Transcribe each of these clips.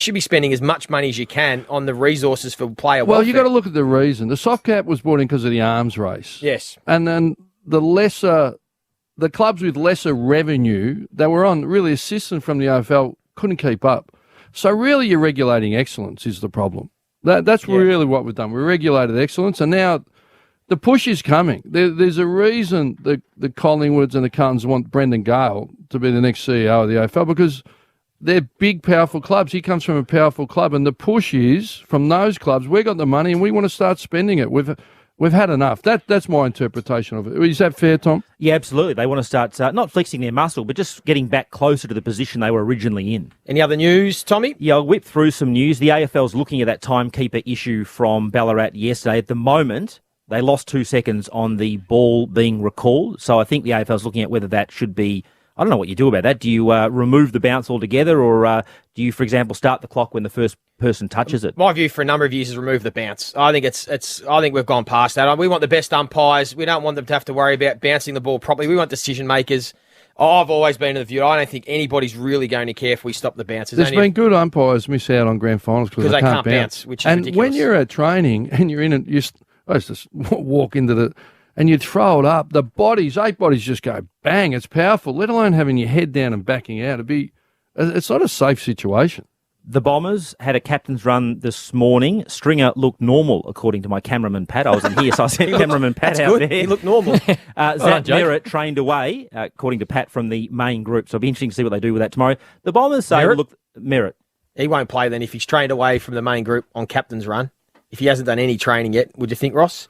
should be spending as much money as you can on the resources for player Well, welfare. you got to look at the reason. The soft cap was brought in because of the arms race. Yes. And then the clubs with lesser revenue that were on really assistance from the AFL couldn't keep up. So really you're regulating excellence is the problem. That's really what we've done. We regulated excellence, and now the push is coming. There's a reason the Collingwoods and the Carltons want Brendan Gale to be the next CEO of the AFL, because they're big, powerful clubs. He comes from a powerful club, and the push is from those clubs, we got the money and we want to start spending it. We've had enough. That's my interpretation of it. Is that fair, Tom? Yeah, absolutely. They want to start not flexing their muscle, but just getting back closer to the position they were originally in. Any other news, Tommy? Yeah, I'll whip through some news. The AFL's looking at that timekeeper issue from Ballarat yesterday. At the moment, they lost 2 seconds on the ball being recalled. So I think the AFL's looking at whether that should be, I don't know what you do about that. Do you remove the bounce altogether, or do you, for example, start the clock when the first person touches it? My view for a number of years is remove the bounce. I think I think we've gone past that. We want the best umpires. We don't want them to have to worry about bouncing the ball properly. We want decision makers. I've always been of the view, I don't think anybody's really going to care if we stop the bounces. There's been good umpires miss out on grand finals because they can't bounce. Which is and ridiculous. When you're at training and you're in it, I used to walk into the, and you throw it up, the bodies, 8 bodies just go bang. It's powerful, let alone having your head down and backing out. It's not a safe situation. The Bombers had a captain's run this morning. Stringer looked normal, according to my cameraman Pat. I wasn't here, so I sent cameraman Pat out there. He looked normal. Zach Merritt trained away, according to Pat, from the main group. So it'll be interesting to see what they do with that tomorrow. The Bombers say, Merritt. He won't play then if he's trained away from the main group on captain's run. If he hasn't done any training yet, would you think, Ross?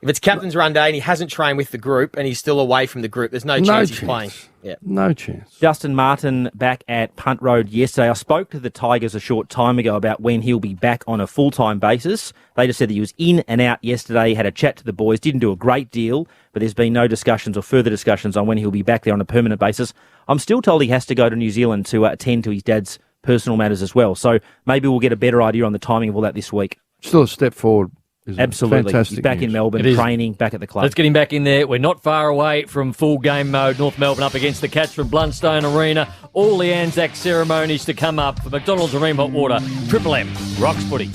If it's captain's run day and he hasn't trained with the group and he's still away from the group, there's no chance he's playing. Yeah. No chance. Justin Martin back at Punt Road yesterday. I spoke to the Tigers a short time ago about when he'll be back on a full-time basis. They just said that he was in and out yesterday, had a chat to the boys, didn't do a great deal, but there's been no discussions or further discussions on when he'll be back there on a permanent basis. I'm still told he has to go to New Zealand to attend to his dad's personal matters as well. So maybe we'll get a better idea on the timing of all that this week. Still a step forward. Absolutely. Fantastic He's back news. in Melbourne, training, back at the club. Let's get him back in there. We're not far away from full game mode. North Melbourne up against the Cats from Blundstone Arena. All the Anzac ceremonies to come up for McDonald's Areem Hot Water. Triple M, Rocks Footy.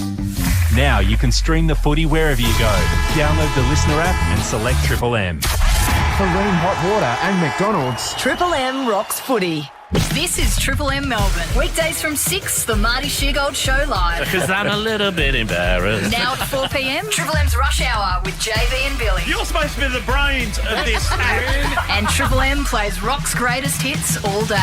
Now you can stream the footy wherever you go. Download the Listener app and select Triple M. Areem Hot Water and McDonald's. Triple M Rocks Footy. This is Triple M Melbourne. Weekdays from 6, the Marty Sheargold Show live. Because I'm a little bit embarrassed. Now at 4 p.m, Triple M's Rush Hour with JB and Billy. You're supposed to be the brains of this tune. And Triple M plays Rock's greatest hits all day.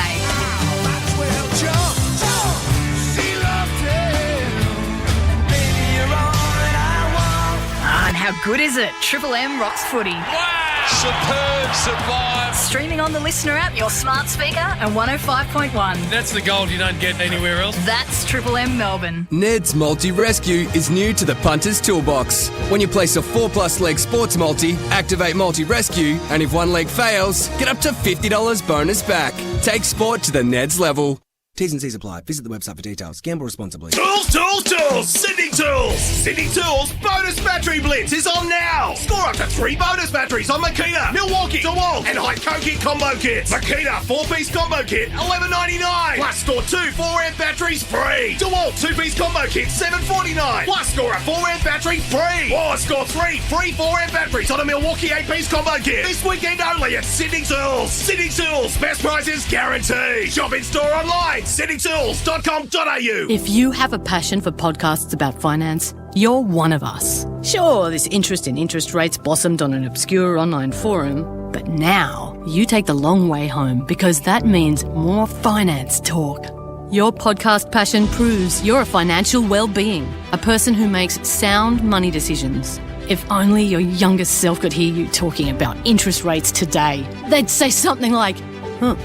And how good is it? Triple M Rocks Footy. Wow! Superb, sublime. Streaming on the Listener app, your smart speaker, and 105.1. That's the gold you don't get anywhere else. That's Triple M Melbourne. Ned's Multi-Rescue is new to the Punter's Toolbox. When you place a 4+ leg sports multi, activate Multi-Rescue, and if one leg fails, get up to $50 bonus back. Take sport to the Ned's level. T's and C's apply. Visit the website for details. Gamble responsibly. Tools! Sydney Tools! Sydney Tools Bonus Battery Blitz is on now! Score up to 3 bonus batteries on Makita, Milwaukee, DeWalt, and Heiko Kit combo kits. Makita 4-piece combo kit, $11.99. Plus score 2 4-amp batteries free. DeWalt 2-piece combo kit, $7.49. Plus score a 4-amp battery free. Or score 3 free 4-amp batteries on a Milwaukee 8-piece combo kit. This weekend only at Sydney Tools. Sydney Tools, best prices guaranteed. Shop in store online. sydneytools.com.au. If you have a passion for podcasts about finance, you're one of us. Sure, this interest in interest rates blossomed on an obscure online forum, but now you take the long way home because that means more finance talk. Your podcast passion proves you're a financial well-being, a person who makes sound money decisions. If only your younger self could hear you talking about interest rates today, they'd say something like, "Huh,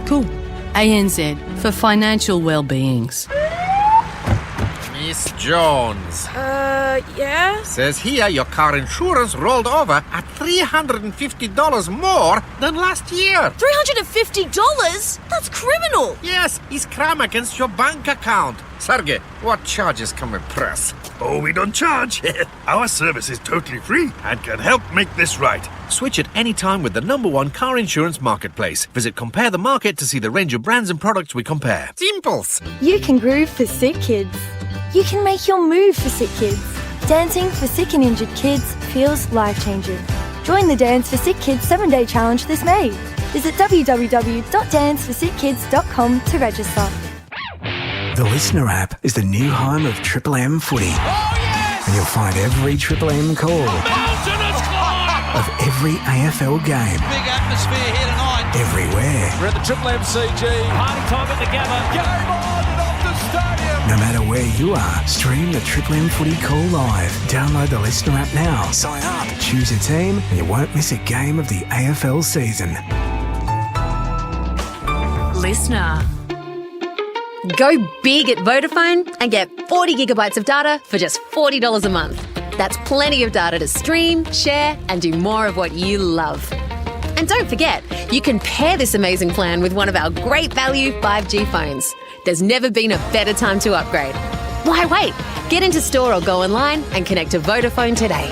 cool." ANZ for financial well-beings. Miss Jones. Yeah? Says here your car insurance rolled over at $350 more than last year. $350? That's criminal. Yes, it's crime against your bank account. Sergey, what charges can we press? Oh, we don't charge. Our service is totally free and can help make this right. Switch at any time with the #1 car insurance marketplace. Visit Compare the Market to see the range of brands and products we compare. Simples. You can groove for sick kids. You can make your move for sick kids. Dancing for sick and injured kids feels life-changing. Join the Dance for Sick Kids 7-day challenge this May. Visit www.danceforsickkids.com to register. The Listener app is the new home of Triple M footy. Oh, yes! And you'll find every Triple M call of every AFL game. Big atmosphere here tonight. Everywhere. We're at the Triple M CG. Party time at the Gabba. Game on and off the stadium. No matter where you are, stream the Triple M footy call live. Download the Listener app now. Sign up, choose your team, and you won't miss a game of the AFL season. Listener. Go big at Vodafone and get 40 gigabytes of data for just $40 a month. That's plenty of data to stream, share, and do more of what you love. And don't forget, you can pair this amazing plan with one of our great value 5G phones. There's never been a better time to upgrade. Why wait? Get into store or go online and connect to Vodafone today.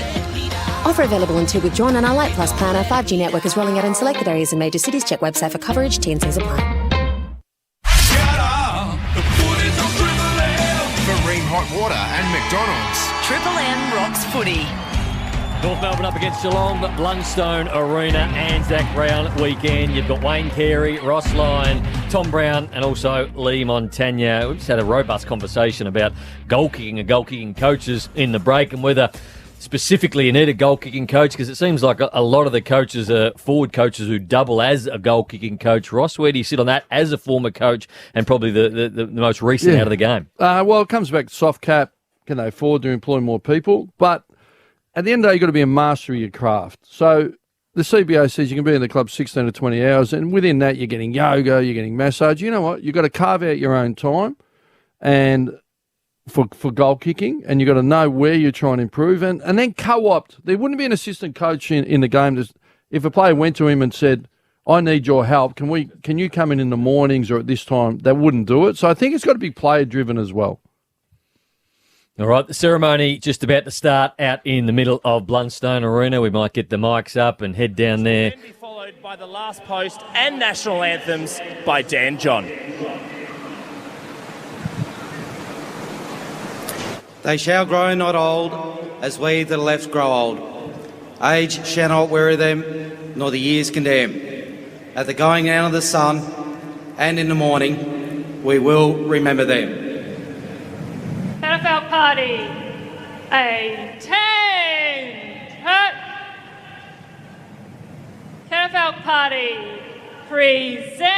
Offer available until withdrawn on our Lite Plus plan. Our 5G network is rolling out in selected areas and major cities. Check website for coverage. T&Cs apply. Hot water and McDonald's. Triple M rocks footy. North Melbourne up against Geelong, Blundstone Arena, Anzac Round weekend. You've got Wayne Carey, Ross Lyon, Tom Brown, and also Lee Montagna. We've just had a robust conversation about goal kicking and goal kicking coaches in the break and whether specifically you need a goal kicking coach, because it seems like a lot of the coaches are forward coaches who double as a goal kicking coach. Ross, where do you sit on that as a former coach and probably the most recent out of the game? Well, it comes back to soft cap. Can they afford to employ more people? But at the end of the day, you've got to be a master of your craft. So the CBA says you can be in the club 16 to 20 hours, and within that you're getting yoga, you're getting massage. You know what? You've got to carve out your own time and for goal kicking, and you've got to know where you're trying to improve, and then co-opt. There wouldn't be an assistant coach in the game if a player went to him and said, I need your help, can you come in the mornings or at this time? They wouldn't do it. So I think it's got to be player driven as well. All right, the ceremony just about to start out in the middle of Blundstone Arena. We might get the mics up and head down there. Then be followed by the last post and national anthems by Dan John. They shall grow not old, as we that are left grow old. Age shall not weary them, nor the years condemn. At the going down of the sun, and in the morning, we will remember them. NFL party, a 10. NFL party, present.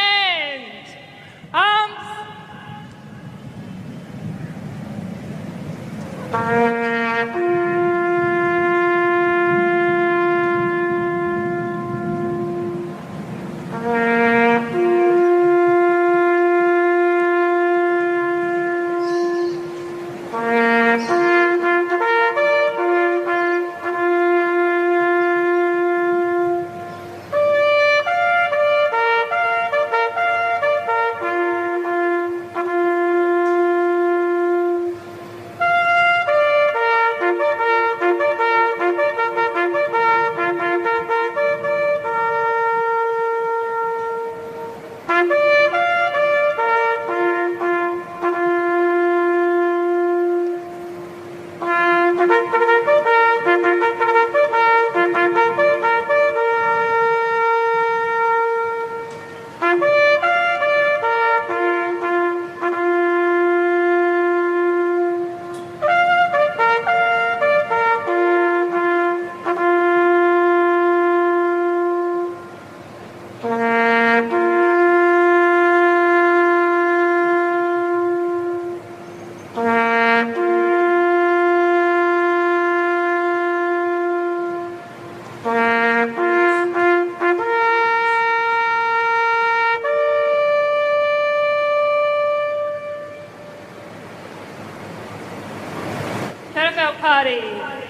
Catafalque Party,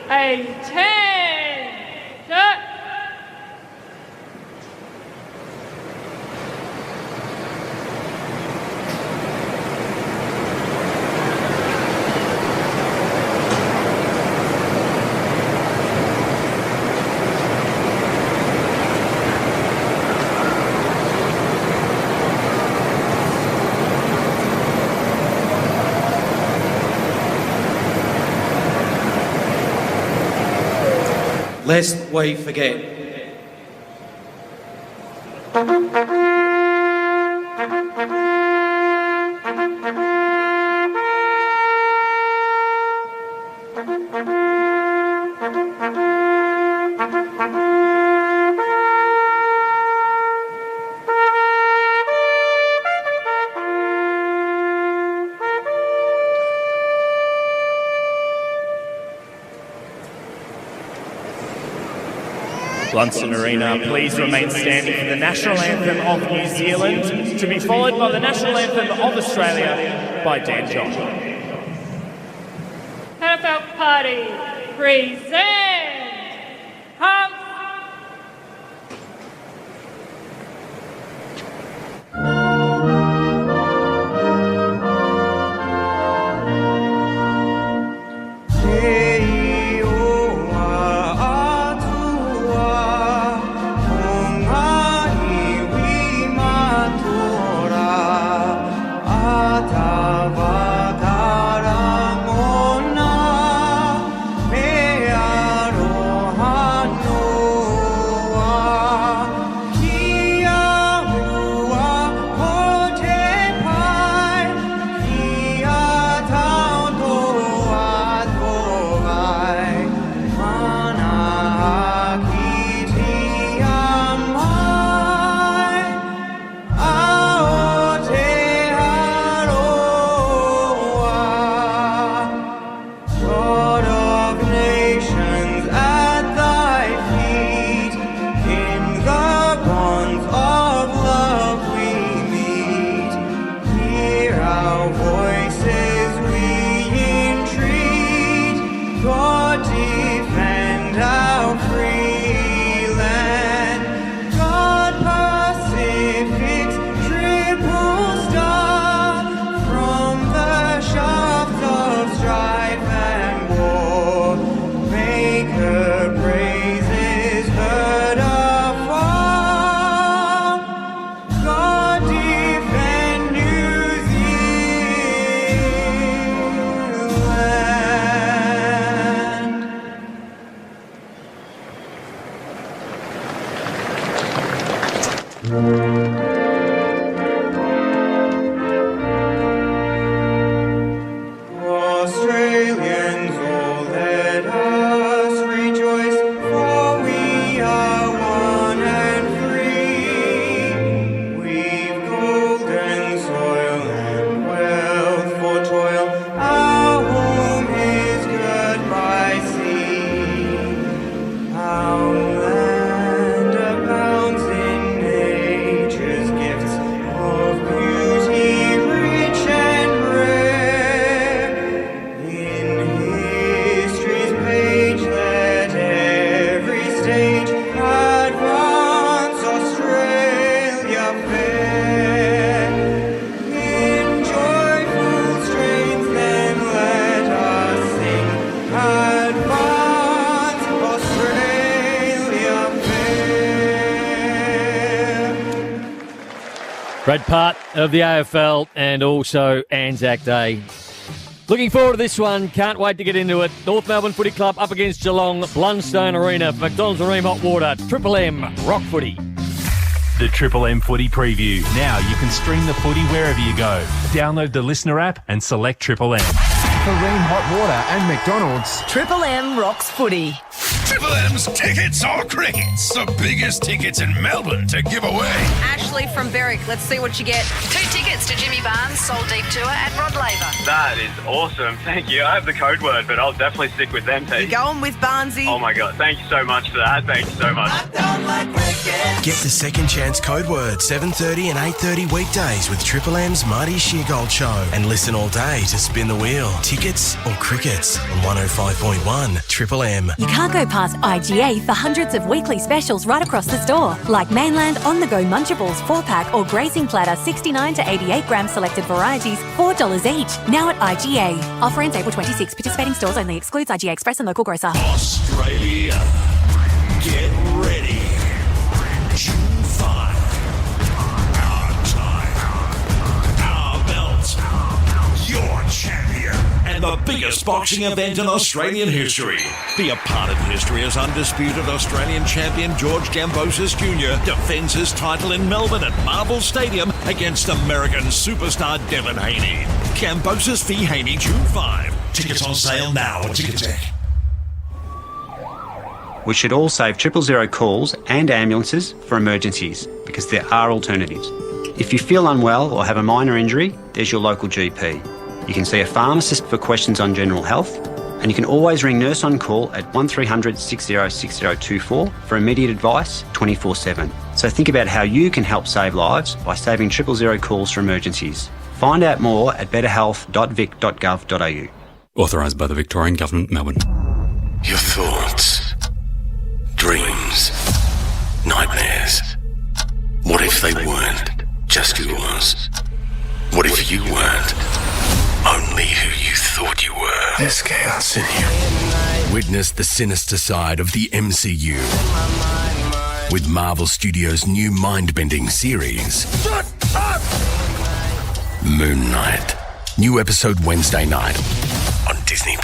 a 10. Shut. Lest we forget. Blunston Arena, please remain standing for the national anthem of New Zealand, to be followed by the national anthem of Australia by Dan John. Catafalque Party, present. Hump. Great part of the AFL and also Anzac Day. Looking forward to this one. Can't wait to get into it. North Melbourne Footy Club up against Geelong, Blundstone Arena, McDonald's Arena Hot Water, Triple M, Rock Footy. The Triple M Footy Preview. Now you can stream the footy wherever you go. Download the Listener app and select Triple M. For Hot Water and McDonald's, Triple M rocks footy. Triple M's Tickets or Crickets. The biggest tickets in Melbourne to give away. Ashley from Berwick, let's see what you get. 2 tickets to Jimmy Barnes' Soul Deep Tour at Rod Laver. That is awesome. Thank you. I have the code word, but I'll definitely stick with them, Pete. You're going with Barnesy. Oh my God. Thank you so much for that. Thank you so much. Get the second chance code word 7:30 and 8:30 weekdays with Triple M's Marty Sheargold Show. And listen all day to Spin the Wheel. Tickets or Crickets on 105.1 Triple M. You can't go past IGA for hundreds of weekly specials right across the store, like Mainland on-the-go Munchables 4-pack or Grazing Platter 69 to 88 gram selected varieties, $4 each. Now at IGA. Offer ends April 26. Participating stores only. Excludes IGA Express and local grocer. Australia, get ready. June 5. Our time, our belt, your champion, and the biggest boxing event in Australian history. Be a part of history as undisputed Australian champion George Gambosis Jr. defends his title in Melbourne at Marvel Stadium against American superstar Devin Haney. Gambosis v Haney, June 5. Tickets on sale now at Ticketek. We should all save 000 calls and ambulances for emergencies because there are alternatives. If you feel unwell or have a minor injury, there's your local GP. You can see a pharmacist for questions on general health, and you can always ring Nurse on Call at 1300 606024 for immediate advice 24/7. So think about how you can help save lives by saving 000 calls for emergencies. Find out more at betterhealth.vic.gov.au. Authorised by the Victorian Government, Melbourne. Your thoughts, dreams, nightmares. What if they weren't just yours? What if you weren't only who you thought you were? There's chaos in you. Witness the sinister side of the MCU with Marvel Studios' new mind-bending series, Shut up! Moon Knight. New episode Wednesday night on Disney+.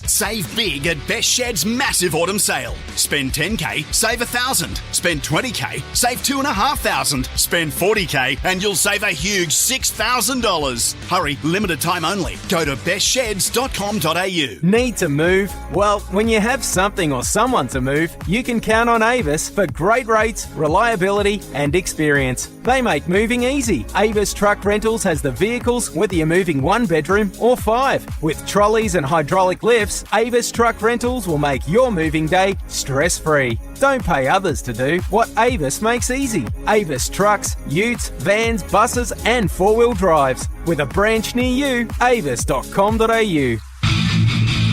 Save big at Best Shed's massive autumn sale. Spend 10K, save 1,000. Spend 20K, save 2,500. Spend 40K and you'll save a huge $6,000. Hurry, limited time only. Go to bestsheds.com.au. Need to move? Well, when you have something or someone to move, you can count on Avis for great rates, reliability and experience. They make moving easy. Avis Truck Rentals has the vehicles whether you're moving 1 bedroom or 5. With trolleys and hydraulic lifts, Avis Truck Rentals will make your moving day stress-free. Don't pay others to do what Avis makes easy. Avis Trucks, Utes, Vans, Buses and 4-wheel drives. With a branch near you, avis.com.au.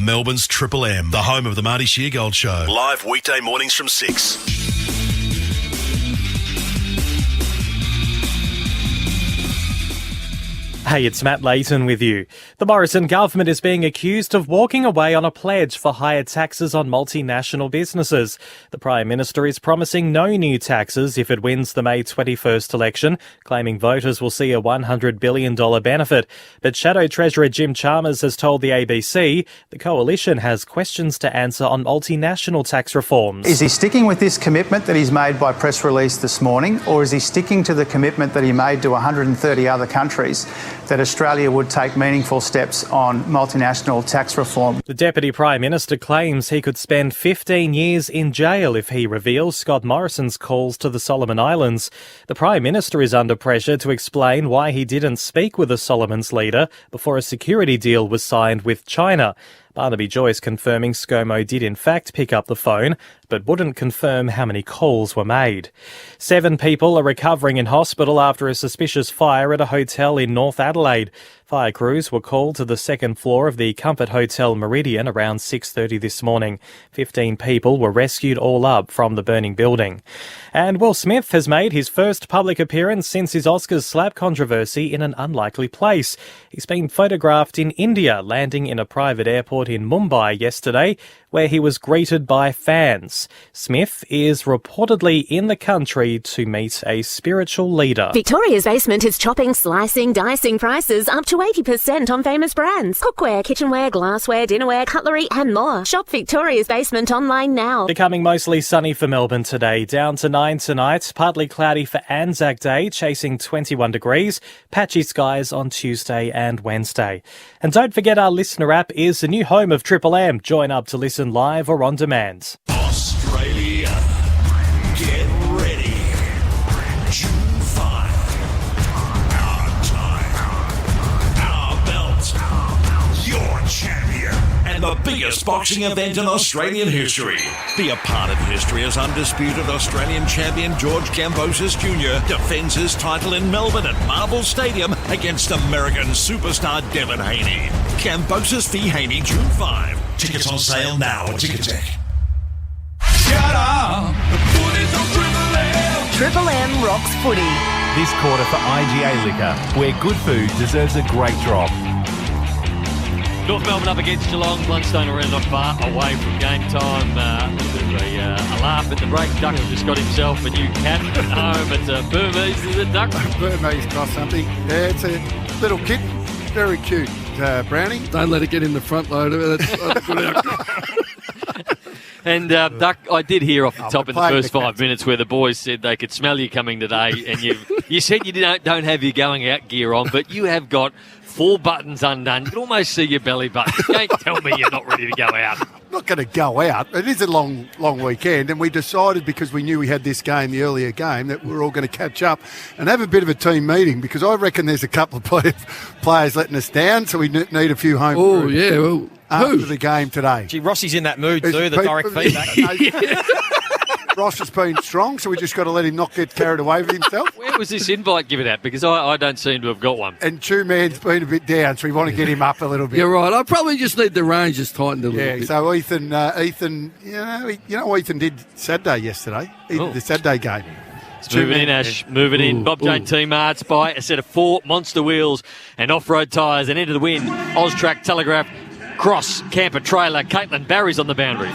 Melbourne's Triple M, the home of the Marty Sheargold Show. Live weekday mornings from 6. Hey, it's Matt Layton with you. The Morrison government is being accused of walking away on a pledge for higher taxes on multinational businesses. The Prime Minister is promising no new taxes if it wins the May 21st election, claiming voters will see a $100 billion benefit. But Shadow Treasurer Jim Chalmers has told the ABC the coalition has questions to answer on multinational tax reforms. Is he sticking with this commitment that he's made by press release this morning, or is he sticking to the commitment that he made to 130 other countries that Australia would take meaningful steps on multinational tax reform? The Deputy Prime Minister claims he could spend 15 years in jail if he reveals Scott Morrison's calls to the Solomon Islands. The Prime Minister is under pressure to explain why he didn't speak with the Solomons leader before a security deal was signed with China. Barnaby Joyce confirming ScoMo did in fact pick up the phone, but wouldn't confirm how many calls were made. 7 people are recovering in hospital after a suspicious fire at a hotel in North Adelaide. Fire crews were called to the second floor of the Comfort Hotel Meridian around 6:30 this morning. 15 people were rescued all up from the burning building. And Will Smith has made his first public appearance since his Oscars slap controversy in an unlikely place. He's been photographed in India, landing in a private airport in Mumbai yesterday, where he was greeted by fans. Smith is reportedly in the country to meet a spiritual leader. Victoria's Basement is chopping, slicing, dicing prices up to 80% on famous brands. Cookware, kitchenware, glassware, dinnerware, cutlery and more. Shop Victoria's Basement online now. Becoming mostly sunny for Melbourne today, down to 9 tonight, partly cloudy for Anzac Day, chasing 21 degrees, patchy skies on Tuesday and Wednesday. And don't forget our listener app is the new home of Triple M. Join up to listen live or on demand. and the biggest boxing event in Australian history. Be a part of history as undisputed Australian champion George Kambosos Jr. defends his title in Melbourne at Marvel Stadium against American superstar Devin Haney. Kambosos v Haney, June 5. Tickets on sale now at Ticketek. Shut up! The footy's on Triple M! Triple M rocks footy. This quarter for IGA Liquor, where good food deserves a great drop. North Melbourne up against Geelong. Blundstone Arena not far away from game time. A bit of a laugh at the break. Duck just got himself a new cat at home. It's a Burmese, is it, Duck? Burmese cross something. Yeah, it's a little kitten. Very cute, Brownie. Don't let it get in the front loader. That's a good outcome. And Duck, I did hear off the top in the first 5 minutes where the boys said they could smell you coming today, and you said you don't have your going out gear on, but you have got 4 buttons undone. You can almost see your belly button. You can't tell me you're not ready to go out. I'm not going to go out. It is a long weekend, and we decided, because we knew we had this game, the earlier game, that we're all going to catch up and have a bit of a team meeting, because I reckon there's a couple of players letting us down, so we need a few home. Oh, yeah. Well, after the game today. Gee, Rossi's in that mood too, the direct feedback. Ross has been strong, so we just got to let him not get carried away with himself. Where was this invite given at? Because I don't seem to have got one. And Two-Man's been a bit down, so we want to get him up a little bit. You're right. I probably just need the range just tightened a little bit. Yeah, so Ethan, you know what Ethan did Saturday yesterday? He did the Saturday game. Move it in, Ash. Move it in. Bob Jane T-Marts by a set of 4 monster wheels and off-road tyres, and into the win. Austrac Telegraph Cross Camper Trailer. Caitlin Barry's on the boundary.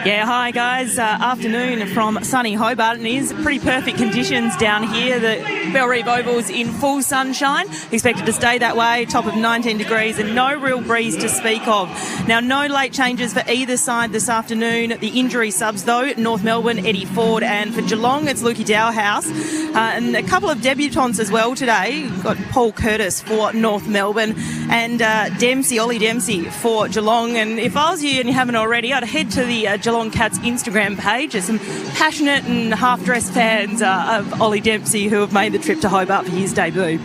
Yeah, hi guys. Afternoon from sunny Hobart, and it is pretty perfect conditions down here. The Bellreeve Oval's in full sunshine, expected to stay that way, top of 19 degrees and no real breeze to speak of. Now, no late changes for either side this afternoon. The injury subs though, North Melbourne, Eddie Ford, and for Geelong, it's Lukey Dowhouse. And a couple of debutants as well today. We've got Paul Curtis for North Melbourne and Ollie Dempsey for Geelong. And if I was you and you haven't already, I'd head to the Geelong Cats Instagram page. There's some passionate and half-dressed fans of Ollie Dempsey who have made the trip to Hobart for his debut.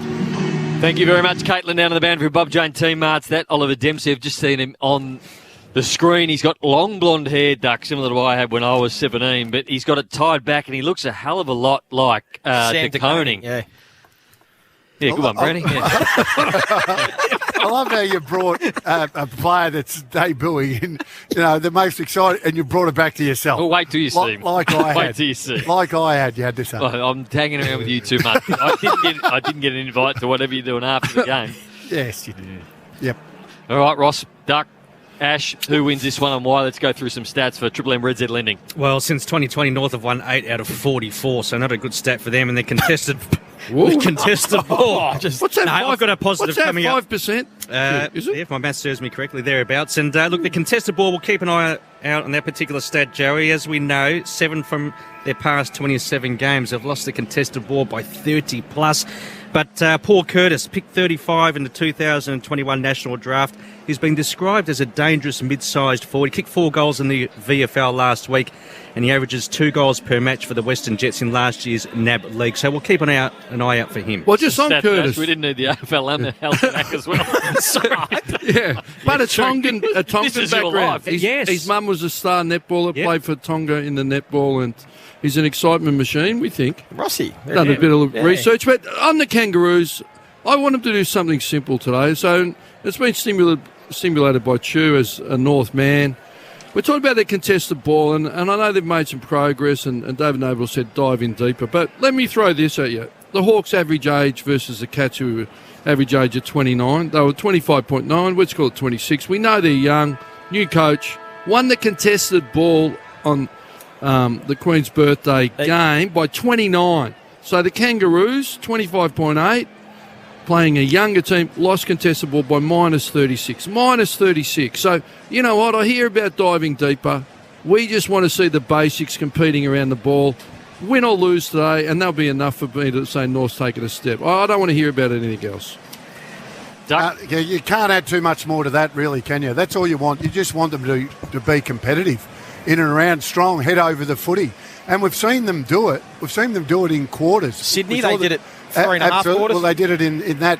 Thank you very much, Caitlin, down on the boundary. Bob Jane T-Marts, that Oliver Dempsey. I've just seen him on the screen. He's got long blonde hair, Duck, similar to what I had when I was 17, but he's got it tied back and he looks a hell of a lot like De Koning. Yeah. Yeah, good one, Brownie. Yeah. I love how you brought a player that's debuting in, the most exciting, and you brought it back to yourself. Well, wait till you see him. Like I had. Wait till you see. Like I had, you had to say. Oh, I'm tagging around with you too much. I didn't get an invite to whatever you're doing after the game. Yes, you did. Yep. All right, Ross, Duck, Ash, who wins this one and why? Let's go through some stats for Triple M Red Z Lending. Well, since 2020, North have won 8 out of 44, so not a good stat for them, and they're contested. Contested ball. What's that? I've got a positive coming up. 5%? Is it? If my math serves me correctly, thereabouts. And look, the contested ball, we'll keep an eye out on that particular stat, Joey. As we know, 7 from their past 27 games have lost the contested ball by 30 plus. But Paul Curtis, picked 35 in the 2021 National Draft. He's been described as a dangerous mid-sized forward. He kicked 4 goals in the VFL last week, and he averages 2 goals per match for the Western Jets in last year's NAB League. So we'll keep an eye out for him. Well, just on Curtis. We didn't need the AFL and the health back as well. That's right. Yeah, but a Tongan background. Yes. His mum was a star netballer, played for Tonga in the netball, and he's an excitement machine, we think. Rossi. Done a bit of research. But on the Kangaroos, I want them to do something simple today. So it's been stimulated by Chu as a North man. We're talking about their contested ball, and I know they've made some progress, and David Noble said dive in deeper. But let me throw this at you. The Hawks' average age versus the Cats, who were average age of 29. They were 25.9. Let's call it 26. We know they're young. New coach. Won the contested ball on the Queen's birthday game by 29. So the Kangaroos, 25.8. Playing a younger team, lost contested ball by minus 36. Minus 36. So, you know what? I hear about diving deeper. We just want to see the basics competing around the ball. Win or lose today, and that'll be enough for me to say North's taken a step. I don't want to hear about anything else. You can't add too much more to that, really, can you? That's all you want. You just want them to be competitive, in and around, strong, head over the footy. And we've seen them do it. We've seen them do it in quarters. Sydney, they did it 3.5 quarters. Well, they did it in that,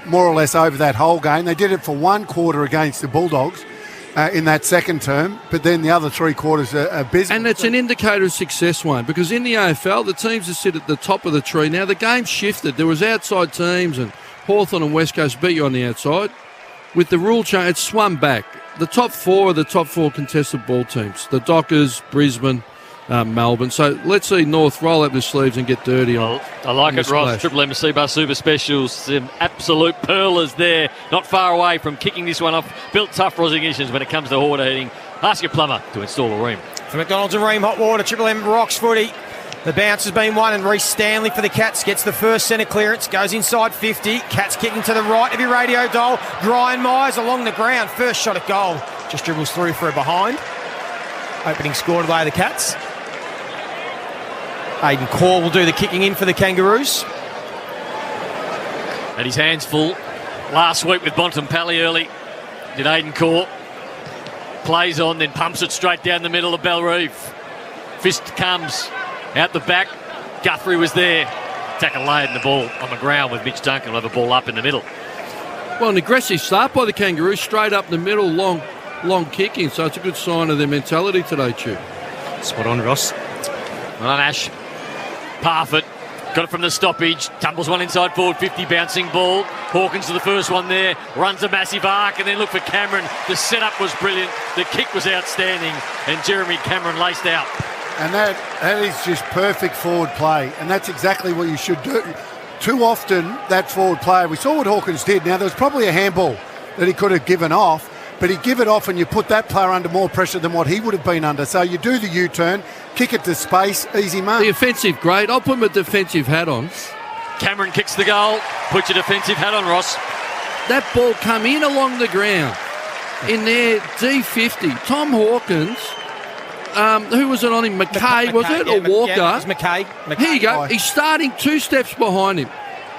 more or less over that whole game. They did it for 1 quarter against the Bulldogs. in that second term, but then the other 3 quarters are abysmal. And it's an indicator of success, Wayne, because in the AFL, the teams that sit at the top of the tree, now the game's shifted. There was outside teams, and Hawthorn and West Coast beat you on the outside. With the rule change, it's swung back. The top 4 are the top 4 contested ball teams. The Dockers, Brisbane, Melbourne. So let's see North roll up their sleeves and get dirty on. I like it, Ross. Triple M Seabus Super Specials. Some absolute pearlers there. Not far away from kicking this one off. Built tough Ross ignitions when it comes to water heating. Ask your plumber to install a ream. For McDonald's and Ream Hot Water, Triple M rocks footy. The bounce has been won, and Reece Stanley for the Cats gets the first centre clearance, goes inside 50. Cats kicking to the right of your radio dial. Brian Myers along the ground. First shot at goal. Just dribbles through for a behind. Opening score today, the Cats. Aidan Corr will do the kicking in for the Kangaroos. Had his hands full last week with Bontempelli early. Did Aidan Corr. Plays on, then pumps it straight down the middle of Bellerive. Fist comes out the back. Guthrie was there. Tackle laid in the ball on the ground with Mitch Duncan. Will have a ball up in the middle. Well, an aggressive start by the Kangaroos, straight up the middle, long kicking. So it's a good sign of their mentality today, Stu. Spot on, Ross. Well done, Ash. Parfitt got it from the stoppage. Tumbles one inside forward 50, bouncing ball. Hawkins to the first one there. Runs a massive arc and then look for Cameron. The setup was brilliant. The kick was outstanding. And Jeremy Cameron laced out. And that is just perfect forward play. And that's exactly what you should do. Too often, that forward play, we saw what Hawkins did. Now, there was probably a handball that he could have given off, but he give it off and you put that player under more pressure than what he would have been under. So you do the U-turn, kick it to space, easy mark. The offensive grade, I'll put my defensive hat on. Cameron kicks the goal. Put your defensive hat on, Ross. That ball come in along the ground in their D50. Tom Hawkins, who was it on him? McKay, was it? Or Walker? Yeah, it was McKay. Here you go. He's starting 2 steps behind him.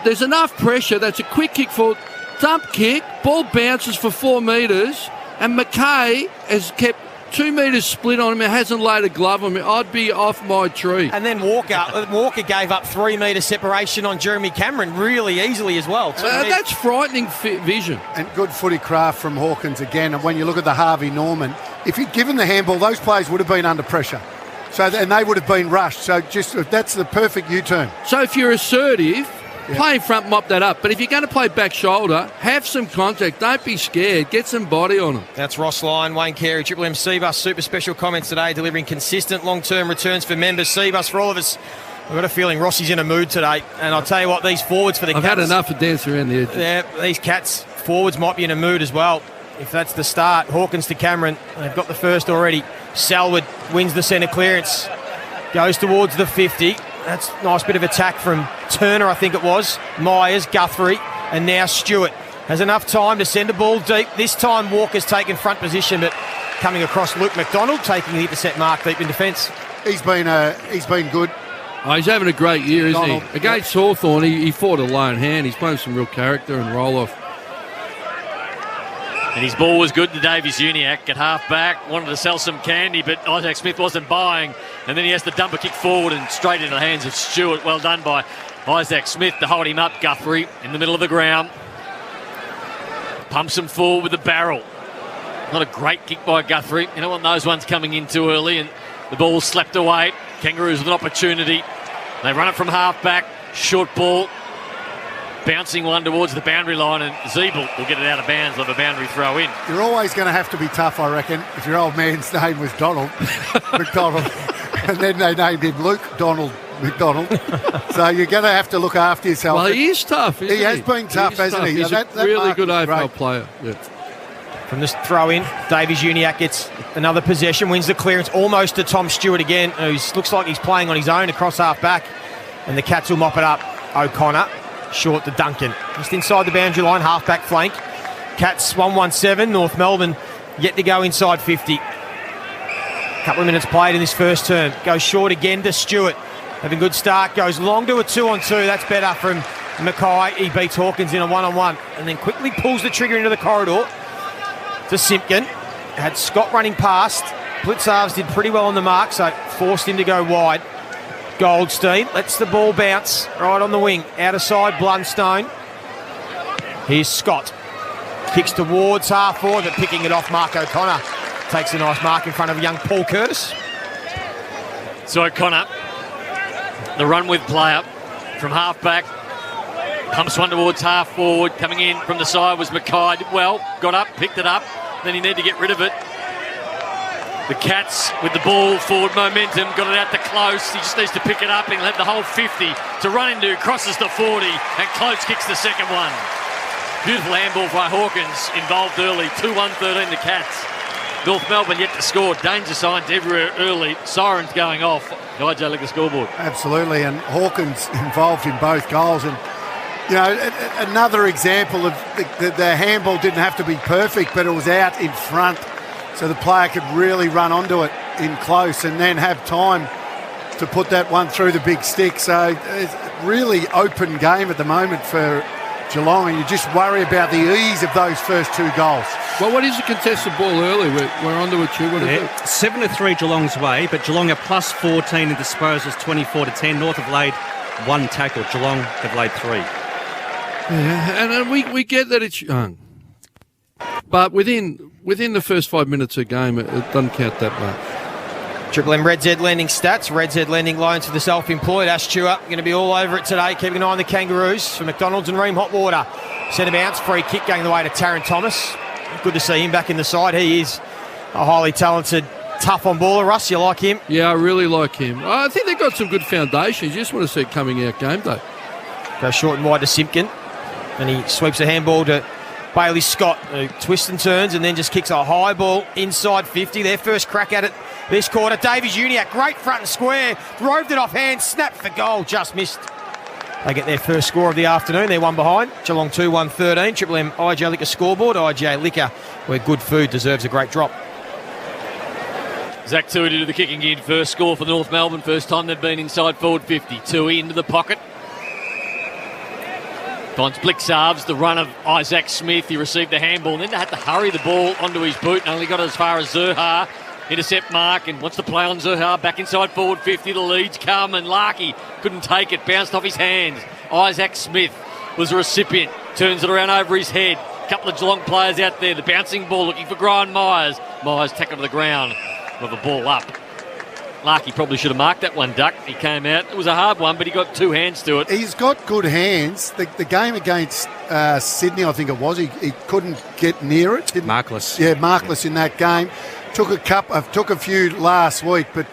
There's enough pressure. That's a quick kick forward. Dump kick. Ball bounces for 4 metres. And McKay has kept 2 metres split on him. It hasn't laid a glove on me. I'd be off my tree. And then Walker gave up 3 metre separation on Jeremy Cameron really easily as well. That's frightening vision. And good footy craft from Hawkins again. And when you look at the Harvey Norman, if he'd given the handball, those players would have been under pressure. And they would have been rushed. So that's the perfect U-turn. So if you're assertive, play in front, mop that up. But if you're going to play back shoulder, have some contact. Don't be scared. Get some body on them. That's Ross Lyon, Wayne Carey, Triple M Seabus Super Special comments today, delivering consistent long-term returns for members. Seabus, for all of us, I've got a feeling Rossi's in a mood today. And I'll tell you what, these forwards for the Cats... I've had enough of dancing around the edges. Yeah, these Cats forwards might be in a mood as well. If that's the start, Hawkins to Cameron. They've got the first already. Selwood wins the centre clearance. Goes towards the 50. That's a nice bit of attack from Turner, I think it was. Myers, Guthrie, and now Stewart. Has enough time to send a ball deep. This time Walker's taken front position, but coming across Luke McDonald, taking the intercept mark deep in defence. He's been good. Oh, he's having a great year, isn't he? Against Hawthorn, he fought a lone hand. He's playing some real character and roll-off. And his ball was good to Davies Uniacke at half-back. Wanted to sell some candy, but Isaac Smith wasn't buying. And then he has to dump a kick forward and straight into the hands of Stewart. Well done by Isaac Smith to hold him up. Guthrie in the middle of the ground. Pumps him forward with the barrel. Not a great kick by Guthrie. You don't want those ones coming in too early. And the ball slapped away. Kangaroos with an opportunity. They run it from half-back. Short ball. Bouncing one towards the boundary line, and Zeeble will get it out of bounds, have a boundary throw in. You're always going to have to be tough, I reckon, if your old man's name was Donald McDonald, and then they named him Luke Donald McDonald. So you're going to have to look after yourself. Well, he is tough, isn't he? He has been tough, hasn't he? He's a really good AFL player. Yeah. From this throw in, Davies Uniacke gets another possession, wins the clearance almost to Tom Stewart again, who looks like he's playing on his own across half-back, and the Cats will mop it up. O'Connor. Short to Duncan. Just inside the boundary line, half-back flank. Cats 117, North Melbourne yet to go inside 50. Couple of minutes played in this first term. Goes short again to Stewart. Having a good start. Goes long to a 2-on-2. That's better from Mackay. He beats Hawkins in a 1-on-1. And then quickly pulls the trigger into the corridor to Simpkin. Had Scott running past. Blitzarves did pretty well on the mark, so forced him to go wide. Goldstein lets the ball bounce right on the wing. Out of side, Blundstone. Here's Scott. Kicks towards half forward, but picking it off, Mark O'Connor. Takes a nice mark in front of young Paul Curtis. So O'Connor, the run with player from half back, pumps one towards half forward. Coming in from the side was Mackay. Did well, got up, picked it up. Then he needed to get rid of it. The Cats with the ball, forward momentum, got it out to Close. He just needs to pick it up and he'll have the whole 50 to run into. Crosses the 40 and Close kicks the second one. Beautiful handball by Hawkins, involved early. 2-1-13 the Cats. North Melbourne yet to score. Danger signs everywhere early. Sirens going off. The IJ Liquor scoreboard. Absolutely, and Hawkins involved in both goals. And, you know, another example of the handball didn't have to be perfect, but it was out in front. So the player could really run onto it in close and then have time to put that one through the big stick. So it's a really open game at the moment for Geelong, and you just worry about the ease of those first two goals. Well, what is the contested ball early? We're onto it, too. What is it? 7-3 Geelong's way, but Geelong are plus 14 in disposals, 24-10. North have laid one tackle. Geelong have laid three. Yeah, and we get that it's young. But within the first 5 minutes of the game, it doesn't count that much. Triple M Red Z Lending stats. Red Z Lending loans for the self-employed. Ash Stewart going to be all over it today, keeping an eye on the Kangaroos for McDonald's and Ream Hot Water. Centre bounce, free kick going the way to Taron Thomas. Good to see him back in the side. He is a highly talented, tough on baller. Russ, you like him? Yeah, I really like him. I think they've got some good foundations. You just want to see it coming out game day. Goes short and wide to Simpkin, and he sweeps a handball to Bailey Scott, who twists and turns and then just kicks a high ball inside 50. Their first crack at it this quarter. Davies Uniac, great front and square, roved it off hand, snapped for goal, just missed. They get their first score of the afternoon. They're one behind. Geelong 2-1-13. Triple M IJ Liquor scoreboard. IJ Liquor, where good food deserves a great drop. Zach Tui to do the kicking in. First score for North Melbourne. First time they've been inside forward 50. Tui into the pocket. Finds Blixarves, the run of Isaac Smith. He received the handball and then they had to hurry the ball onto his boot and only got as far as Zurhar. Intercept mark and wants to play on Zurhar. Back inside forward 50. The leads come and Larkey couldn't take it. Bounced off his hands. Isaac Smith was the recipient. Turns it around over his head. A couple of Geelong players out there. The bouncing ball looking for Brian Myers. Myers tackled to the ground with a ball up. Larkey probably should have marked that one, Duck. He came out. It was a hard one, but he got two hands to it. He's got good hands. The game against Sydney, I think it was, he couldn't get near it. Markless. Yeah, markless in that game. Took a few last week, but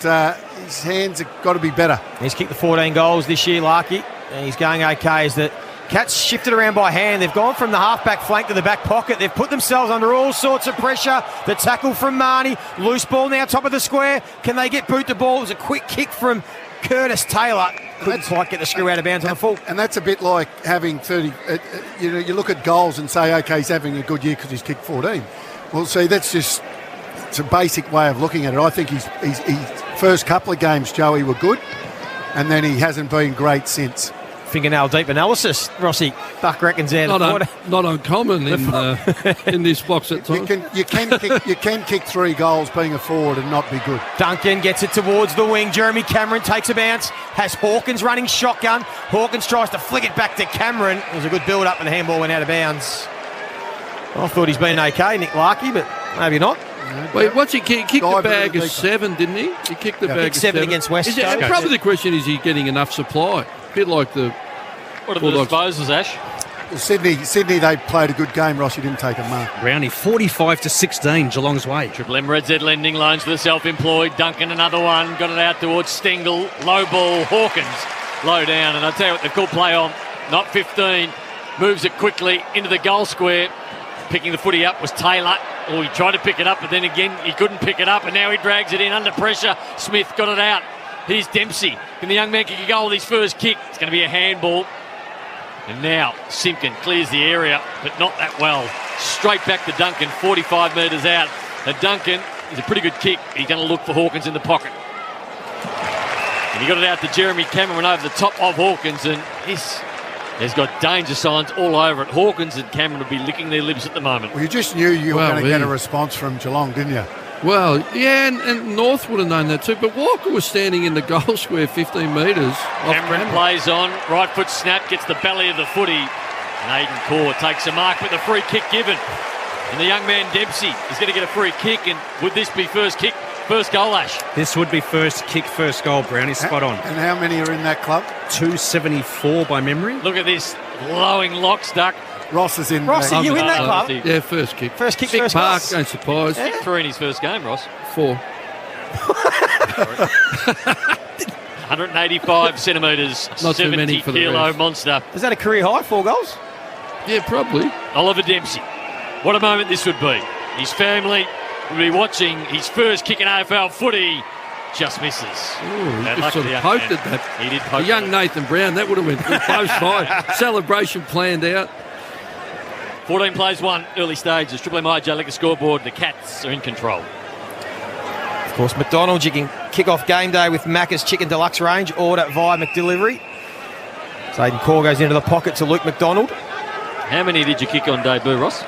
his hands have got to be better. He's kicked the 14 goals this year, Larkey, and he's going okay as the Cats shifted around by hand. They've gone from the half-back flank to the back pocket. They've put themselves under all sorts of pressure. The tackle from Marnie. Loose ball now, top of the square. Can they get boot the ball? It was a quick kick from Curtis Taylor. Couldn't quite get the screw out of bounds on the full. And that's a bit like having 30... you look at goals and say, OK, he's having a good year because he's kicked 14. Well, see, that's just... It's a basic way of looking at it. I think his first couple of games, Joey, were good, and then he hasn't been great since. Fingernail deep analysis, Rossi. Buck reckons there. Not uncommon in this box at times. You can kick 3 goals being a forward and not be good. Duncan gets it towards the wing. Jeremy Cameron takes a bounce. Has Hawkins running shotgun. Hawkins tries to flick it back to Cameron. It was a good build-up and the handball went out of bounds. I thought he's been okay, Nick Larkey, but maybe not. Wait, what's he kicked the bag of 7, didn't he? He kicked the bag of 7 against West Coast. Probably the question is he getting enough supply? A bit like the... What are the disposals, Ash? Well, Sydney, they played a good game. Rossi didn't take a mark. Brownie, 45-16, Geelong's way. Triple M Red Z Lending loans for the self-employed. Duncan, another one. Got it out towards Stengel. Low ball, Hawkins. Low down, and I tell you what, they've called play on. Not 15. Moves it quickly into the goal square. Picking the footy up was Taylor. Oh, he tried to pick it up, but then again, he couldn't pick it up, and now he drags it in under pressure. Smith got it out. Here's Dempsey. Can the young man kick a goal with his first kick? It's going to be a handball. And now Simpkin clears the area, but not that well. Straight back to Duncan, 45 metres out. And Duncan is a pretty good kick. He's going to look for Hawkins in the pocket. And he got it out to Jeremy Cameron over the top of Hawkins, and he's got danger signs all over it. Hawkins and Cameron will be licking their lips at the moment. Well, you just knew you were going to get a response from Geelong, didn't you? Well, yeah, and North would have known that too. But Walker was standing in the goal square 15 metres. Cameron plays on, right foot snap, gets the belly of the footy. And Aidan Core takes a mark with the free kick given. And the young man Dempsey is going to get a free kick. And would this be first goal, Ash? This would be first kick, first goal, Brown. He's spot on. And how many are in that club? 274 by memory. Look at this glowing lock stuck. Ross is in. Ross, are you in that club? Yeah, first kick. First kick, Vic first Park, goal. don't surprise. Kick 3 in his first game, Ross. 4. 185 centimetres, Not too 70 many for the kilo rest. monster. Is that a career high, 4 goals? Yeah, probably. Oliver Dempsey. What a moment this would be. His family will be watching his first kick in AFL footy. Just misses. Ooh, Bad he luck just sort to the of young poked man. at that. He did poke A young at it. Nathan Brown, that would have been close by. Celebration planned out. 14 plays 1, early stages. Triple M IJ like a scoreboard. The Cats are in control. Of course, McDonald's, you can kick off game day with Macca's Chicken Deluxe range. Order via McDelivery. So Aidan Corr goes into the pocket to Luke McDonald. How many did you kick on debut, Ross?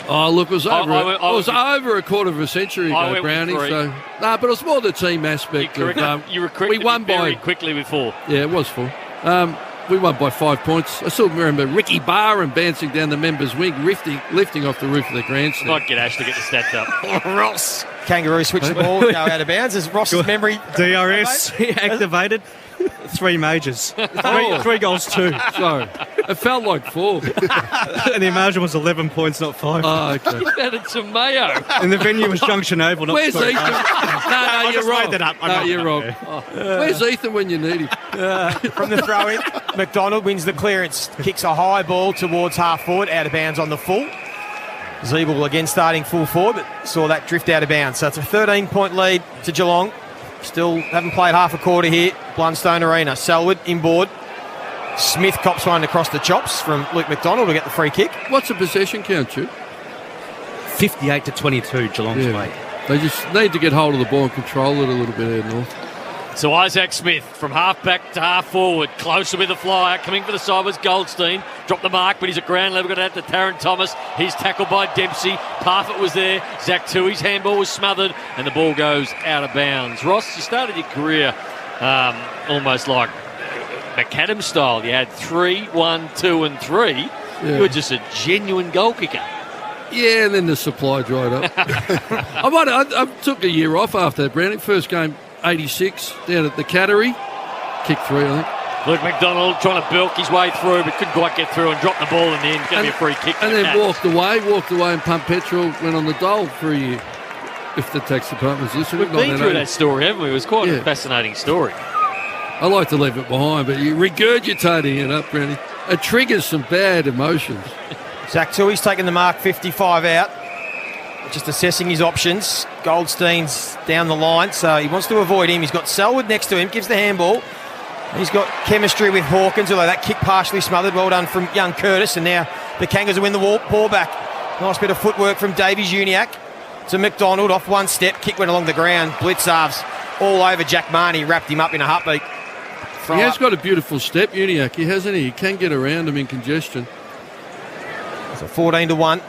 Oh, look, it was over. I was over a quarter of a century I ago, went with Brownie. 3. So, but it was more the team aspect. You were correct. We won very by quickly with 4. Yeah, it was 4. We won by 5 points. I still remember Ricky Barham bouncing down the members' wing, lifting off the roof of the grandstand. Might get Ash to get the stats up. Ross. Kangaroo switch the ball, go out of bounds. Is Ross's memory DRS activated. 3 majors. 3 goals, 2. Sorry. It felt like 4. And the margin was 11 points, not 5. Oh, okay. You added some mayo. And the venue was Junction Oval, not Where's Sport. Ethan? No, you're wrong. That up. No, you're wrong. Where's Ethan when you need him? from the throw in. McDonald wins the clearance, kicks a high ball towards half forward, out of bounds on the full. Zeeble again starting full forward, but saw that drift out of bounds. So it's a 13-point lead to Geelong. Still haven't played half a quarter here. Blundstone Arena. Selwood inboard. Smith cops one across the chops from Luke McDonald to get the free kick. What's the possession count, Stu? 58-22, Geelong's way. They just need to get hold of the ball and control it a little bit out north. So Isaac Smith from half back to half forward, closer with the flyer, coming for the side was Goldstein. Dropped the mark, but he's at ground level, got it out to Taron Thomas. He's tackled by Dempsey. Parfitt was there. Zach Tui's handball was smothered, and the ball goes out of bounds. Ross, you started your career almost like McAdam style. You had 3, 1, 2, and 3. Yeah. You were just a genuine goal kicker. Yeah, and then the supply dried up. I took a year off after that, Browning. First game, 86, down at the Cattery. Kick 3, I think. Luke McDonald trying to bilk his way through, but couldn't quite get through and dropped the ball in the end. It's going to be a free kick. And then walked away and pumped petrol, went on the dole for a year. If the tax department's listening. We've been through that story, haven't we? It was quite a fascinating story. I like to leave it behind, but you're regurgitating it up, Brownie. It triggers some bad emotions. Zach Tui's taking the mark, 55 out. Just assessing his options. Goldstein's down the line, so he wants to avoid him. He's got Selwood next to him, gives the handball. He's got chemistry with Hawkins, although that kick partially smothered. Well done from young Curtis, and now the Kangas win the ball back. Nice bit of footwork from Davies Uniacke to McDonald, off one step. Kick went along the ground. Blitzarves all over Jack Marnie, wrapped him up in a heartbeat. He has got a beautiful step, Uniacke, hasn't he? He can get around him in congestion. So 14-1.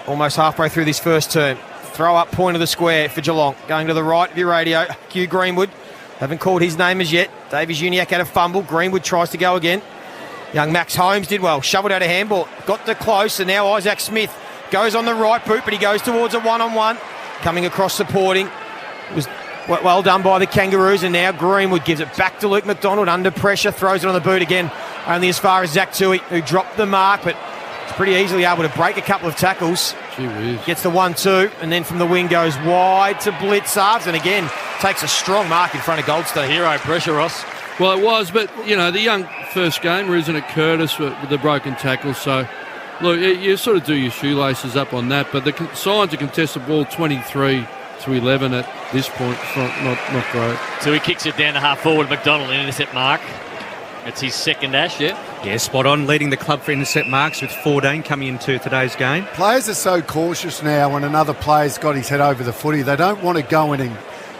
Almost halfway through this first term. Throw up point of the square for Geelong. Going to the right of your radio. Hugh Greenwood. Haven't called his name as yet. Davies Uniacke had a fumble. Greenwood tries to go again. Young Max Holmes did well. Shoveled out a handball. Got to close. And now Isaac Smith goes on the right boot, but he goes towards a one-on-one. Coming across supporting. It was well done by the Kangaroos. And now Greenwood gives it back to Luke McDonald. Under pressure. Throws it on the boot again. Only as far as Zach Tui, who dropped the mark, but it's pretty easily able to break a couple of tackles. Gee whiz. Gets the 1-2, and then from the wing goes wide to Blitzarves, and again takes a strong mark in front of Goldstein. Hero pressure, Ross. Well, it was, but, you know, the young first gamer, isn't it, Curtis, with the broken tackle. So, look, you sort of do your shoelaces up on that, but the signs of contested ball 23-11 at this point. It's not great. So he kicks it down to half forward. McDonald, intercept mark. It's his second, Ash, yeah? Yeah, spot on, leading the club for intercept marks with 14 coming into today's game. Players are so cautious now when another player's got his head over the footy. They don't want to go in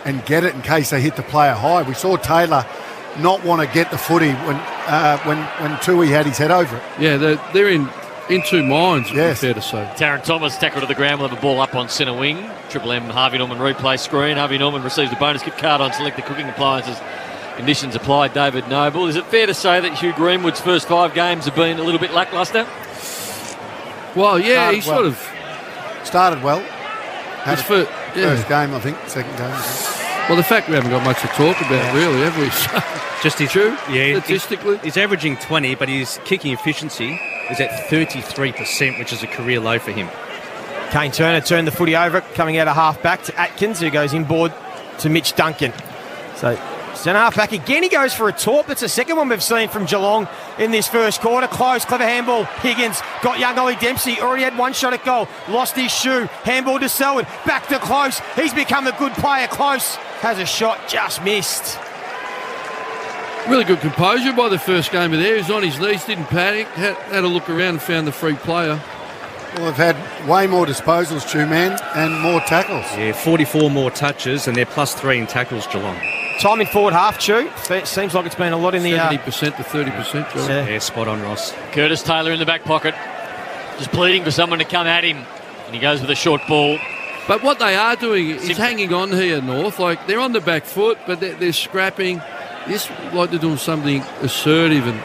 and get it in case they hit the player high. We saw Taylor not want to get the footy when Tui had his head over it. Yeah, they're in two minds, yes. Fair to say. Taron Thomas tackled to the ground. We'll have a ball up on centre wing. Triple M Harvey Norman replay screen. Harvey Norman receives a bonus gift card on select the cooking appliances. Conditions applied, David Noble. Is it fair to say that Hugh Greenwood's first 5 games have been a little bit lacklustre? Well, yeah, he sort of started well. Had His first game, I think. Second game. Well, the fact we haven't got much to talk about, really, have we? Just his, true. Yeah, statistically, he's averaging 20, but his kicking efficiency is at 33%, which is a career low for him. Kane Turner turned the footy over, coming out of half-back to Atkins, who goes inboard to Mitch Duncan. So, centre half-back again, he goes for a torp. It's the second one we've seen from Geelong in this first quarter. Close, clever handball. Higgins got young Ollie Dempsey, already had one shot at goal. Lost his shoe. Handball to Selwood. Back to Close. He's become a good player. Close has a shot, just missed. really good composure by the first gamer there. He was on his knees, didn't panic, had a look around and found the free player. Well, they've had way more disposals, Two-Man, and more tackles. Yeah, 44 more touches, and they're +3 in tackles, Geelong. Time in forward half, Chew. Seems like it's been a lot in the... 70% to 30%, Joe. Yeah, spot on, Ross. Curtis Taylor in the back pocket, just pleading for someone to come at him. And he goes with a short ball. But what they are doing is hanging on here, North. Like, they're on the back foot, but they're scrapping. Just like they're doing something assertive and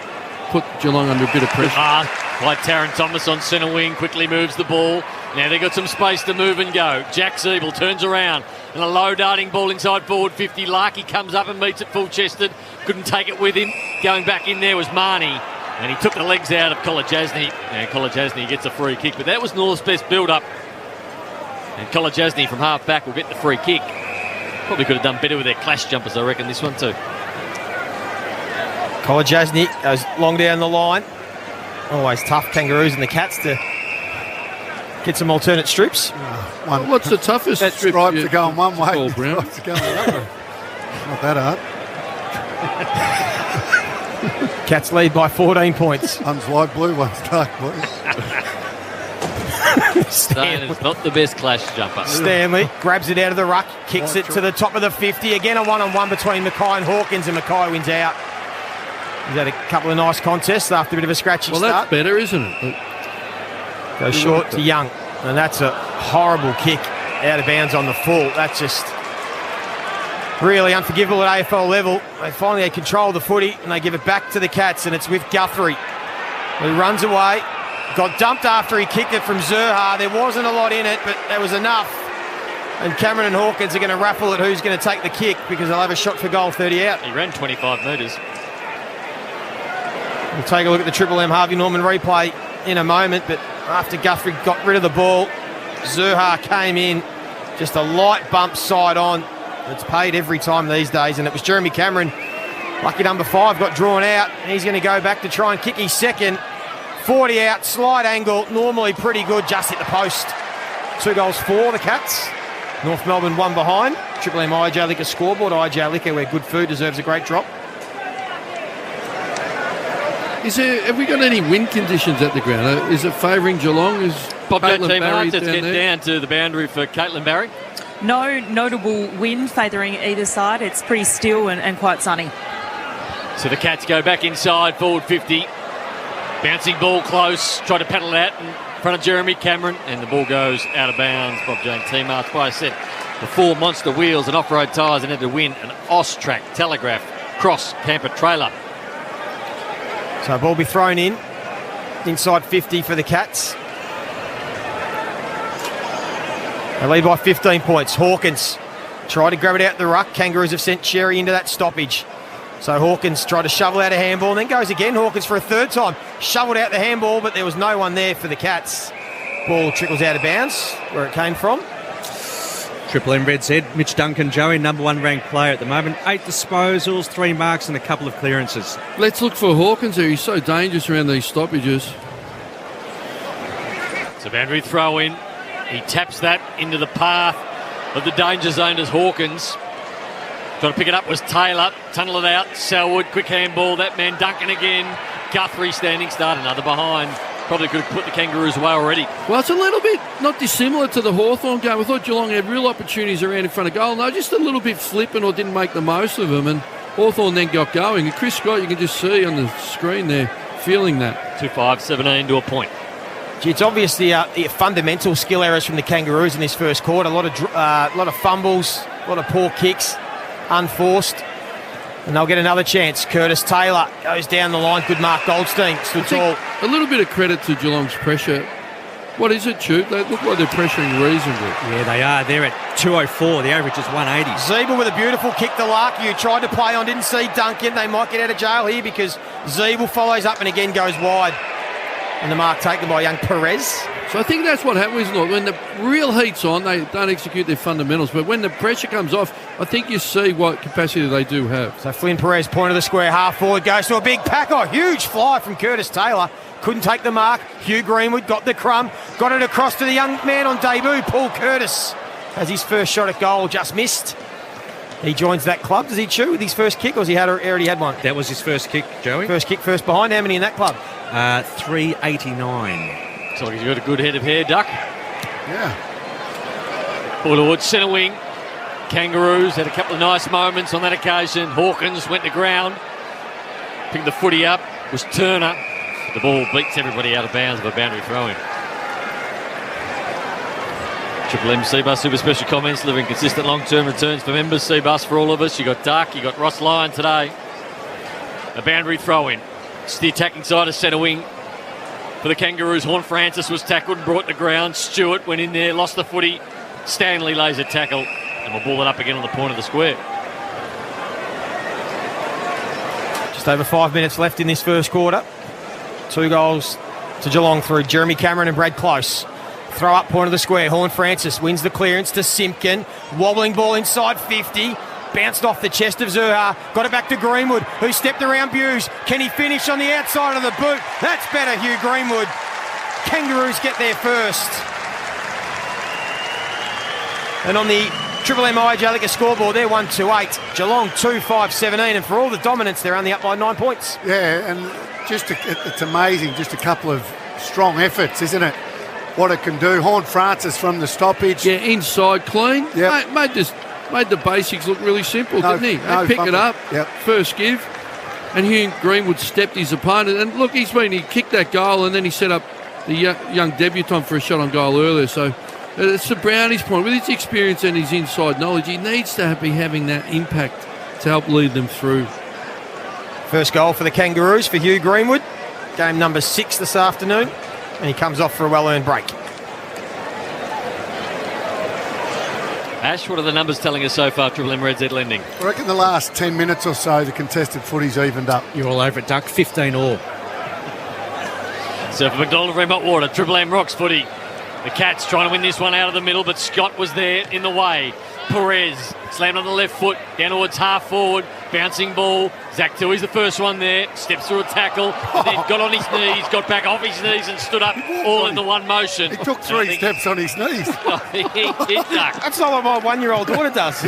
put Geelong under a bit of pressure. By Taron Thomas on centre wing, quickly moves the ball. Now they've got some space to move and go. Jack Siebel turns around and a low darting ball inside forward 50. Larkey comes up and meets it full-chested. Couldn't take it with him. Going back in there was Marnie. And he took the legs out of Kolajasny. And Kolajasny gets a free kick. But that was North's best build-up. And Kolajasny from half-back will get the free kick. Probably could have done better with their clash jumpers, I reckon, this one too. Kolajasny goes long down the line. Always tough, Kangaroos and the Cats to get some alternate strips. What's the toughest strip? Stripes are going one way. Ball, Brown. Stripes are going the other. Not that hard. Cats lead by 14 points. One's light blue, one's dark blue. It's not the best clash jumper. Stanley grabs it out of the ruck, kicks it to the top of the 50. Again, a one-on-one between Mackay and Hawkins, and Mackay wins out. He's had a couple of nice contests after a bit of a scratchy start. Well, that's better, isn't it? Goes short to Young, and that's a horrible kick out of bounds on the full. That's just really unforgivable at AFL level. They finally had control of the footy, and they give it back to the Cats, and it's with Guthrie, who runs away. Got dumped after he kicked it from Zurha. There wasn't a lot in it, but there was enough. And Cameron and Hawkins are going to raffle at who's going to take the kick, because they'll have a shot for goal 30 out. He ran 25 metres. We'll take a look at the Triple M Harvey Norman replay in a moment, but after Guthrie got rid of the ball, Zurha came in, just a light bump side on. It's paid every time these days, and it was Jeremy Cameron, lucky number 5, got drawn out. He's going to go back to try and kick his second. 40 out, slide angle, normally pretty good, just hit the post. 2 goals for the Cats. North Melbourne 1 behind. Triple M IJ Liquor scoreboard. IJ Liquor, where good food deserves a great drop. Have we got any wind conditions at the ground? Is it favouring Geelong? Is Bob Caitlin J. Barry Let's down get there? down to the boundary for Caitlin Barry. No notable wind favouring either side. It's pretty still and quite sunny. So the Cats go back inside, forward 50. Bouncing ball close, try to paddle it out in front of Jeremy Cameron, and the ball goes out of bounds. Bob Jane team-marked by a set of 4 monster wheels and off-road tyres and had to win an Austrac Telegraph Cross camper trailer. So ball be thrown in, inside 50 for the Cats. They lead by 15 points. Hawkins tried to grab it out the ruck. Kangaroos have sent Sherry into that stoppage. So Hawkins tried to shovel out a handball and then goes again. Hawkins for a third time. Shoveled out the handball, but there was no one there for the Cats. Ball trickles out of bounds where it came from. Triple M Red Z, Mitch Duncan, Joey, number 1 ranked player at the moment. 8 disposals, 3 marks and a couple of clearances. Let's look for Hawkins here. He's so dangerous around these stoppages. It's a boundary throw in. He taps that into the path of the danger zone as Hawkins. Trying to pick it up was Taylor. Tunnel it out. Selwood, quick handball. That man Duncan again. Guthrie standing start. Another behind. Probably could have put the Kangaroos away already. Well, it's a little bit not dissimilar to the Hawthorn game. I thought Geelong had real opportunities around in front of goal. No, just a little bit flippant or didn't make the most of them. And Hawthorn then got going. And Chris Scott, you can just see on the screen there, feeling that. 2-5-17 to a point. It's obvious the fundamental skill errors from the Kangaroos in this first quarter. A lot of fumbles, a lot of poor kicks, unforced. And they'll get another chance. Curtis Taylor goes down the line. Good mark. Goldstein stood tall. A little bit of credit to Geelong's pressure What is it, Tube? They look like they're pressuring reasonably. Yeah, they are. They're at 204. The average is 180. Zeeble with a beautiful kick to Larky, who tried to play on, didn't see Duncan. They might get out of jail here because Zeeble follows up and again goes wide. And the mark taken by young Perez. So I think that's what happens, Lord. When the real heat's on, they don't execute their fundamentals. But when the pressure comes off, I think you see what capacity they do have. So Flynn Perez, point of the square, half forward, goes to a big packer. Huge fly from Curtis Taylor. Couldn't take the mark. Hugh Greenwood got the crumb. Got it across to the young man on debut, Paul Curtis. As his first shot at goal just missed. He joins that club. Does he chew with his first kick, or has he already had one? That was his first kick, Joey. First kick, first behind. How many in that club? 389. Looks like he's got a good head of hair, Duck. Yeah. Ball towards centre wing. Kangaroos had a couple of nice moments on that occasion. Hawkins went to ground. Picked the footy up. Was Turner. The ball beats everybody out of bounds of a boundary throw-in. Triple M Cbus Super Special Comments, delivering consistent long-term returns for members. Cbus for all of us. You got Duck, you got Ross Lyon today. A boundary throw-in. It's the attacking side of centre wing. For the Kangaroos, Horn Francis was tackled and brought to ground. Stewart went in there, lost the footy. Stanley lays a tackle, and we'll ball it up again on the point of the square. Just over 5 minutes left in this first quarter. 2 goals to Geelong through Jeremy Cameron and Brad Close. Throw up point of the square. Horn Francis wins the clearance to Simpkin. Wobbling ball inside 50. Bounced off the chest of Zurha. Got it back to Greenwood, who stepped around Buse. Can he finish on the outside of the boot? That's better, Hugh Greenwood. Kangaroos get there first. And on the Triple M IJ Liquor scoreboard, they're 1-2-8. Geelong 2-5-17. And for all the dominance, they're only up by 9 points. Yeah, and it's amazing. Just a couple of strong efforts, isn't it? What it can do. Horn Francis from the stoppage. Yeah, inside clean. Yep. Made the basics look really simple, didn't he? Pick it up, first give, and Hugh Greenwood stepped his opponent. And look, he kicked that goal, and then he set up the young debutant for a shot on goal earlier. So it's the Brownie's point. With his experience and his inside knowledge, he needs to be having that impact to help lead them through. First goal for the Kangaroos for Hugh Greenwood. Game number 6 this afternoon. And he comes off for a well-earned break. Ash, what are the numbers telling us so far, Triple M Red Z Lending? I reckon the last 10 minutes or so, the contested footy's evened up. You're all over it, Duck. 15 all. So for McDonald, Remont Water, Triple M Rocks footy. The Cats trying to win this one out of the middle, but Scott was there in the way. Perez slammed on the left foot, down towards half forward, bouncing ball. Zach Tui's the first one there, steps through a tackle, and then got on his knees, got back off his knees and stood up all in the one motion. He took 3 steps on his knees. I think he did, Duck. That's not what my 1-year-old daughter does.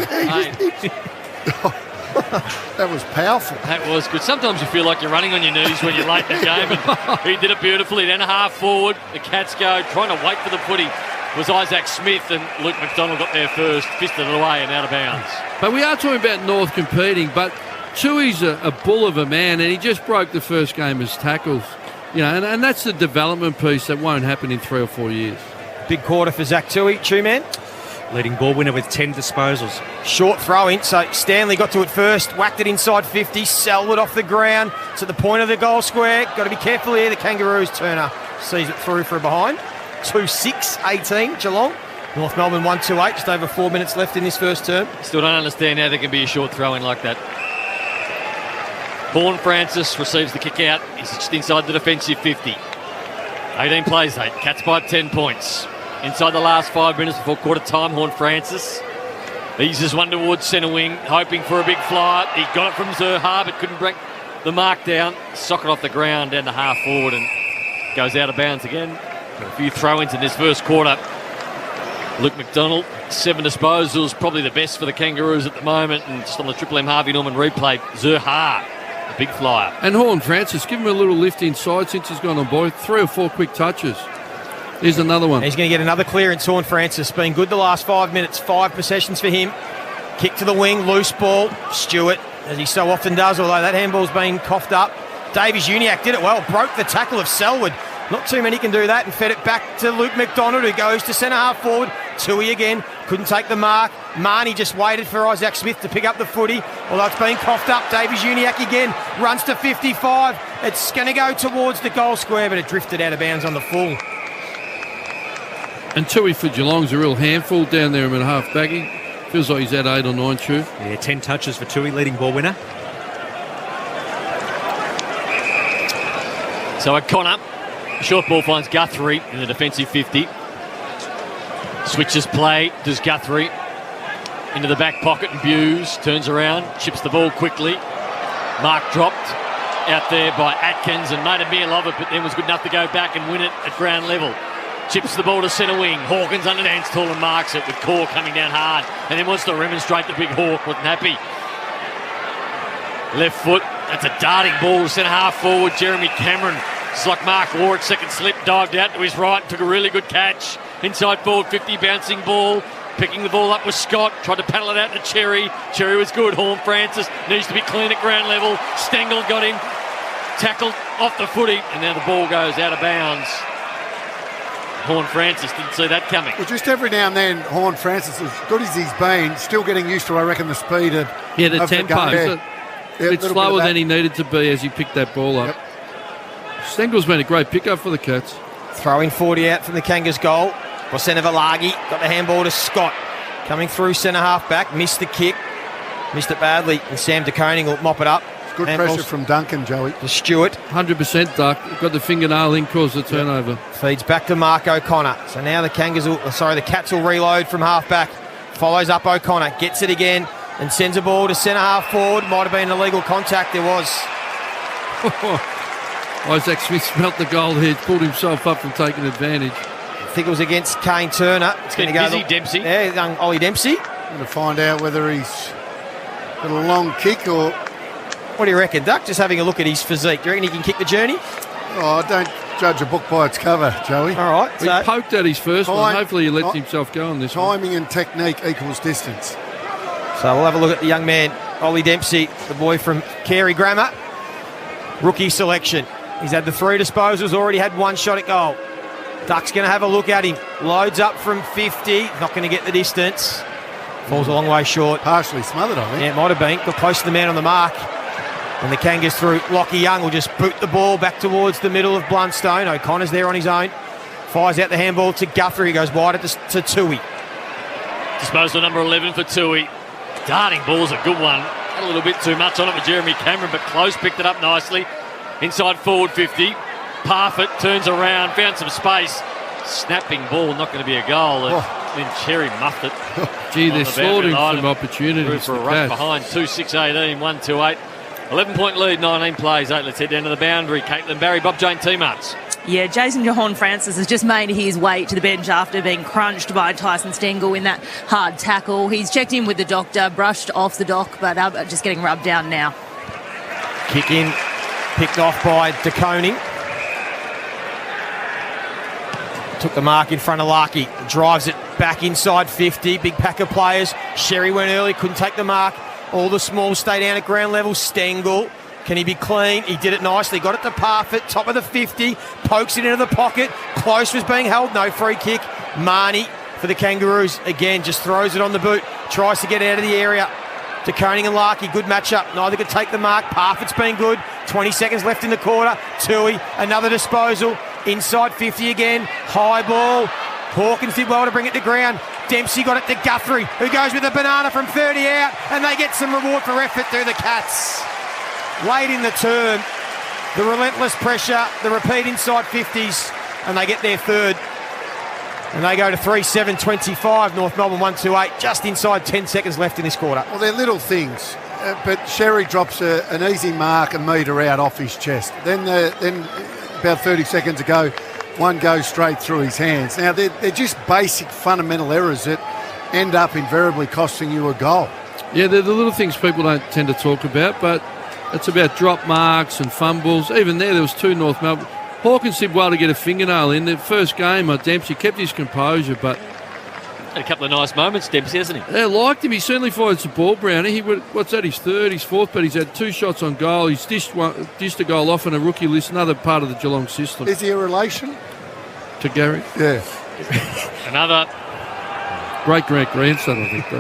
That was powerful. That was good. Sometimes you feel like you're running on your knees when you're late in the game, and he did it beautifully. Then half forward, the Cats go, trying to wait for the footy. Was Isaac Smith, and Luke McDonald got there first, fisted it away and out of bounds. But we are talking about North competing, but Tui's a bull of a man, and he just broke the first game as tackles. And that's the development piece that won't happen in 3 or 4 years. Big quarter for Zach Tui, Two-man. Leading ball winner with 10 disposals. Short throw in, so Stanley got to it first, whacked it inside 50, Selwood off the ground to the point of the goal square. Got to be careful here. The Kangaroos, Turner sees it through for a behind. 2-6-18 Geelong. North Melbourne 1-2-8, just over 4 minutes left in this first term. Still don't understand how there can be a short throw in like that. Horn Francis receives the kick out. He's just inside the defensive 50. 18 plays 8. Cats by 10 points. Inside the last 5 minutes before quarter time, Horn Francis eases one towards centre wing, hoping for a big flyer. He got it from Zurha, but couldn't break the mark down. Sock it off the ground down to half forward and goes out of bounds again. Got a few throw-ins in this first quarter. Luke McDonald, 7 disposals, probably the best for the Kangaroos at the moment. And just on the Triple M Harvey Norman replay, Zurha, a big flyer. And Horn Francis, give him a little lift inside since he's gone on board. 3 or 4 quick touches. Here's another one. He's going to get another clearance, Horn Francis. Been good the last 5 minutes. 5 possessions for him. Kick to the wing, loose ball. Stewart, as he so often does, although that handball's been coughed up. Davies Uniacke did it well. Broke the tackle of Selwood. Not too many can do that, and fed it back to Luke McDonald, who goes to centre half forward. Tui again, couldn't take the mark. Marnie just waited for Isaac Smith to pick up the footy, although it's been coughed up. Davies Uniacke again, runs to 55. It's going to go towards the goal square, but it drifted out of bounds on the full. And Tui for Geelong's a real handful down there at half back. He feels like he's had 8 or 9 too. Yeah, 10 touches for Tui, leading ball winner. So O'Connor, short ball finds Guthrie in the defensive 50. Switches play, does Guthrie into the back pocket, and Buse turns around, chips the ball quickly. Mark dropped out there by Atkins and made a meal of it, but then was good enough to go back and win it at ground level. Chips the ball to centre wing. Hawkins under dance tall and marks it with Core coming down hard, and then wants to remonstrate the big Hawk. Wasn't happy. Left foot. That's a darting ball to centre half forward. Jeremy Cameron. It's like Mark Ward, second slip, dived out to his right, took a really good catch. Inside forward 50, bouncing ball. Picking the ball up with Scott, tried to paddle it out to Cherry. Cherry was good. Horn Francis needs to be clean at ground level. Stengel got him, tackled off the footy, and now the ball goes out of bounds. Horn Francis didn't see that coming. Well, just every now and then, Horn Francis, as good as he's been, still getting used to, I reckon, the speed of the tempo. A bit slower than he needed to be as he picked that ball up. Yep. Stengel's been a great pickup for the Cats. Throwing 40 out from the Kangas goal. Bosenavalagi got the handball to Scott. Coming through centre half back, missed the kick. Missed it badly, and Sam De Koning will mop it up. Good pressure from Duncan, Joey. To Stewart. 100% Duck. Got the fingernail in, caused the turnover. Feeds back to Mark O'Connor. So now the Cats will reload from half back. Follows up O'Connor, gets it again, and sends a ball to centre half forward. Might have been illegal contact. There was. Isaac Smith smelt the goal here, pulled himself up from taking advantage. I think it was against Kane Turner. It's going to go busy, Dempsey. Yeah, young Ollie Dempsey. Going to find out whether he's got a long kick or... What do you reckon, Duck? Just having a look at his physique. Do you reckon he can kick the journey? Oh, don't judge a book by its cover, Joey. All right. He poked at his first one. Hopefully he lets himself go on this one. Timing and technique equals distance. So we'll have a look at the young man, Ollie Dempsey, the boy from Carey Grammar. Rookie selection. He's had the 3 disposals, already had 1 shot at goal. Duck's going to have a look at him. Loads up from 50. Not going to get the distance. Falls a long way short. Partially smothered, I think. Yeah, it might have been. Got close to the man on the mark. And the Kangas through. Lockie Young will just boot the ball back towards the middle of Blundstone. O'Connor's there on his own. Fires out the handball to Guthrie. He goes wide to Tui. Disposal number 11 for Tui. Darting ball's a good one. Had a little bit too much on it with Jeremy Cameron, but Close picked it up nicely. Inside forward 50. Parfitt turns around, found some space. Snapping ball, not going to be a goal. And then Cherry muffed it. Gee, they're slaughtering some opportunities. For a rush behind, 2-6-18, 1-2-8. 11-point lead, 19 plays, 8. Let's head down to the boundary. Caitlin Barry, Bob Jane teammates. Yeah, Jason John Francis has just made his way to the bench after being crunched by Tyson Stengel in that hard tackle. He's checked in with the doctor, brushed off the dock, but just getting rubbed down now. Kick in, picked off by De Koning. Took the mark in front of Larkey. Drives it back inside 50. Big pack of players. Sherry went early, couldn't take the mark. All the smalls stay down at ground level. Stengel, can he be clean? He did it nicely. Got it to Parfitt, top of the 50. Pokes it into the pocket. Close was being held. No free kick. Marnie for the Kangaroos. Again, just throws it on the boot. Tries to get out of the area. De Koning and Larkey, good matchup. Neither could take the mark. Parfitt's been good. 20 seconds left in the quarter. Tui, another disposal. Inside 50 again. High ball. Hawkins did well to bring it to ground. Dempsey got it to Guthrie, who goes with a banana from 30 out, and they get some reward for effort through the Cats. Late in the term, the relentless pressure, the repeat inside 50s, and they get their third. And they go to 3-7-25, North Melbourne 1-2-8, just inside 10 seconds left in this quarter. Well, they're little things, but Sherry drops an easy mark, a metre out off his chest. Then about 30 seconds ago, one goes straight through his hands. Now, they're just basic fundamental errors that end up invariably costing you a goal. Yeah, they're the little things people don't tend to talk about, but it's about drop marks and fumbles. Even there was 2 North Melbourne. Hawkins did well to get a fingernail in. The first game, Dempsey kept his composure, but... Had a couple of nice moments, Dempsey, hasn't he? Yeah, liked him. He certainly finds the ball, Brownie. What's that, his 3rd, his 4th, but he's had 2 shots on goal. He's dished a goal off on a rookie list, another part of the Geelong system. Is he a relation? To Gary? Yeah. Another... Great-grandson, I think.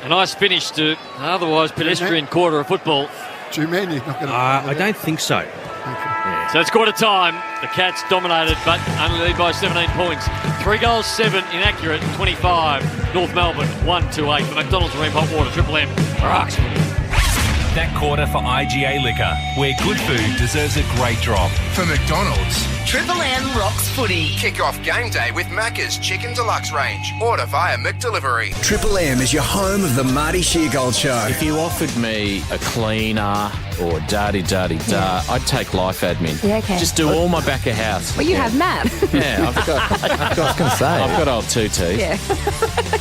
A nice finish to otherwise pedestrian quarter of football. Juman, you're not going to... I don't think so. Okay. Yeah, So it's quarter time. The Cats dominated, but only lead by 17 points. 3 goals, 7 inaccurate, 25. North Melbourne, 1-2-8 for McDonald's Marine Hot Water, Triple M. Rocks. That quarter for IGA Liquor, where good food deserves a great drop. For McDonald's. Triple M rocks footy. Kick off game day with Macca's Chicken Deluxe range. Order via McDelivery. Triple M is your home of the Marty Sheargold Show. If you offered me a cleaner or da-di-da-di-da, I'd take life admin. Yeah, okay. Just do all my back of house. Well, you have Matt. Yeah, I've got old 2 teeth. Yeah.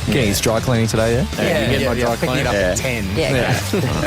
Getting his dry cleaning today, yeah? Yeah, you get my dry cleaning? Picking it up at 10. Yeah.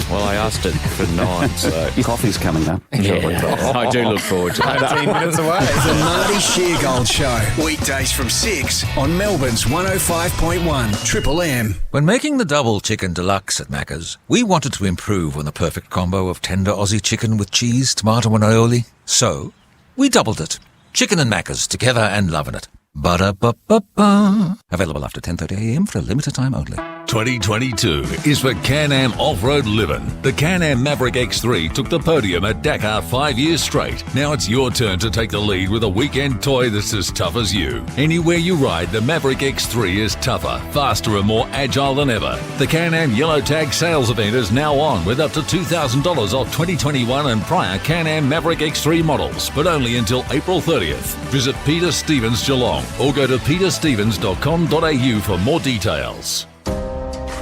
Well, I asked it for 9, so... Coffee's coming up. Yeah, I do look forward to it. 18 minutes away. The Marty Sheargold Show. Weekdays from 6 on Melbourne's 105.1 Triple M. When making the double chicken deluxe at Macca's, we wanted to improve on the perfect combo of tender Aussie chicken with cheese, tomato and aioli. So, we doubled it. Chicken and Macca's, together and loving it. Ba-da-ba-ba-ba. Available after 10:30am for a limited time only. 2022 is for Can-Am Off-Road Living. The Can-Am Maverick X3 took the podium at Dakar 5 years straight. Now it's your turn to take the lead with a weekend toy that's as tough as you. Anywhere you ride, the Maverick X3 is tougher, faster and more agile than ever. The Can-Am Yellow Tag sales event is now on with up to $2,000 off 2021 and prior Can-Am Maverick X3 models, but only until April 30th. Visit Peter Stevens Geelong or go to peterstevens.com.au for more details.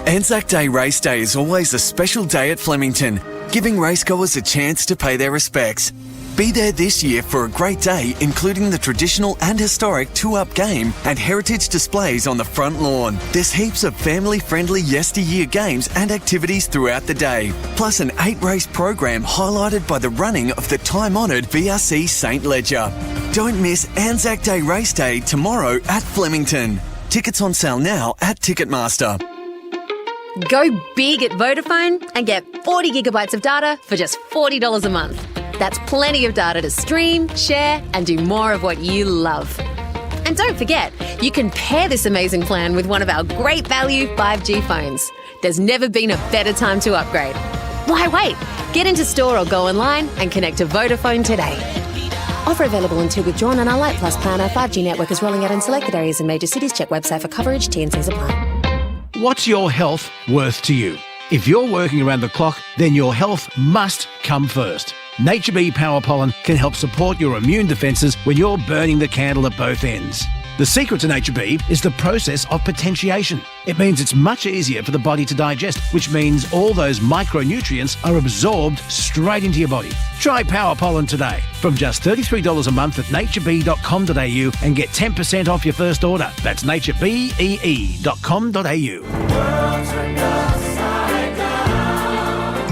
Anzac Day Race Day is always a special day at Flemington, giving racegoers a chance to pay their respects. Be there this year for a great day, including the traditional and historic 2-up game and heritage displays on the front lawn. There's heaps of family-friendly yesteryear games and activities throughout the day, plus an 8-race program highlighted by the running of the time-honoured VRC St. Ledger. Don't miss Anzac Day Race Day tomorrow at Flemington. Tickets on sale now at Ticketmaster. Go big at Vodafone and get 40 gigabytes of data for just $40 a month. That's plenty of data to stream, share, and do more of what you love. And don't forget, you can pair this amazing plan with one of our great value 5G phones. There's never been a better time to upgrade. Why wait? Get into store or go online and connect to Vodafone today. Offer available until withdrawn on our Lite Plus plan. Our 5G network is rolling out in selected areas and major cities. Check website for coverage. T&Cs apply. What's your health worth to you? If you're working around the clock, then your health must come first. Nature Bee Power Pollen can help support your immune defences when you're burning the candle at both ends. The secret to Nature Bee is the process of potentiation. It means it's much easier for the body to digest, which means all those micronutrients are absorbed straight into your body. Try Power Pollen today from just $33 a month at naturebee.com.au and get 10% off your first order. That's naturebee.com.au.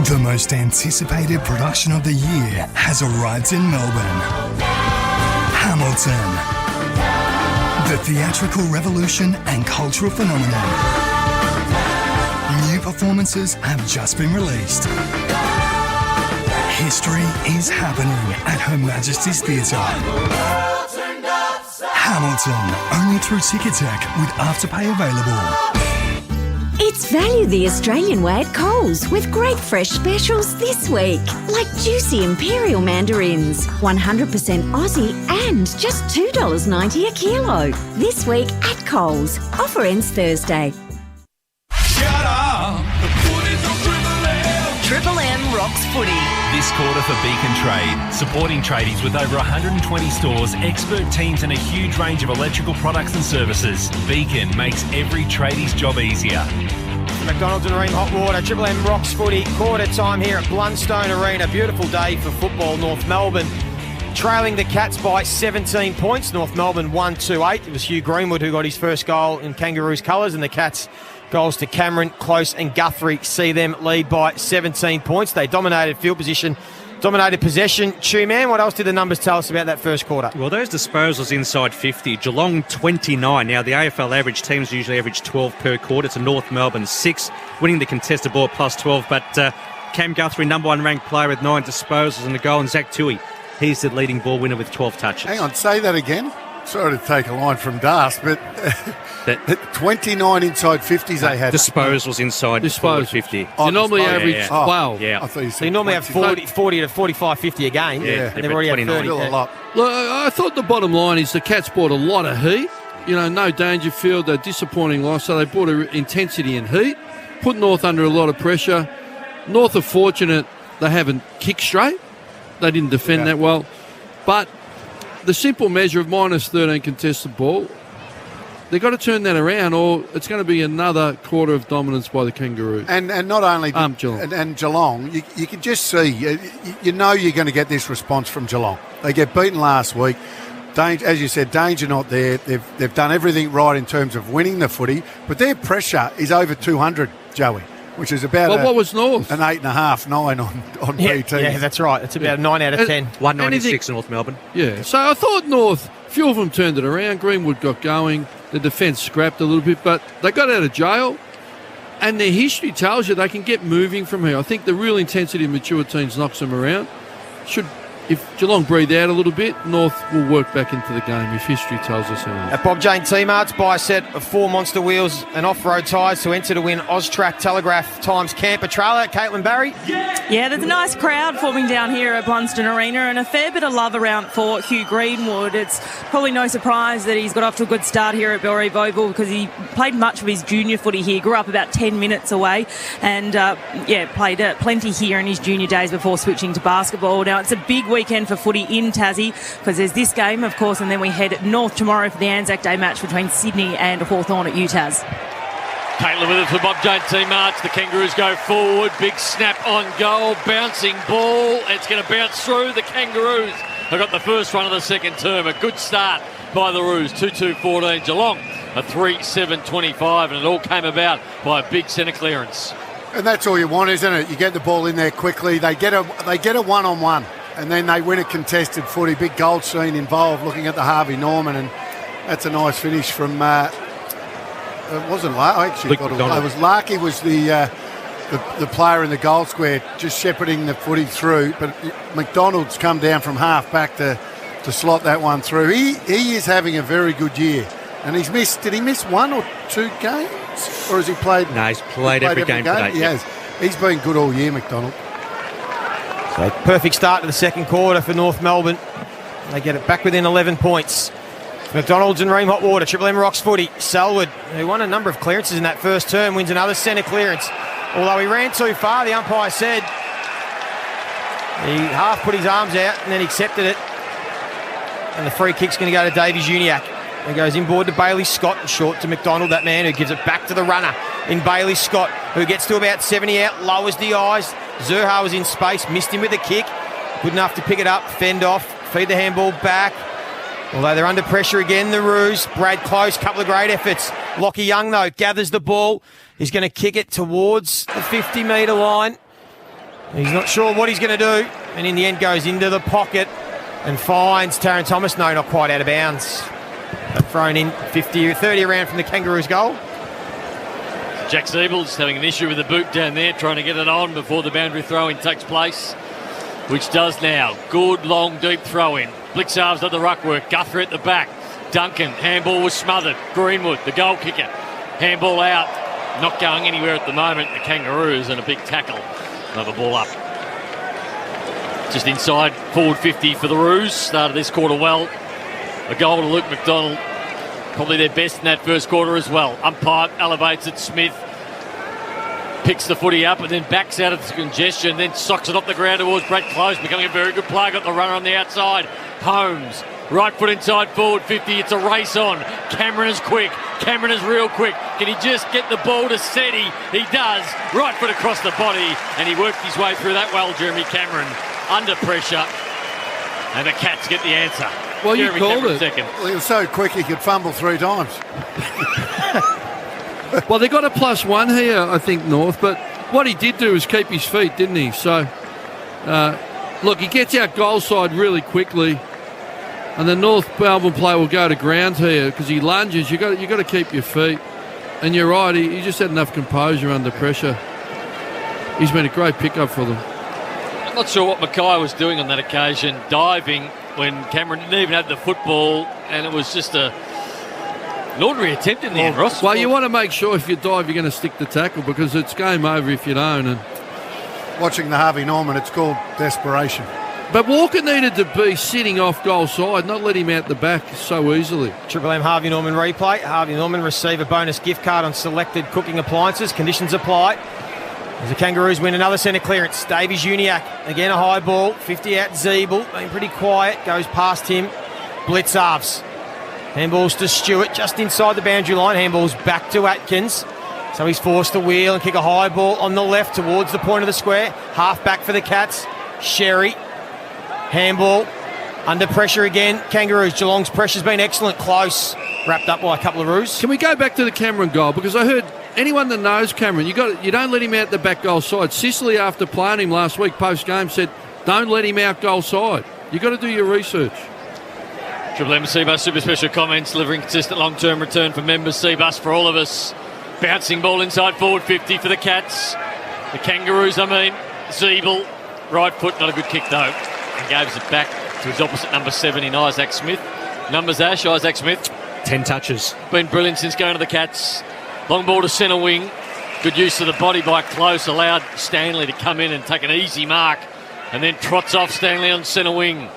The most anticipated production of the year has arrived in Melbourne. Hamilton. The theatrical revolution and cultural phenomenon. New performances have just been released. History is happening at Her Majesty's Theatre. Hamilton, only through Ticketek with Afterpay available. It's value the Australian way at Coles with great fresh specials this week. Like juicy imperial mandarins, 100% Aussie and just $2.90 a kilo. This week at Coles. Offer ends Thursday. Shut up! The footy's on Triple M! Triple M rocks footy. This quarter for Beacon Trade, supporting tradies with over 120 stores, expert teams and a huge range of electrical products and services. Beacon makes every tradie's job easier. McDonald's and Marine Hot Water, Triple M rocks footy, quarter time here at Blundstone Arena. Beautiful day for football. North Melbourne trailing the Cats by 17 points. North Melbourne 1-2-8. It was Hugh Greenwood who got his first goal in Kangaroos colours, and the Cats goals to Cameron, Close and Guthrie see them lead by 17 points. They dominated field position, dominated possession. Man, what else did the numbers tell us about that first quarter? Well, those disposals inside 50. Geelong 29. Now, the AFL average teams usually average 12 per quarter. To North Melbourne 6, winning the contested ball plus 12. But Cam Guthrie, number 1 ranked player with 9 disposals and a goal. And Zach Tui, he's the leading ball winner with 12 touches. Hang on, say that again. sorry to take a line from Das, but 29 inside 50s they had. Disposals inside Disposals. 50. You normally average 12. Yeah. I thought you So said you normally have 40 to 45, 50 a game. Yeah. And they've already had 30. Still a lot. Look, I thought the bottom line is the Cats brought a lot of heat. You know, no Dangerfield, a disappointing loss, so they brought intensity and heat, put North under a lot of pressure. North are fortunate they haven't kicked straight. They didn't defend that well. But the simple measure of minus 13 contested ball, they've got to turn that around or it's going to be another quarter of dominance by the Kangaroos. And not only Geelong. And Geelong, you can just see, you know you're going to get this response from Geelong. They get beaten last week. As you said, danger not there. They've done everything right in terms of winning the footy, but their pressure is over 200, Joey, which is about what was North? An 8.5, 9 on PT. Yeah, that's right. It's about a 9 out of 10. 196 in North Melbourne. Yeah, so I thought North, a few of them turned it around. Greenwood got going. The defence scrapped a little bit, but they got out of jail. And their history tells you they can get moving from here. I think the real intensity of mature teams knocks them around. If Geelong breathe out a little bit, North will work back into the game if history tells us anything. At Bob Jane T-Marts, buy a set of 4 Monster wheels and off-road tyres to enter to win Austrac Telegraph times camper trailer. Caitlin Barry. Yeah, there's a nice crowd forming down here at Blundstone Arena and a fair bit of love around for Hugh Greenwood. It's probably no surprise that he's got off to a good start here at Bellreeve Oval because he played much of his junior footy here, grew up about 10 minutes away and, played plenty here in his junior days before switching to basketball. Now, it's a big weekend for footy in Tassie because there's this game, of course, and then we head north tomorrow for the Anzac Day match between Sydney and Hawthorn at UTAS. Caitlin with it for Bob Jane T-Marts. The Kangaroos go forward. Big snap on goal. Bouncing ball. It's going to bounce through. The Kangaroos have got the first run of the second term. A good start by the Roos. 2-2-14. Geelong a 3-7-25, and it all came about by a big centre clearance. And that's all you want, isn't it? You get the ball in there quickly. They get a one-on-one, and then they win a contested footy. Big goal scene involved. Looking at the Harvey Norman, and that's a nice finish from. It wasn't Larky. Actually, it was Larky was the player in the goal square, just shepherding the footy through. But McDonald's come down from half back to slot that one through. He is having a very good year, and he's missed. Did he miss 1 or 2 games, or has he played? No, he's played every game today. He has. He's been good all year, McDonald. So perfect start to the second quarter for North Melbourne. They get it back within 11 points. McDonald's and Ream Hotwater, Triple M Rocks footy. Selwood, who won a number of clearances in that first term, wins another centre clearance. Although he ran too far, the umpire said he half put his arms out and then accepted it. And the free kick's going to go to Davies Uniacke. It goes inboard to Bailey Scott and short to McDonald, that man who gives it back to the runner in Bailey Scott, who gets to about 70 out, lowers the eyes. Zurha was in space, missed him with a kick. Good enough to pick it up, fend off, feed the handball back. Although they're under pressure again, the Roos. Brad Close, couple of great efforts. Lockie Young, though, gathers the ball. He's going to kick it towards the 50-metre line. He's not sure what he's going to do. And in the end goes into the pocket and finds Taron Thomas. No, not quite out of bounds. But thrown in 30 around from the Kangaroos' goal. Jack Siebel's having an issue with the boot down there, trying to get it on before the boundary throw-in takes place, which does now. Good, long, deep throw-in. Blixarves at the ruck work. Guthrie at the back. Duncan, handball was smothered. Greenwood, the goal kicker. Handball out. Not going anywhere at the moment. The Kangaroos and a big tackle. Another ball up. Just inside forward 50 for the Roos. Started this quarter well. A goal to Luke McDonald. Probably their best in that first quarter as well. Umpire elevates it. Smith picks the footy up and then backs out of the congestion, then socks it off the ground towards Brad Close, becoming a very good play. Got the runner on the outside. Holmes, right foot inside forward 50. It's a race on. Cameron is quick. Cameron is real quick. Can he just get the ball to Seti? He does. Right foot across the body, and he worked his way through that well, Jeremy Cameron. Under pressure, and the Cats get the answer. Well, Jeremy you called Cameron it. Second. Well, he was so quick he could fumble 3 times. Well, they got a +1 here, I think, North, but what he did do was keep his feet, didn't he? So, look, he gets out goal side really quickly, and the North Melbourne player will go to ground here because he lunges. You got to keep your feet, and you're right. He just had enough composure under pressure. He's been a great pickup for them. I'm not sure what Mackay was doing on that occasion, diving when Cameron didn't even have the football, and it was just an ordinary attempt in the end, Ross. Well, you want to make sure if you dive, you're going to stick the tackle because it's game over if you don't. And watching the Harvey Norman, it's called desperation. But Walker needed to be sitting off goal side, not let him out the back so easily. Triple M Harvey Norman replay. Harvey Norman receive a bonus gift card on selected cooking appliances. Conditions apply. As the Kangaroos win another centre clearance. Davies Uniacke, again a high ball. 50 out Zeeble, being pretty quiet. Goes past him. Blitzarves. Handballs to Stewart, just inside the boundary line. Handballs back to Atkins. So he's forced to wheel and kick a high ball on the left towards the point of the square. Half back for the Cats. Sherry. Handball. Under pressure again. Kangaroos. Geelong's pressure's been excellent. Close. Wrapped up by a couple of roos. Can we go back to the Cameron goal? Because I heard anyone that knows Cameron, you don't let him out the back goal side. Sicily, after playing him last week post-game, said, don't let him out goal side. You've got to do your research. Triple M Seabus Super Special comments, delivering consistent long-term return for members. Seabus for all of us. Bouncing ball inside forward 50 for the Cats. The Kangaroos, Zeeble. Right foot, not a good kick though. And gives it back to his opposite number 17, Isaac Smith. Numbers, Ash, Isaac Smith. 10 touches. Been brilliant since going to the Cats. Long ball to centre wing. Good use of the body by Close. Allowed Stanley to come in and take an easy mark. And then trots off Stanley on centre wing.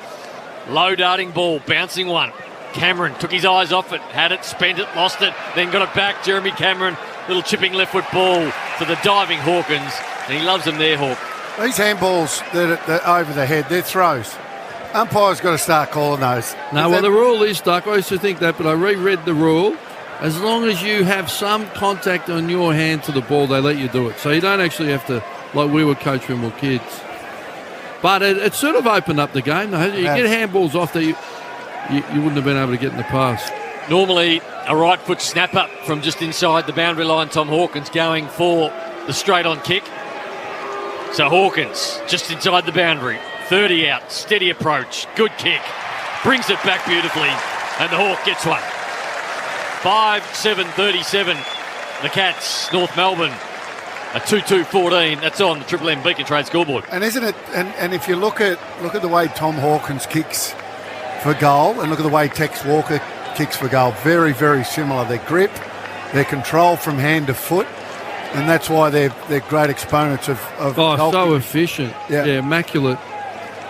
Low darting ball, bouncing one. Cameron took his eyes off it, had it, spent it, lost it, then got it back. Jeremy Cameron, little chipping left foot ball to the diving Hawkins. And he loves them there, Hawk. These handballs that are over the head, they're throws. Umpire's got to start calling those. No, well, the rule is, Duck, I used to think that, but I reread the rule. As long as you have some contact on your hand to the ball, they let you do it. So you don't actually have to, like we were coached when we were kids. But it sort of opened up the game. You get handballs off that you wouldn't have been able to get in the past. Normally, a right foot snap up from just inside the boundary line. Tom Hawkins going for the straight on kick. So Hawkins just inside the boundary. 30 out, steady approach, good kick. Brings it back beautifully, and the Hawk gets one. 5-7-37. The Cats, North Melbourne. A 2-2-14. That's on the Triple M Beacon Trade scoreboard. And isn't it? And if you look at the way Tom Hawkins kicks for goal, and look at the way Tex Walker kicks for goal, very, very similar. Their grip, their control from hand to foot, and that's why they're great exponents of goal so kicking. efficient. Yeah, immaculate.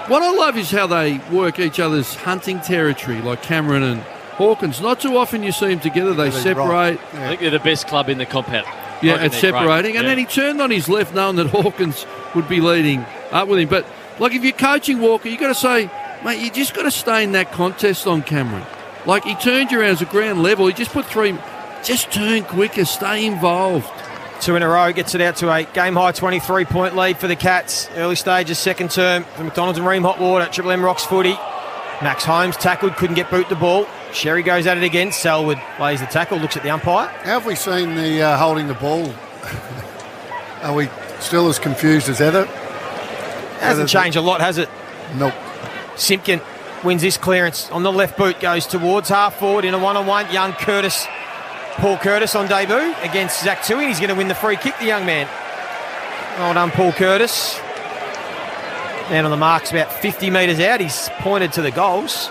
What I love is how they work each other's hunting territory, like Cameron and Hawkins. Not too often you see them together. They separate. Right. I think they're the best club in the compound. Yeah, at separating. And then he turned on his left knowing that Hawkins would be leading up with him. But, like, if you're coaching Walker, you've got to say, mate, you just got to stay in that contest on Cameron. Like, he turned you around as a ground level. He just put three. Just turn quicker. Stay involved. 2 in a row, gets it out to a game-high 23-point lead for the Cats. Early stages, second term for McDonald's and Ream Hot Water. Triple M Rocks footy. Max Holmes tackled, couldn't get boot the ball. Sherry goes at it again. Selwood lays the tackle, looks at the umpire. How have we seen the holding the ball? Are we still as confused as ever? Hasn't changed a lot, has it? Nope. Simpkin wins this clearance on the left boot, goes towards half forward in a one-on-one. Young Curtis, Paul Curtis on debut against Zach Tui. He's going to win the free kick, the young man. Well done, Paul Curtis. Man on the mark's about 50 metres out. He's pointed to the goals.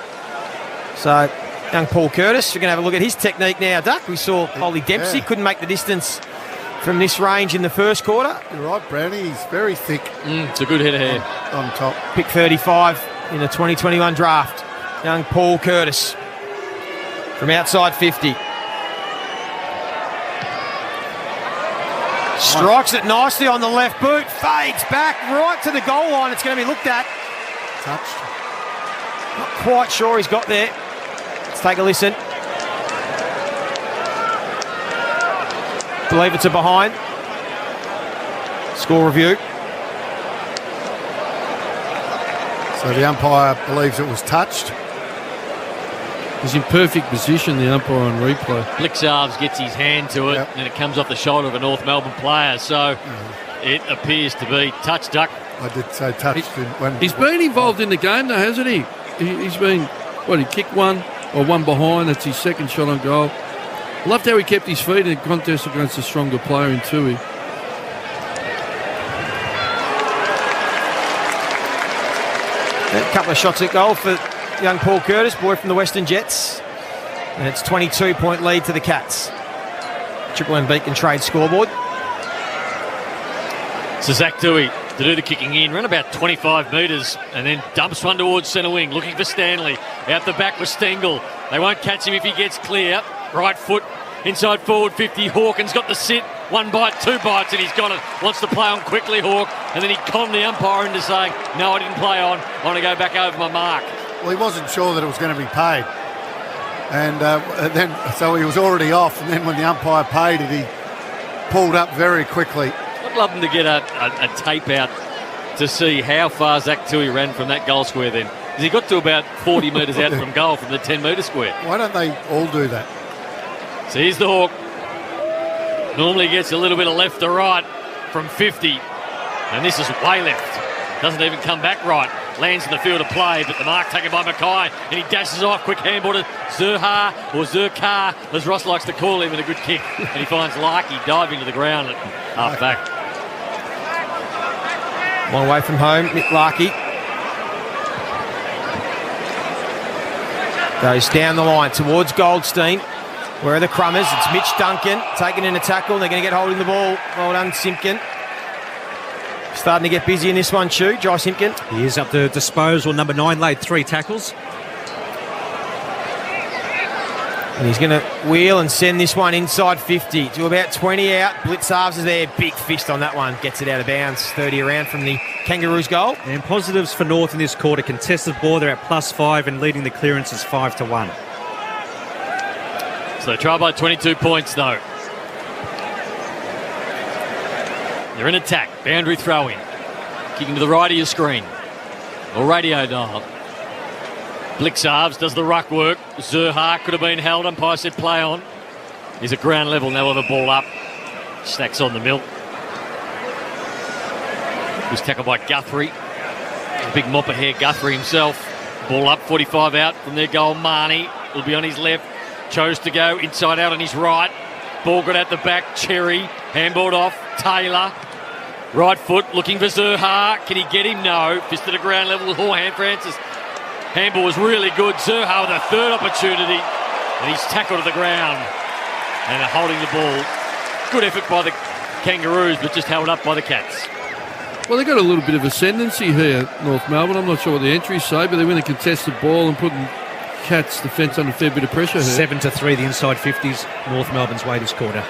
So, young Paul Curtis, we're going to have a look at his technique now, Duck. We saw Ollie Dempsey couldn't make the distance from this range in the first quarter. You're right, Brownie. He's very thick. It's a good head of hair. On top. Pick 35 in the 2021 draft. Young Paul Curtis from outside 50. Strikes it nicely on the left boot. Fades back right to the goal line. It's going to be looked at. Touched. Not quite sure he's got there. Let's take a listen. Believe it's a behind. Score review. So the umpire believes it was touched. He's in perfect position, the umpire on replay. Blitzarves gets his hand to it, and it comes off the shoulder of a North Melbourne player. So it appears to be touch, Duck. I did say touched. He's been involved in the game, though, hasn't he? He's been, he kicked one or one behind. That's his second shot on goal. I loved how he kept his feet in a contest against a stronger player in Tui. A couple of shots at goal for young Paul Curtis, boy from the Western Jets. And it's 22-point lead to the Cats. Triple M Beacon Trade scoreboard. So Zach Toohey to do the kicking in, run about 25 metres and then dumps one towards centre wing, looking for Stanley. Out the back with Stengel. They won't catch him if he gets clear. Right foot inside forward 50. Hawkins got the sit. One bite, two bites, and he's got it. Wants to play on quickly, Hawk. And then he conned the umpire into saying, no, I didn't play on. I want to go back over my mark. Well, he wasn't sure that it was going to be paid. And then, so he was already off. And then when the umpire paid it, he pulled up very quickly. I'd love them to get a tape out to see how far Zach Toohey ran from that goal square then. Because he got to about 40 metres out from goal from the 10-metre square. Why don't they all do that? So here's the Hawk. Normally gets a little bit of left to right from 50. And this is way left. Doesn't even come back right. Lands in the field of play, but the mark taken by Mackay. And he dashes off. Quick handball to Zurha, or Zurkar, as Ross likes to call him, with a good kick. And he finds Larky diving to the ground at half back. One away from home, Nick Larky. Goes down the line towards Goldstein. Where are the Crummers? It's Mitch Duncan taking in a tackle. They're going to get holding the ball. Well done, Simpkin. Starting to get busy in this one, Chew. Josh Simpkin. He is up to disposal. Number 9 laid 3 tackles. And he's going to wheel and send this one inside 50 to about 20 out. Blitz halves is there. Big fist on that one. Gets it out of bounds. 30 around from the Kangaroos goal. And positives for North in this quarter. Contested ball, they're at +5 and leading the clearances 5-1. So they try by 22 points though. They're in attack. Boundary throw in. Kicking to the right of your screen. Or radio dial. Blixarves does the ruck work. Zurha could have been held. Umpire said play on. He's at ground level now with the ball up. Stacks on the mill. Was tackled by Guthrie. Big mopper here, Guthrie himself. Ball up, 45 out from their goal. Marnie will be on his left. Chose to go inside out on his right. Ball got out the back. Cherry. Handballed off. Taylor. Right foot looking for Zurha. Can he get him? No. Fist at the ground level with Horhan Francis. Handball was really good. Zurha with a third opportunity. And he's tackled to the ground. And they're holding the ball. Good effort by the Kangaroos, but just held up by the Cats. Well, they've got a little bit of ascendancy here, North Melbourne. I'm not sure what the entries say, but they win a contested ball and putting Cats' defence under a fair bit of pressure here. 7-3, the inside 50s. North Melbourne's way this quarter.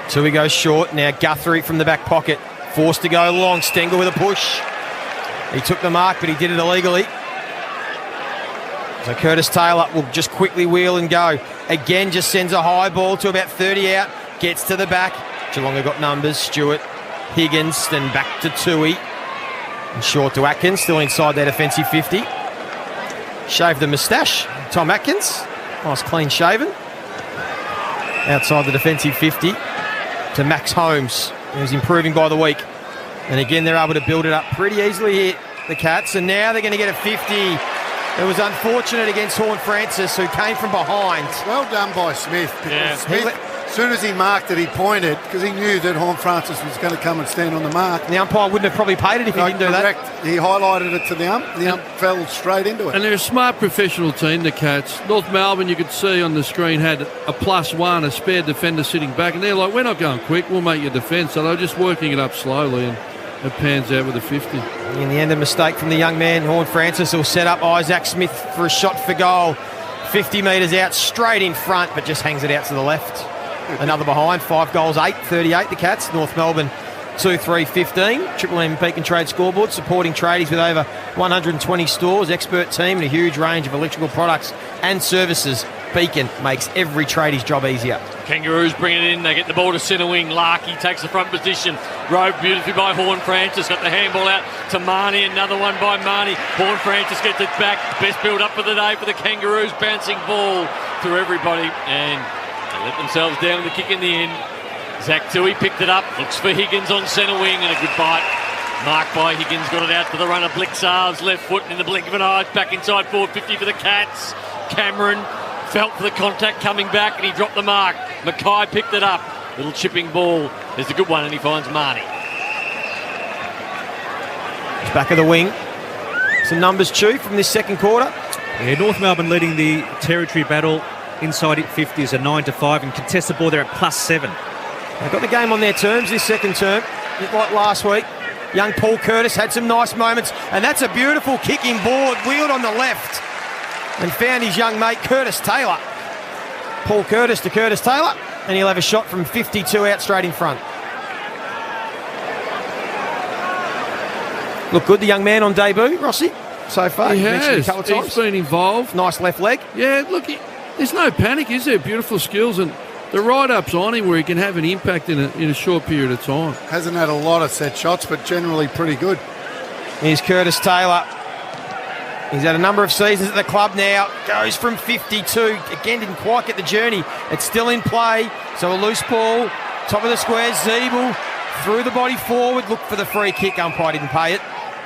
So he goes short. Now Guthrie from the back pocket. Forced to go long. Stengel with a push. He took the mark, but he did it illegally. So Curtis Taylor will just quickly wheel and go. Again, just sends a high ball to about 30 out. Gets to the back. Geelong have got numbers. Stewart, Higgins, then back to Toohey. And short to Atkins, still inside their defensive 50. Shave the moustache. Tom Atkins. Nice clean shaven. Outside the defensive 50 to Max Holmes, who's improving by the week. And again, they're able to build it up pretty easily here, the Cats. And now they're going to get a 50. It was unfortunate against Horn Francis, who came from behind. Well done by Smith. Yeah. Smith, as soon as he marked it, he pointed because he knew that Horn Francis was going to come and stand on the mark. The umpire wouldn't have probably paid it if he didn't do that. He highlighted it to the ump. The ump fell straight into it. And they're a smart professional team, the Cats. North Melbourne, you could see on the screen, had a +1, a spare defender sitting back. And they're like, we're not going quick, we'll make your defence. So they're just working it up slowly, and it pans out with a 50. In the end, a mistake from the young man, Horn Francis, will set up Isaac Smith for a shot for goal. 50 metres out, straight in front, but just hangs it out to the left. Another behind, 5 goals, 8-38 the Cats. North Melbourne 2-3-15. Triple M Beacon Trade scoreboard, supporting tradies with over 120 stores, expert team and a huge range of electrical products and services. Beacon makes every tradie's job easier. Kangaroos bring it in, they get the ball to centre wing. Larky takes the front position. Rode beautifully by Horn Francis, got the handball out to Marnie, another one by Marnie. Horn Francis gets it back. Best build up for the day for the Kangaroos. Bouncing ball through everybody, and they let themselves down with the kick in the end. Zach Toohey picked it up, looks for Higgins on centre wing, and a good bite. Marked by Higgins, got it out to the runner. Blixarves, left foot in the blink of an eye. Back inside 450 for the Cats. Cameron felt for the contact coming back, and he dropped the mark. Mackay picked it up. Little chipping ball. There's a good one, and he finds Marnie. Back of the wing. Some numbers, Chew, from this second quarter. Yeah, North Melbourne leading the territory battle inside 50 is a 9-5, and contested ball, they're at +7. They've got the game on their terms this second term, just like last week. Young Paul Curtis had some nice moments, and that's a beautiful kicking board, wheeled on the left, and found his young mate Curtis Taylor. Paul Curtis to Curtis Taylor, and he'll have a shot from 52 out straight in front. Look good, the young man on debut, Rossi, so far. He You've mentioned it has. a couple of times. He's been involved. Nice left leg. Yeah, look, there's no panic, is there? Beautiful skills, and the write-up's on him where he can have an impact in a short period of time. Hasn't had a lot of set shots, but generally pretty good. Here's Curtis Taylor. He's had a number of seasons at the club now. Goes from 52. Again, didn't quite get the journey. It's still in play. So a loose ball. Top of the square. Zeeble threw the body forward. Looked for the free kick. Umpire didn't pay it.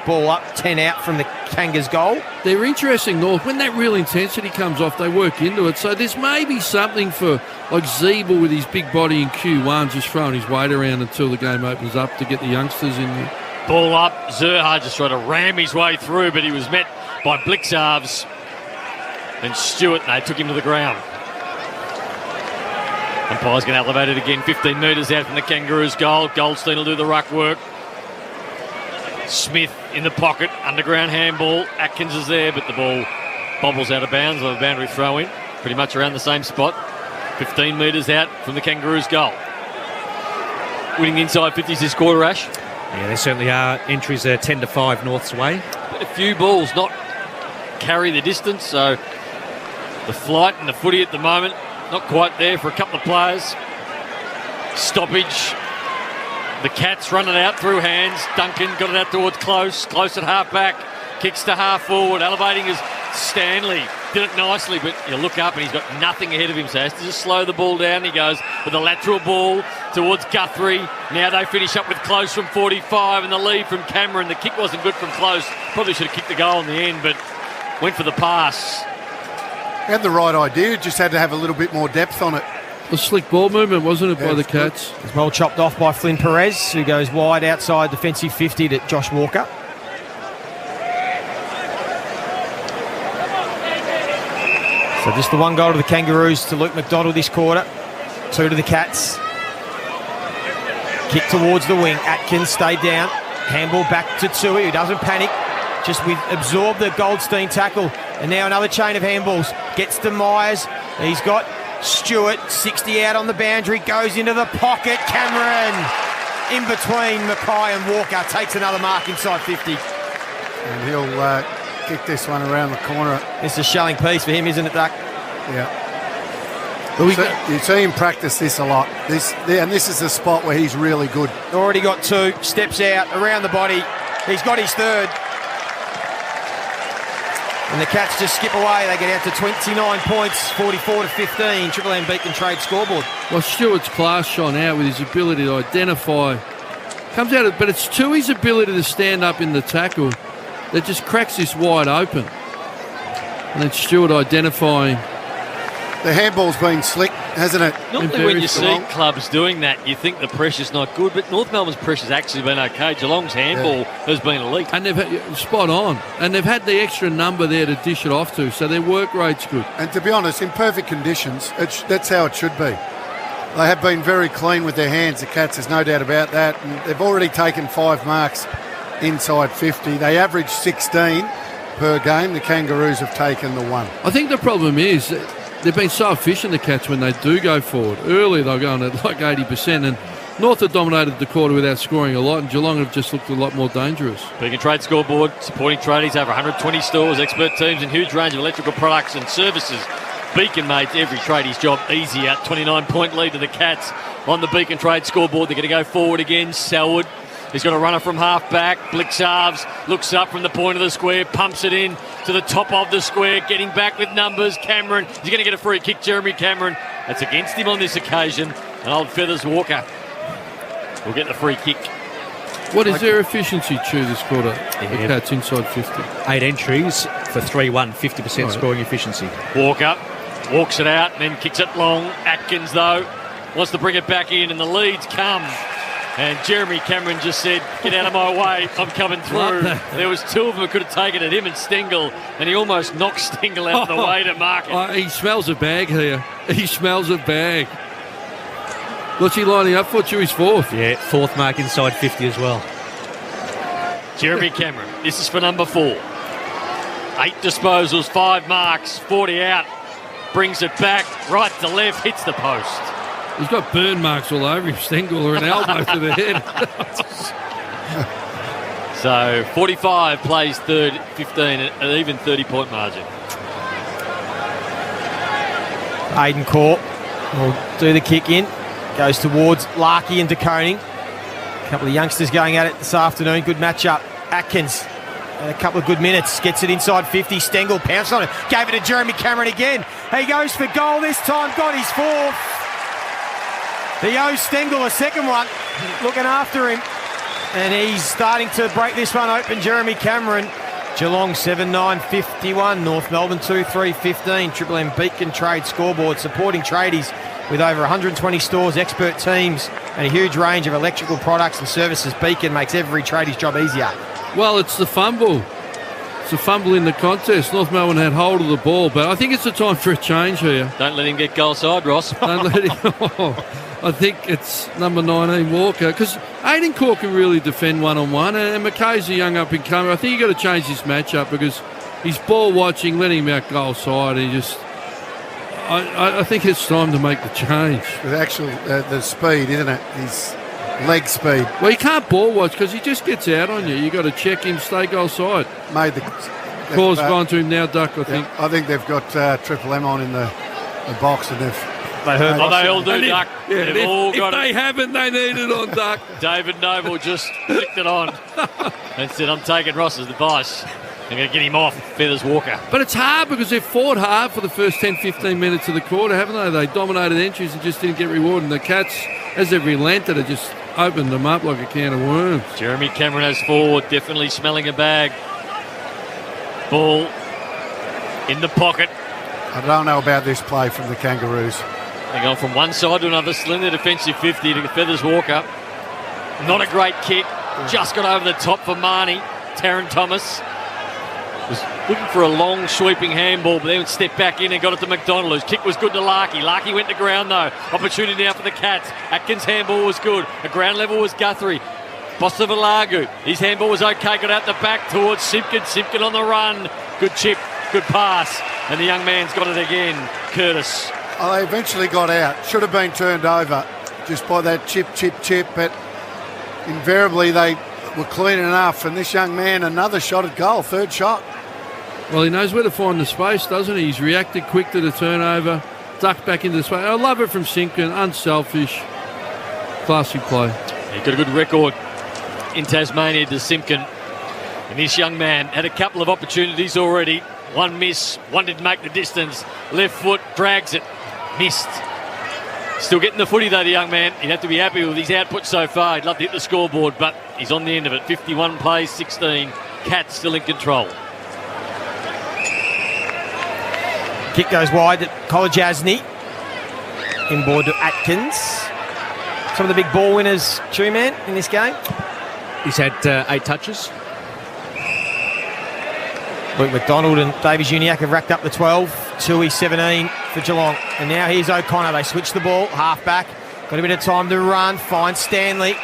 Ball up. 10 out from the Kangas goal. They're interesting, North. When that real intensity comes off, they work into it. So there's maybe something for like Zeeble with his big body in Q1 just throwing his weight around until the game opens up to get the youngsters in there. Ball up. Zerha just tried to ram his way through, but he was met by Blixarves and Stewart, and they took him to the ground. Umpire's going to elevate it again, 15 metres out from the Kangaroos' goal. Goldstein will do the ruck work. Smith in the pocket, underground handball. Atkins is there, but the ball bobbles out of bounds on a boundary throw-in. Pretty much around the same spot. 15 metres out from the Kangaroos' goal. Winning inside 50s this quarter, Ash. Yeah, there certainly are. Entries are 10-5 North's way. But a few balls not carry the distance, so the flight and the footy at the moment not quite there for a couple of players. Stoppage. The Cats run it out through hands. Duncan got it out towards Close at half back, kicks to half forward, elevating as Stanley did it nicely, but you look up and he's got nothing ahead of him, so he has to just slow the ball down. He goes with a lateral ball towards Guthrie. Now they finish up with Close from 45 and the lead from Cameron. The kick wasn't good from Close. Probably should have kicked the goal in the end, but went for the pass. Had the right idea, just had to have a little bit more depth on it. A slick ball movement, wasn't it, by the Cats? It's well chopped off by Flynn Perez, who goes wide outside defensive 50 to Josh Walker. So just the one goal to the Kangaroos to Luke McDonald this quarter. 2 to the Cats. Kick towards the wing. Atkins stayed down. Handball back to Tui, who doesn't panic. Just absorbed the Goldstein tackle. And now another chain of handballs. Gets to Myers. He's got Stewart, 60 out on the boundary. Goes into the pocket. Cameron in between Mackay and Walker. Takes another mark inside 50. And he'll kick this one around the corner. It's a shelling piece for him, isn't it, Duck? Yeah. You see him practice this a lot. This is the spot where he's really good. Already got 2. Steps out, around the body. He's got his 3rd. And the Cats just skip away. They get out to 29 points, 44-15. Triple M Beacon Trade scoreboard. Well, Stewart's class shone out with his ability to identify. Comes out of, but it's Tui's ability to stand up in the tackle that just cracks this wide open. And then Stewart identifying. The handball's been slick, hasn't it? Normally when you see clubs doing that, you think the pressure's not good, but North Melbourne's pressure's actually been okay. Geelong's handball has been elite. And they've had, spot on. And they've had the extra number there to dish it off to, so their work rate's good. And to be honest, in perfect conditions, that's how it should be. They have been very clean with their hands, the Cats, there's no doubt about that. And they've already taken 5 marks inside 50. They average 16 per game. The Kangaroos have taken the 1. I think the problem is they've been so efficient, the Cats, when they do go forward. Early they're going at like 80%, and North have dominated the quarter without scoring a lot, and Geelong have just looked a lot more dangerous. Beacon Trade scoreboard, supporting tradies, over 120 stores, expert teams and huge range of electrical products and services. Beacon made every tradie's job easier. 29-point lead to the Cats on the Beacon Trade scoreboard. They're going to go forward again. Selwood, he's got a runner from half back. Blixarves looks up from the point of the square, pumps it in to the top of the square, getting back with numbers. Cameron, he's going to get a free kick. Jeremy Cameron, that's against him on this occasion. And old Feathers Walker will get the free kick. What is their efficiency, Chew, this quarter? The Cats inside 50. 8 entries for 3-1, 50% scoring efficiency. Walker walks it out and then kicks it long. Atkins, though, wants to bring it back in, and the leads come And Jeremy Cameron just said, get out of my way, I'm coming through. There was two of them who could have taken it, him and Stengel, and he almost knocked Stengel out of the way to mark it. He smells a bag here. He smells a bag. What's he lining up for? Chewy's fourth. Yeah, fourth mark inside 50 as well. Jeremy Cameron, this is for number 4. 8 disposals, 5 marks, 40 out. Brings it back, right to left, hits the post. He's got burn marks all over him, Stengel, or an elbow to the head. So 45 plays third, 15, an even 30-point margin. Aiden Court will do the kick in. Goes towards Larkey and De Koning. A couple of youngsters going at it this afternoon. Good matchup. Atkins, a couple of good minutes. Gets it inside 50. Stengel pounced on it. Gave it to Jeremy Cameron again. He goes for goal this time. Got his fourth. He owes Stengel a second one. Looking after him. And he's starting to break this one open. Jeremy Cameron. Geelong 7-9-51. North Melbourne 2-3-15. Triple M Beacon Trade scoreboard. Supporting tradies with over 120 stores, expert teams, and a huge range of electrical products and services. Beacon makes every tradie's job easier. Well, it's the fumble. It's a fumble in the contest. North Melbourne had hold of the ball, but I think it's a time for a change here. Don't let him get goal side, Ross. Don't let him. I think it's number 19, Walker, because Aiden Cork can really defend one-on-one, and McKay's a young up-and-comer. I think you've got to change this matchup because he's ball-watching, letting him out goal side, and he just... I think it's time to make the change. With actual the speed, isn't it? His leg speed. Well, you can't ball watch because he just gets out on you. You've got to check him, stay goal side. Made the call's gone to him now, Duck, I think. I think they've got Triple M on in the box and they all do, Duck. If they haven't, they need it on, Duck. David Noble just flicked it on and said, I'm taking Ross's advice. I'm going to get him off, Feathers Walker. But it's hard because they've fought hard for the first 10, 15 minutes of the quarter, haven't they? They dominated entries and just didn't get rewarded. And the Cats, as they've relented, have just opened them up like a can of worms. Jeremy Cameron has 4, definitely smelling a bag. Ball in the pocket. I don't know about this play from the Kangaroos. They're going from one side to another, slender defensive 50 to Feathers Walker. Not a great kick. Just got over the top for Marnie. Taron Thomas was looking for a long sweeping handball, but then stepped back in and got it to McDonald, whose kick was good to Larkey. Larkey went to ground though. Opportunity now for the Cats. Atkins' handball was good. The ground level was Guthrie. Bostovalagu, his handball was okay. Got out the back towards Simpkin. Simpkin on the run. Good chip, good pass. And the young man's got it again. Curtis. Oh, they eventually got out. Should have been turned over just by that chip. But invariably they were clean enough. And this young man, another shot at goal, third shot. Well, he knows where to find the space, doesn't he? He's reacted quick to the turnover, ducked back into the space. I love it from Simpkin, unselfish, classy play. He got a good record in Tasmania to Simpkin. And this young man had a couple of opportunities already. One miss, one didn't make the distance. Left foot drags it, missed. Still getting the footy though, the young man. He'd have to be happy with his output so far. He'd love to hit the scoreboard, but he's on the end of it. 51 plays, 16. Cats still in control. Kick goes wide at Kolajasny. Inboard to Atkins. Some of the big ball winners, Chew-Man, in this game. He's had 8 touches. Luke McDonald and Davies Uniacke have racked up the 12. Tui 17 for Geelong. And now here's O'Connor. They switch the ball, half back. Got a bit of time to run. Finds Stanley,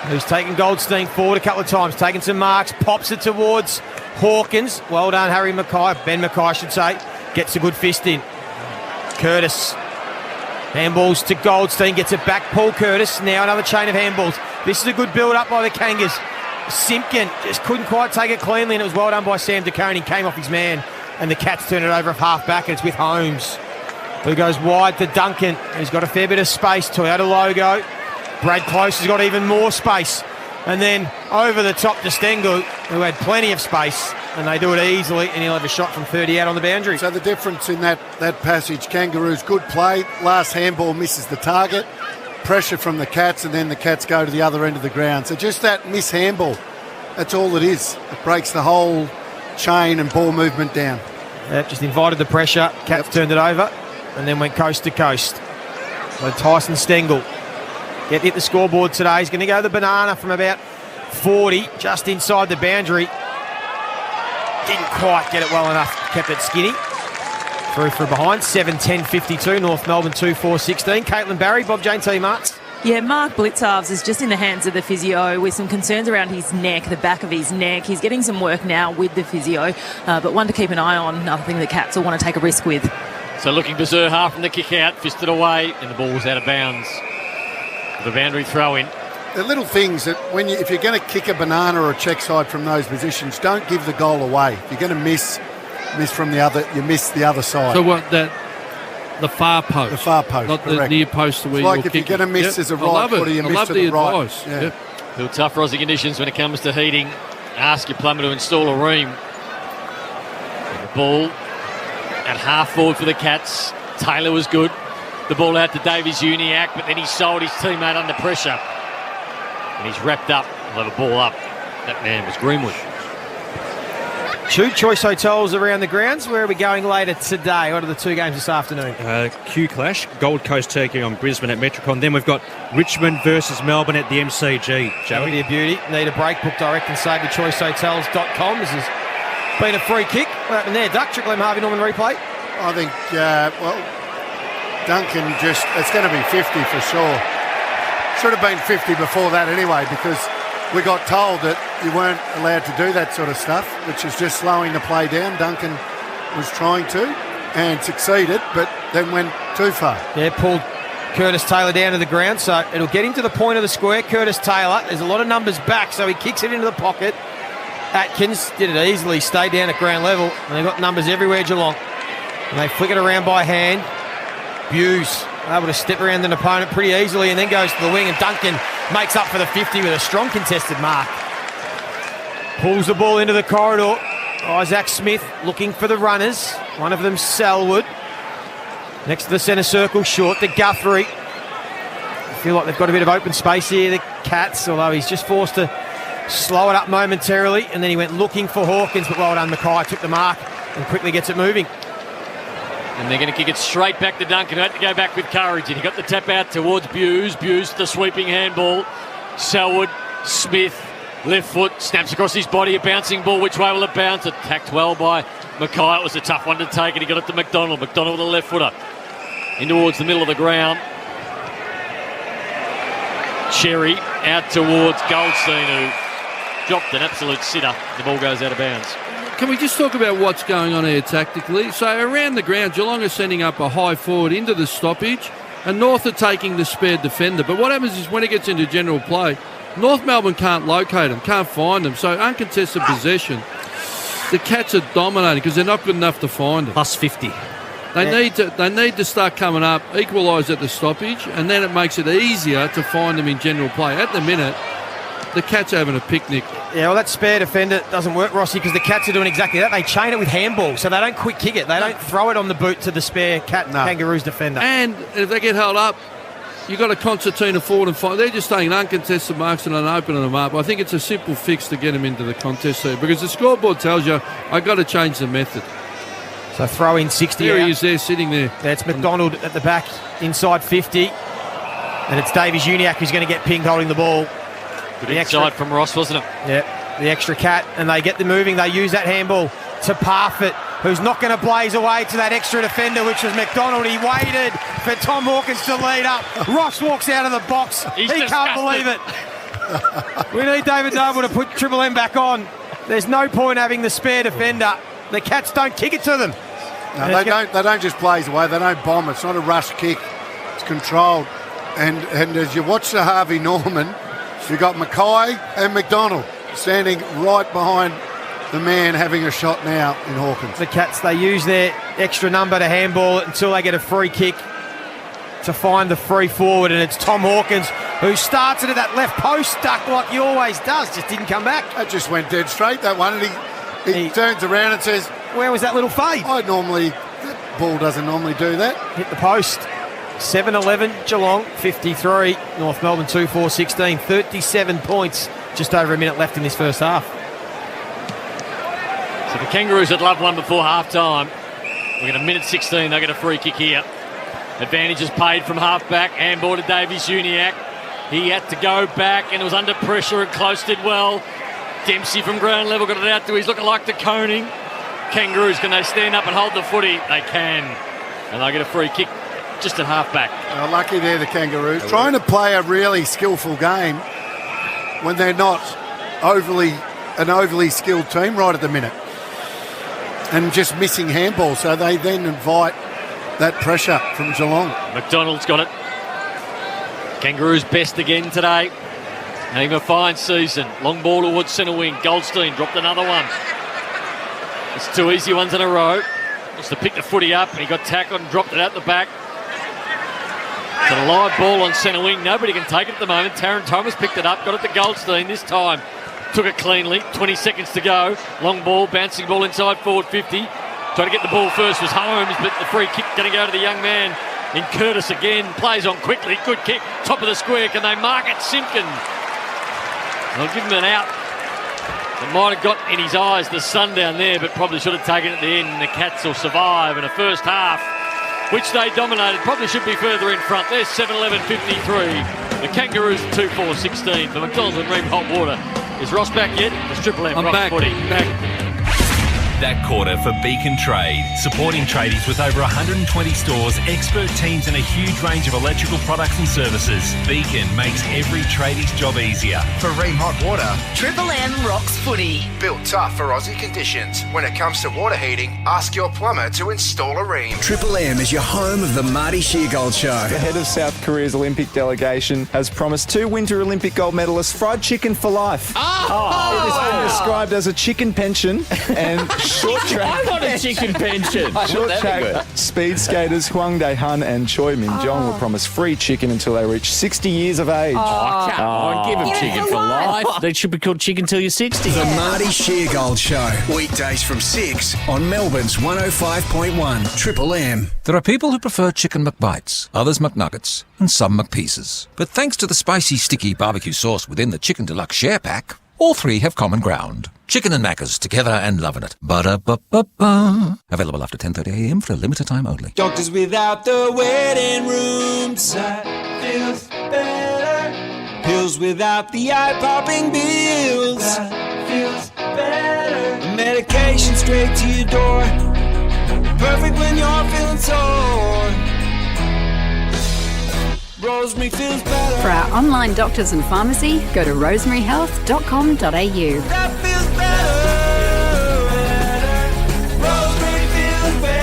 who's taken Goldstein forward a couple of times. Taking some marks. Pops it towards Hawkins. Well done, Harry Mackay. Ben Mackay, I should say. Gets a good fist in. Curtis. Handballs to Goldstein. Gets it back. Paul Curtis. Now another chain of handballs. This is a good build-up by the Kangas. Simpkin just couldn't quite take it cleanly, and it was well done by Sam De Koning. Came off his man, and the Cats turned it over off half-back, and it's with Holmes, who goes wide to Duncan. He's got a fair bit of space. Toyota logo. Brad Close has got even more space. And then over the top to Stengel, who had plenty of space, and they do it easily, and he'll have a shot from 30 out on the boundary. So the difference in that passage, Kangaroos, good play. Last handball misses the target. Pressure from the Cats, and then the Cats go to the other end of the ground. So just that miss handball, that's all it is. It breaks the whole chain and ball movement down. Just invited the pressure. Cats turned it over and then went coast to coast. So Tyson Stengel hit the scoreboard today. He's going to go the banana from about 40, just inside the boundary. Didn't quite get it well enough, kept it skinny. Through from behind, 7-10-52, North Melbourne 2-4-16. Caitlin Barry, Bob Jane T. Marks. Yeah, Mark Blitzarves is just in the hands of the physio with some concerns around his neck, the back of his neck. He's getting some work now with the physio, but one to keep an eye on, another thing the Cats will want to take a risk with. So looking for Zerha from the kick out, fisted away, and the ball's out of bounds. The boundary throw in. The little things that if you're going to kick a banana or a check side from those positions, don't give the goal away. If you're going to miss from the other, you miss the other side. So what, the far post? The far post, not correct. The near post where like you're if you're going to miss as a right footer, you miss to the right. Advice. Yeah. Yep. Feel tough Aussie conditions when it comes to heating. Ask your plumber to install a ream. And the ball at half forward for the Cats. Taylor was good. The ball out to Davies Uniacke, but then he sold his teammate under pressure. And he's wrapped up. He'll have a ball up. That man was Greenwood. Two choice hotels around the grounds. Where are we going later today? What are the two games this afternoon? Q Clash, Gold Coast Turkey on Brisbane at Metricon. Then we've got Richmond versus Melbourne at the MCG. Joey, be a beauty. Need a break? Book direct and save at choicehotels.com. This has been a free kick. What happened there, Duck? Triple M Harvey Norman replay. I think, Duncan it's going to be 50 for sure. Should have been 50 before that anyway, because we got told that you weren't allowed to do that sort of stuff, which is just slowing the play down. Duncan was trying to and succeeded, but then went too far. Yeah, pulled Curtis Taylor down to the ground, so it'll get him to the point of the square. Curtis Taylor, there's a lot of numbers back, so he kicks it into the pocket. Atkins did it easily, stayed down at ground level, and they've got numbers everywhere, Geelong. And they flick it around by hand. Buse able to step around an opponent pretty easily and then goes to the wing, and Duncan makes up for the 50 with a strong contested mark. Pulls the ball into the corridor. Isaac Smith looking for the runners. One of them Selwood. Next to the centre circle, short to Guthrie. I feel like they've got a bit of open space here, the Cats, although he's just forced to slow it up momentarily, and then he went looking for Hawkins, but well done, Mackay took the mark and quickly gets it moving. And they're going to kick it straight back to Duncan, who had to go back with courage. And he got the tap out towards Buse. Buse, the sweeping handball. Selwood, Smith, left foot, snaps across his body. A bouncing ball. Which way will it bounce? Attacked well by Mackay. It was a tough one to take, and he got it to McDonald. McDonald with a left footer. In towards the middle of the ground. Cherry out towards Goldstein, who dropped an absolute sitter. The ball goes out of bounds. Can we just talk about what's going on here tactically? So around the ground, Geelong are sending up a high forward into the stoppage, and North are taking the spare defender. But what happens is when it gets into general play, North Melbourne can't locate them, can't find them. So uncontested possession, the Cats are dominating because they're not good enough to find them. Plus 50. They need to start coming up, equalise at the stoppage, and then it makes it easier to find them in general play. At the minute, the Cats are having a picnic. Yeah, well, that spare defender doesn't work, Rossi, because the Cats are doing exactly that. They chain it with handball, so they don't quick kick it. They don't throw it on the boot to the spare Kangaroos defender. And if they get held up, you've got a concertina forward and five. They're just taking uncontested marks and opening them up. I think it's a simple fix to get them into the contest there, because the scoreboard tells you I've got to change the method. So throw in 60. There he is there, sitting there. That's McDonald at the back, inside 50. And it's Davies Uniacke who's going to get pinged holding the ball. Good inside from Ross, wasn't it? Yeah, the extra cat, and they get the moving. They use that handball to Parfitt, who's not going to blaze away to that extra defender, which was McDonald. He waited for Tom Hawkins to lead up. Ross walks out of the box. He can't believe it. We need David Noble to put Triple M back on. There's no point having the spare defender. The Cats don't kick it to them. No, they don't just blaze away. They don't bomb. It's not a rush kick. It's controlled. And as you watch the Harvey Norman, you've got Mackay and McDonald standing right behind the man having a shot now in Hawkins. The Cats, they use their extra number to handball it until they get a free kick to find the free forward, and it's Tom Hawkins who starts it at that left post, stuck like he always does, just didn't come back. That just went dead straight, that one, and he turns around and says, where was that little fade? That ball doesn't normally do that. Hit the post. 7-11, Geelong 53, North Melbourne 2-4-16, 37 points, just over a minute left in this first half. So the Kangaroos had loved one before half-time. We've got a minute 16, they get a free kick here. Advantage is paid from half-back, handball to Davies Uniacke. He had to go back and it was under pressure and Close did well. Dempsey from ground level got it out to his lookalike to Koning. Kangaroos, can they stand up and hold the footy? They can. And they get a free kick just at half-back. Lucky there, the Kangaroos. Trying to play a really skillful game when they're not an overly skilled team right at the minute. And just missing handball, so they then invite that pressure from Geelong. McDonald's got it. Kangaroos best again today. Having a fine season. Long ball towards centre wing. Goldstein dropped another one. It's 2 easy ones in a row. Wants to pick the footy up and he got tackled and dropped it out the back. It's a live ball on centre wing. Nobody can take it at the moment. Taron Thomas picked it up, got it to Goldstein this time. Took it cleanly. 20 seconds to go. Long ball, bouncing ball inside forward 50. Trying to get the ball first was Holmes, but the free kick going to go to the young man in Curtis again. Plays on quickly. Good kick. Top of the square. Can they mark it? Simpkin. They'll give him an out. It might have got in his eyes, the sun down there, but probably should have taken it at the end. The Cats will survive in a first half, which they dominated. Probably should be further in front. There's 7-11-53. The Kangaroos 2-4-16 for McDonald's and Ream Hot Water. Is Ross back yet? It's Triple M. I'm Rock back. Footy. That quarter for Beacon Trade, supporting tradies with over 120 stores, expert teams and a huge range of electrical products and services. Beacon makes every tradie's job easier. For Ream Hot Water, Triple M rocks footy. built tough for Aussie conditions. When it comes to water heating, ask your plumber to install a Ream. Triple M is your home of the Marty Sheargold Show. The head of South Korea's Olympic delegation has promised 2 Winter Olympic gold medalists fried chicken for life. It has been described as a chicken pension and short track. I want a chicken pension. Short track speed skaters Hwang Dae-han and Choi Min-jong were promised free chicken until they reach 60 years of age. Oh, come on, give them chicken for life. They should be called chicken till you're 60. The Marty Sheargold Show. Weekdays from 6 on Melbourne's 105.1 Triple M. There are people who prefer chicken McBites, others McNuggets, and some McPieces. But thanks to the spicy, sticky barbecue sauce within the Chicken Deluxe Share Pack, all three have common ground. Chicken and Maccas, together and loving it. Ba-da-ba-ba-ba. Available after 10:30am for a limited time only. Doctors without the waiting room. That feels better. Pills without the eye-popping bills. That feels better. Medication straight to your door. Perfect when you're feeling sore. Rosemary feels better. For our online doctors and pharmacy, go to rosemaryhealth.com.au. That feels better. Rosemary feels better.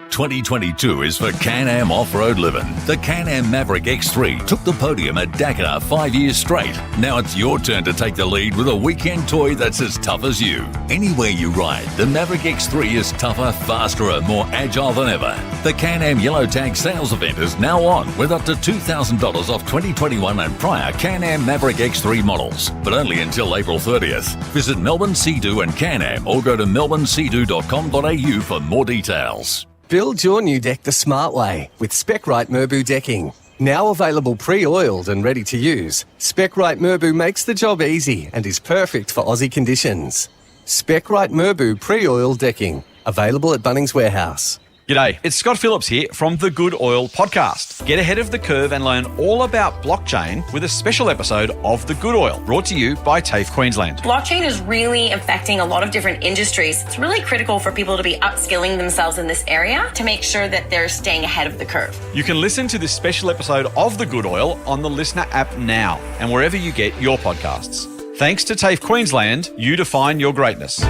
2022 is for Can-Am off-road living. The Can-Am Maverick X3 took the podium at Dakar 5 years straight. Now it's your turn to take the lead with a weekend toy that's as tough as you. Anywhere you ride, the Maverick X3 is tougher, faster and more agile than ever. The Can-Am Yellow Tag sales event is now on with up to $2,000 off 2021 and prior Can-Am Maverick X3 models, but only until April 30th. Visit Melbourne, Sea-Doo and Can-Am or go to melbourneseadoo.com.au for more details. Build your new deck the smart way with SpecRite Merbu decking. Now available pre-oiled and ready to use, SpecRite Merbu makes the job easy and is perfect for Aussie conditions. SpecRite Merbu pre-oiled decking. Available at Bunnings Warehouse. G'day, it's Scott Phillips here from the Good Oil Podcast. Get ahead of the curve and learn all about blockchain with a special episode of The Good Oil, brought to you by TAFE Queensland. Blockchain is really affecting a lot of different industries. It's really critical for people to be upskilling themselves in this area to make sure that they're staying ahead of the curve. You can listen to this special episode of The Good Oil on the Listener app now and wherever you get your podcasts. Thanks to TAFE Queensland, you define your greatness.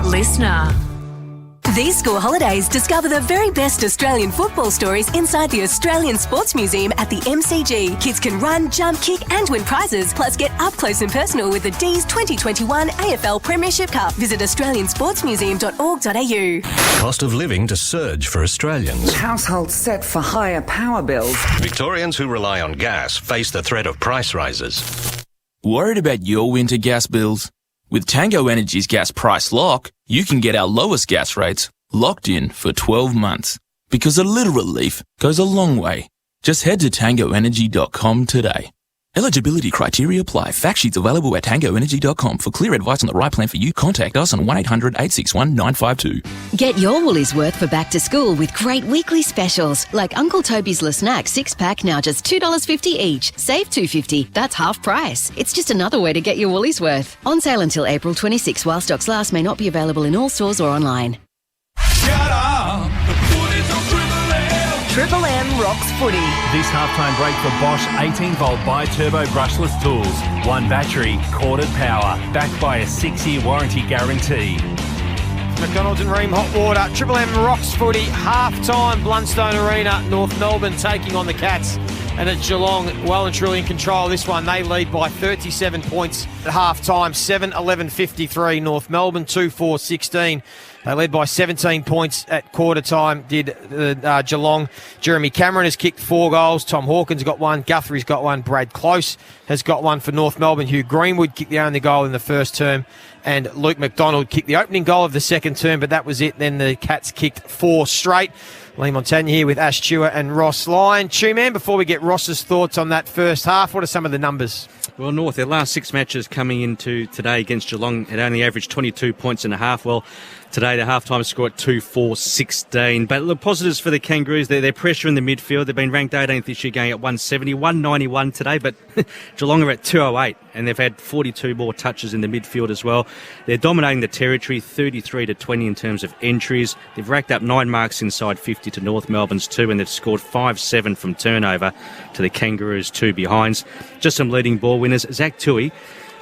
Listener. These school holidays, discover the very best Australian football stories inside the Australian Sports Museum at the MCG. Kids can run, jump, kick and win prizes, plus get up close and personal with the D's 2021 AFL Premiership Cup. Visit australiansportsmuseum.org.au. Cost of living to surge for Australians. Households set for higher power bills. Victorians who rely on gas face the threat of price rises. Worried about your winter gas bills? With Tango Energy's gas price lock, you can get our lowest gas rates locked in for 12 months. Because a little relief goes a long way. Just head to tangoenergy.com today. Eligibility criteria apply. Fact sheets available at tangoenergy.com. For clear advice on the right plan for you, contact us on 1-800-861-952. Get your woolies worth for back to school with great weekly specials like Uncle Toby's Le Snack 6-pack now just $2.50 each. Save $2.50. That's half price. It's just another way to get your woolies worth. On sale until April 26 while stocks last. May not be available in all stores or online. Shut up! The footy's on Triple M! Triple M rocks footy. This halftime break for Bosch 18-volt bi-turbo brushless tools. One battery, corded power, backed by a 6-year warranty guarantee. McDonald's and Ream Hot Water. Triple M rocks footy. Half-time, Blundstone Arena. North Melbourne taking on the Cats. And at Geelong, well and truly in control of this one. They lead by 37 points at half-time. 7-11-53. North Melbourne 2-4-16. They led by 17 points at quarter time, did Geelong. Jeremy Cameron has kicked 4 goals. Tom Hawkins got 1. Guthrie's got 1. Brad Close has got 1 for North Melbourne. Hugh Greenwood kicked the only goal in the first term. And Luke McDonald kicked the opening goal of the second term, but that was it. Then the Cats kicked 4 straight. Lee Montagna here with Ash Chua and Ross Lyon. Man, before we get Ross's thoughts on that first half, what are some of the numbers? Well, North, their last 6 matches coming into today against Geelong had only averaged 22 points and a half. Well, today the halftime score at 2-4-16. But the positives for the Kangaroos, their pressure in the midfield. They've been ranked 18th this year, going at 170, 191 today. But Geelong are at 208, and they've had 42 more touches in the midfield as well. They're dominating the territory, 33-20 in terms of entries. They've racked up 9 marks inside 50 to North Melbourne's 2, and they've scored 5-7 from turnover to the Kangaroos' 2 behinds. Just some leading ball winners. Zach Tui,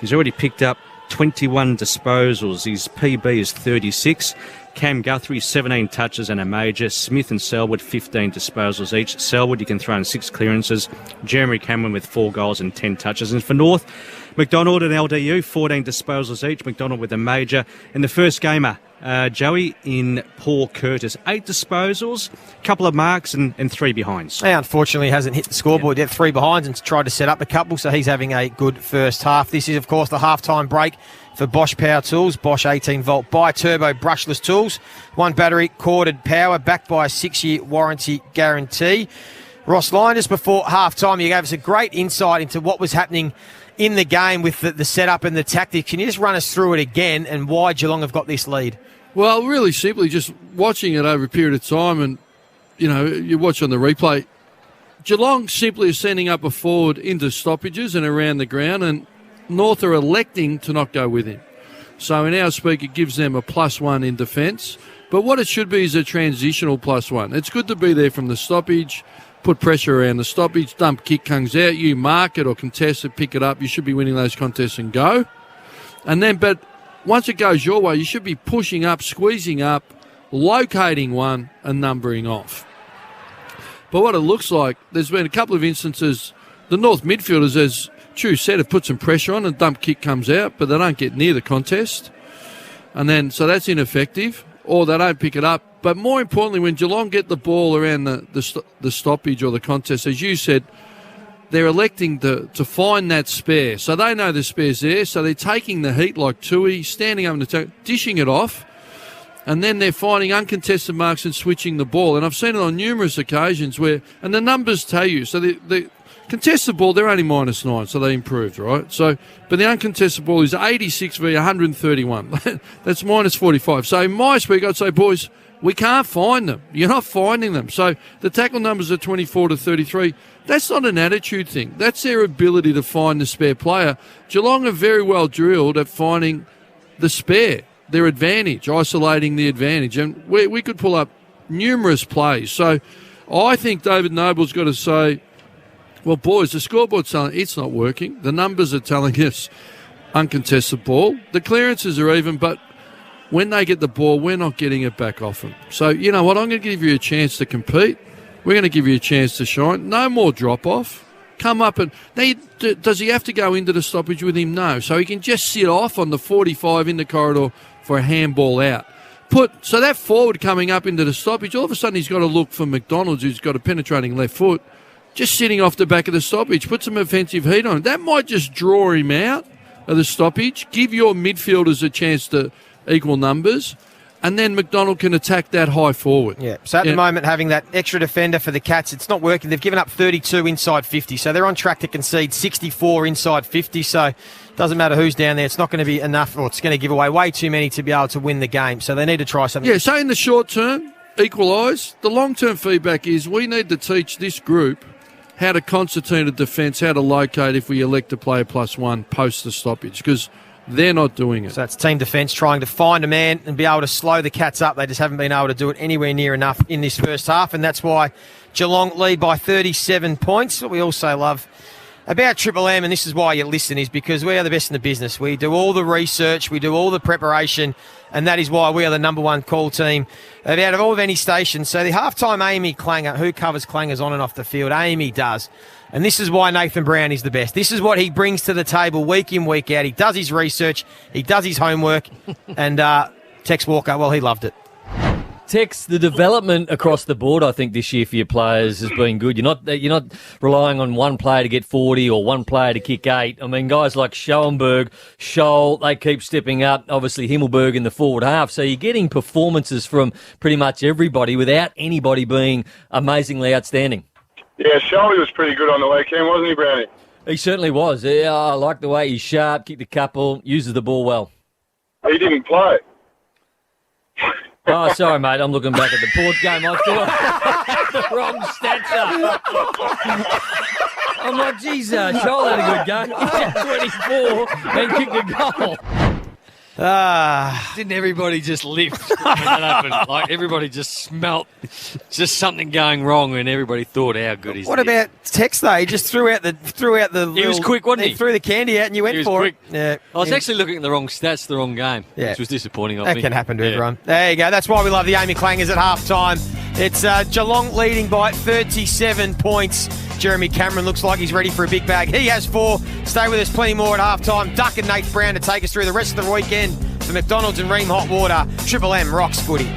he's already picked up 21 disposals. His PB is 36. Cam Guthrie, 17 touches and a major. Smith and Selwood, 15 disposals each. Selwood, you can throw in 6 clearances. Jeremy Cameron with 4 goals and 10 touches. And for North, McDonald and LDU, 14 disposals each. McDonald with a major. And the first gamer, Joey in Paul Curtis, 8 disposals, couple of marks and 3 behinds. He unfortunately hasn't hit the scoreboard yet, 3 behinds, and tried to set up a couple, so he's having a good first half. This is, of course, the halftime break for Bosch Power Tools. Bosch 18-volt bi-turbo brushless tools. 1 battery, corded power, backed by a 6-year warranty guarantee. Ross Lyon, just before halftime, you gave us a great insight into what was happening in the game with the setup and the tactics. Can you just run us through it again and why Geelong have got this lead? Well, really simply, just watching it over a period of time, and, you know, you watch on the replay, Geelong simply is sending up a forward into stoppages and around the ground, and North are electing to not go with him. So in our speak, it gives them a +1 in defence. But what it should be is a transitional +1. It's good to be there from the stoppage, put pressure around the stoppage, dump kick comes out, you mark it or contest it, pick it up. You should be winning those contests and go. And then, but once it goes your way, you should be pushing up, squeezing up, locating one and numbering off. But what it looks like, there's been a couple of instances, the North midfielders, as Chu said, have put some pressure on and dump kick comes out, but they don't get near the contest. And then, so that's ineffective, or they don't pick it up. But more importantly, when Geelong get the ball around the stoppage or the contest, as you said, they're electing to find that spare. So they know the spare's there, so they're taking the heat like Tui, standing up and dishing it off, and then they're finding uncontested marks and switching the ball. And I've seen it on numerous occasions where, and the numbers tell you, so the contested ball, they're only -9, so they improved, right? So, but the uncontested ball is 86 v 131. That's -45. So in my speak, I'd say, boys, we can't find them. You're not finding them. So the tackle numbers are 24 to 33. That's not an attitude thing. That's their ability to find the spare player. Geelong are very well drilled at finding the spare, their advantage, isolating the advantage. And we could pull up numerous plays. So I think David Noble's got to say, well, boys, the scoreboard's telling it's not working. The numbers are telling us uncontested ball. The clearances are even, but when they get the ball, we're not getting it back off them. So, you know what, I'm going to give you a chance to compete. We're going to give you a chance to shine. No more drop-off. Come up and... Now, does he have to go into the stoppage with him? No. So he can just sit off on the 45 in the corridor for a handball out. So that forward coming up into the stoppage, all of a sudden he's got to look for McDonald's, who's got a penetrating left foot, just sitting off the back of the stoppage. Put some offensive heat on him. That might just draw him out of the stoppage, give your midfielders a chance to equal numbers, and then McDonald can attack that high forward. Yeah. So at the moment, having that extra defender for the Cats, it's not working. They've given up 32 inside 50, so they're on track to concede 64 inside 50. So it doesn't matter who's down there. It's not going to be enough, or it's going to give away way too many to be able to win the game. So they need to try something. Yeah, so in the short term, equalise. The long-term feedback is we need to teach this group how to concertina defence, how to locate if we elect to play a +1 post the stoppage, because they're not doing it. So that's team defence trying to find a man and be able to slow the Cats up. They just haven't been able to do it anywhere near enough in this first half, and that's why Geelong lead by 37 points. What we also love about Triple M, and this is why you listen, is because we are the best in the business. We do all the research, we do all the preparation, and that is why we are the number one call team out of all of any station. So the halftime Amy Clanger, who covers Clangers on and off the field, Amy does. And this is why Nathan Brown is the best. This is what he brings to the table week in, week out. He does his research, he does his homework, and Tex Walker, well, he loved it. Tex, the development across the board, I think, this year for your players has been good. You're not relying on one player to get 40 or one player to kick 8. I mean, guys like Schoenberg, Scholl, they keep stepping up. Obviously, Himmelberg in the forward half. So you're getting performances from pretty much everybody without anybody being amazingly outstanding. Yeah, Scholl was pretty good on the weekend, wasn't he, Brownie? He certainly was. Yeah, I like the way he's sharp, kicked a couple, uses the ball well. He didn't play. Oh, sorry, mate. I'm looking back at the port game. I thought the wrong stats up. I'm like, geez, Scholl had a good game. He had 24 and kicked a goal. Didn't everybody just lift when that happened? Like, everybody just smelt just something going wrong, and everybody thought, how good is What this? about Tex, though? He just threw out the He was quick, wasn't he? He threw the candy out and you went for quick. it. Yeah. I was actually looking at the wrong stats, the wrong game, which was disappointing of me. That can happen to everyone. There you go. That's why we love the Amy Clangers at half-time. It's Geelong leading by 37 points. Jeremy Cameron looks like he's ready for a big bag. He has 4. Stay with us, plenty more at half-time. Duck and Nate Brown to take us through the rest of the weekend for McDonald's and Ream Hot Water. Triple M rocks footy.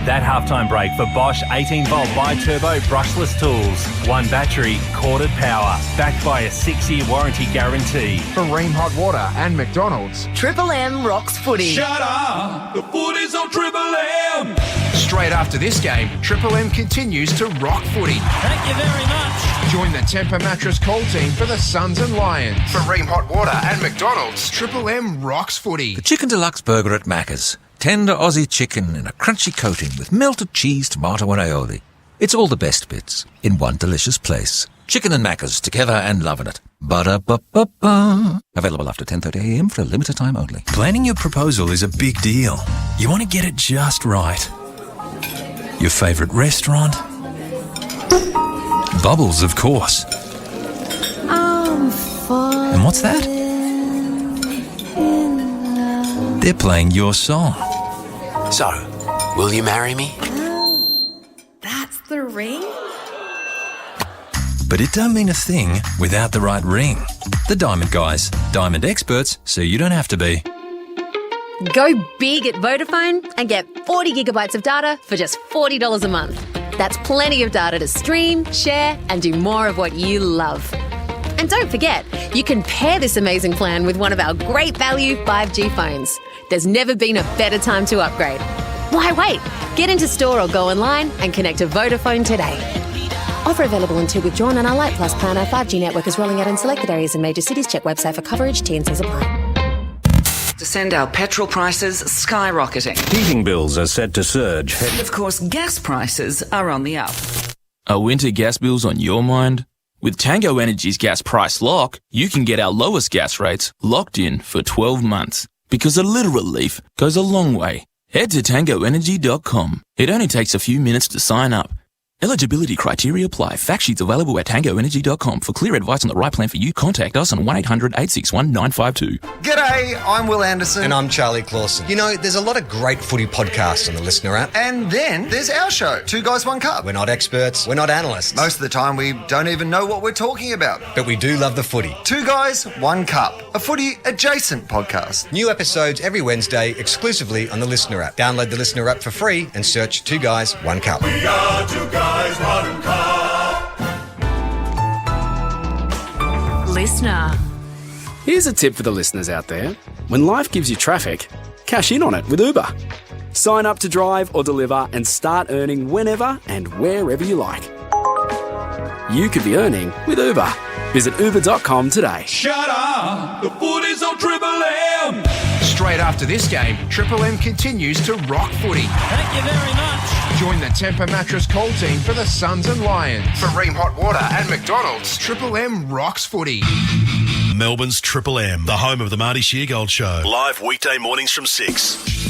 That halftime break for Bosch 18-volt bi-turbo brushless tools. 1 battery, corded power, backed by a 6-year warranty guarantee. For Ream Hot Water and McDonald's. Triple M rocks footy. Shut up! The footy's on Triple M! Straight after this game, Triple M continues to rock footy. Thank you very much. Join the Temper Mattress call team for the Suns and Lions. For Ream Hot Water and McDonald's, Triple M rocks footy. The Chicken Deluxe Burger at Macca's. Tender Aussie chicken in a crunchy coating with melted cheese, tomato and aioli. It's all the best bits in one delicious place. Chicken and Macca's together and loving it. Ba-da-ba-ba-ba. Available after 10:30am for a limited time only. Planning your proposal is a big deal. You want to get it just right. Your favourite restaurant? Bubbles, of course. And what's that? They're playing your song. So, will you marry me? That's the ring? But it don't mean a thing without the right ring. The Diamond Guys. Diamond experts, so you don't have to be. Go big at Vodafone and get 40 gigabytes of data for just $40 a month. That's plenty of data to stream, share, and do more of what you love. And don't forget, you can pair this amazing plan with one of our great value 5G phones. There's never been a better time to upgrade. Why wait? Get into store or go online and connect to Vodafone today. Offer available until withdrawn on our Lite Plus plan. Our 5G network is rolling out in selected areas and major cities. Check website for coverage. T&Cs apply. To send our petrol prices skyrocketing. Heating bills are set to surge. And of course, gas prices are on the up. Are winter gas bills on your mind? With Tango Energy's gas price lock, you can get our lowest gas rates locked in for 12 months. Because a little relief goes a long way. Head to tangoenergy.com. It only takes a few minutes to sign up. Eligibility criteria apply. Fact sheets available at tangoenergy.com. For clear advice on the right plan for you, contact us on 1-800-861-952. G'day, I'm Will Anderson. And I'm Charlie Clausen. You know, there's a lot of great footy podcasts on the Listener app. And then there's our show, Two Guys, One Cup. We're not experts. We're not analysts. Most of the time, we don't even know what we're talking about. But we do love the footy. Two Guys, One Cup. A footy-adjacent podcast. New episodes every Wednesday exclusively on the Listener app. Download the Listener app for free and search Two Guys, One Cup. We are Two Guys, One Cup. Listener. Here's a tip for the listeners out there. When life gives you traffic, cash in on it with Uber. Sign up to drive or deliver and start earning whenever and wherever you like. You could be earning with Uber. Visit uber.com today. Shut up! The footy's on Triple M! Straight after this game, Triple M continues to rock footy. Thank you very much. Join the Temper Mattress call team for the Suns and Lions. For Ream Hot Water and McDonald's, Triple M rocks footy. Melbourne's Triple M, the home of the Marty Sheargold Show. Live weekday mornings from 6.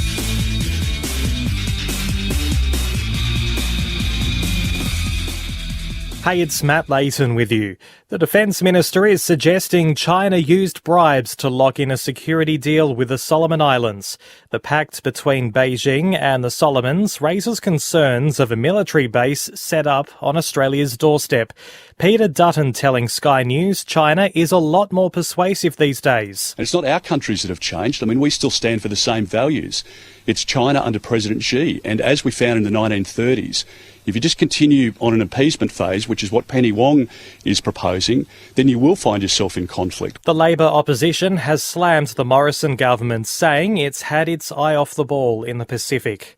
Hey, it's Matt Layton with you. The Defence Minister is suggesting China used bribes to lock in a security deal with the Solomon Islands. The pact between Beijing and the Solomons raises concerns of a military base set up on Australia's doorstep. Peter Dutton telling Sky News China is a lot more persuasive these days. It's not our countries that have changed. I mean, we still stand for the same values. It's China under President Xi. And as we found in the 1930s, if you just continue on an appeasement phase, which is what Penny Wong is proposing, then you will find yourself in conflict. The Labor opposition has slammed the Morrison government, saying it's had its eye off the ball in the Pacific.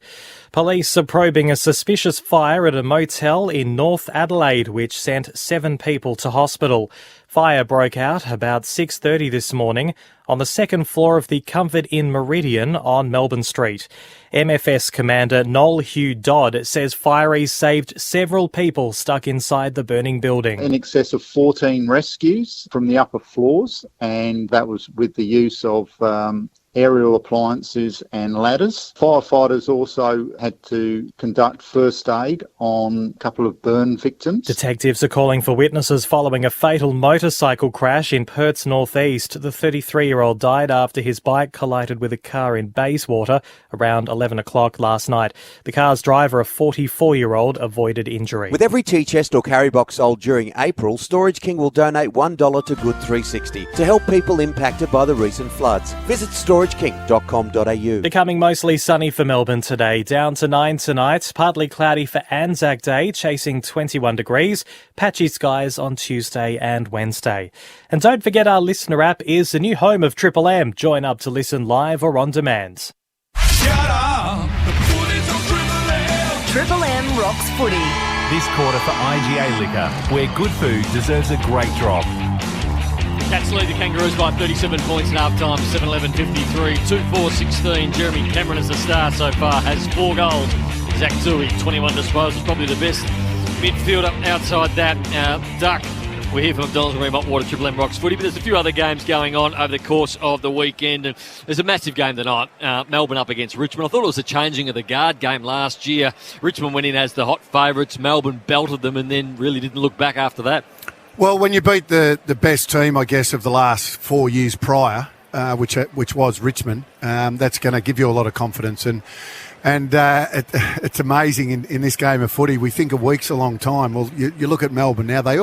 Police are probing a suspicious fire at a motel in North Adelaide, which sent 7 people to hospital. Fire broke out about 6:30 this morning on the second floor of the Comfort Inn Meridian on Melbourne Street. MFS Commander Noel Hugh Dodd says fireys saved several people stuck inside the burning building. In excess of 14 rescues from the upper floors, and that was with the use of aerial appliances and ladders. Firefighters also had to conduct first aid on a couple of burn victims. Detectives are calling for witnesses following a fatal motorcycle crash in Perth's northeast. The 33-year-old died after his bike collided with a car in Bayswater around 11 o'clock last night. The car's driver, a 44-year-old, avoided injury. With every tea chest or carry box sold during April, Storage King will donate $1 to Good 360 to help people impacted by the recent floods. Visit storageking.com.au. Becoming mostly sunny for Melbourne today, down to 9 tonight, partly cloudy for Anzac Day, chasing 21 degrees, patchy skies on Tuesday and Wednesday. And don't forget our listener app is the new home of Triple M. Join up to listen live or on demand. Shut up! The footy's on Triple M! Triple M rocks footy. This quarter for IGA Liquor, where good food deserves a great drop. Cats lead the Kangaroos by 37 points at half-time, 7-11-53, 2-4-16. Jeremy Cameron as the star so far has 4 goals. Zach Tui, 21 disposals, probably the best midfielder outside that. Duck, we're here for McDonald's and Ream Hot Water, Triple M Rocks footy, but there's a few other games going on over the course of the weekend. And there's a massive game tonight, Melbourne up against Richmond. I thought it was a changing of the guard game last year. Richmond went in as the hot favourites. Melbourne belted them and then really didn't look back after that. Well, when you beat the best team, I guess, of the last 4 years prior, which was Richmond, that's going to give you a lot of confidence. And it's amazing in this game of footy. We think a week's a long time. Well, you look at Melbourne now; they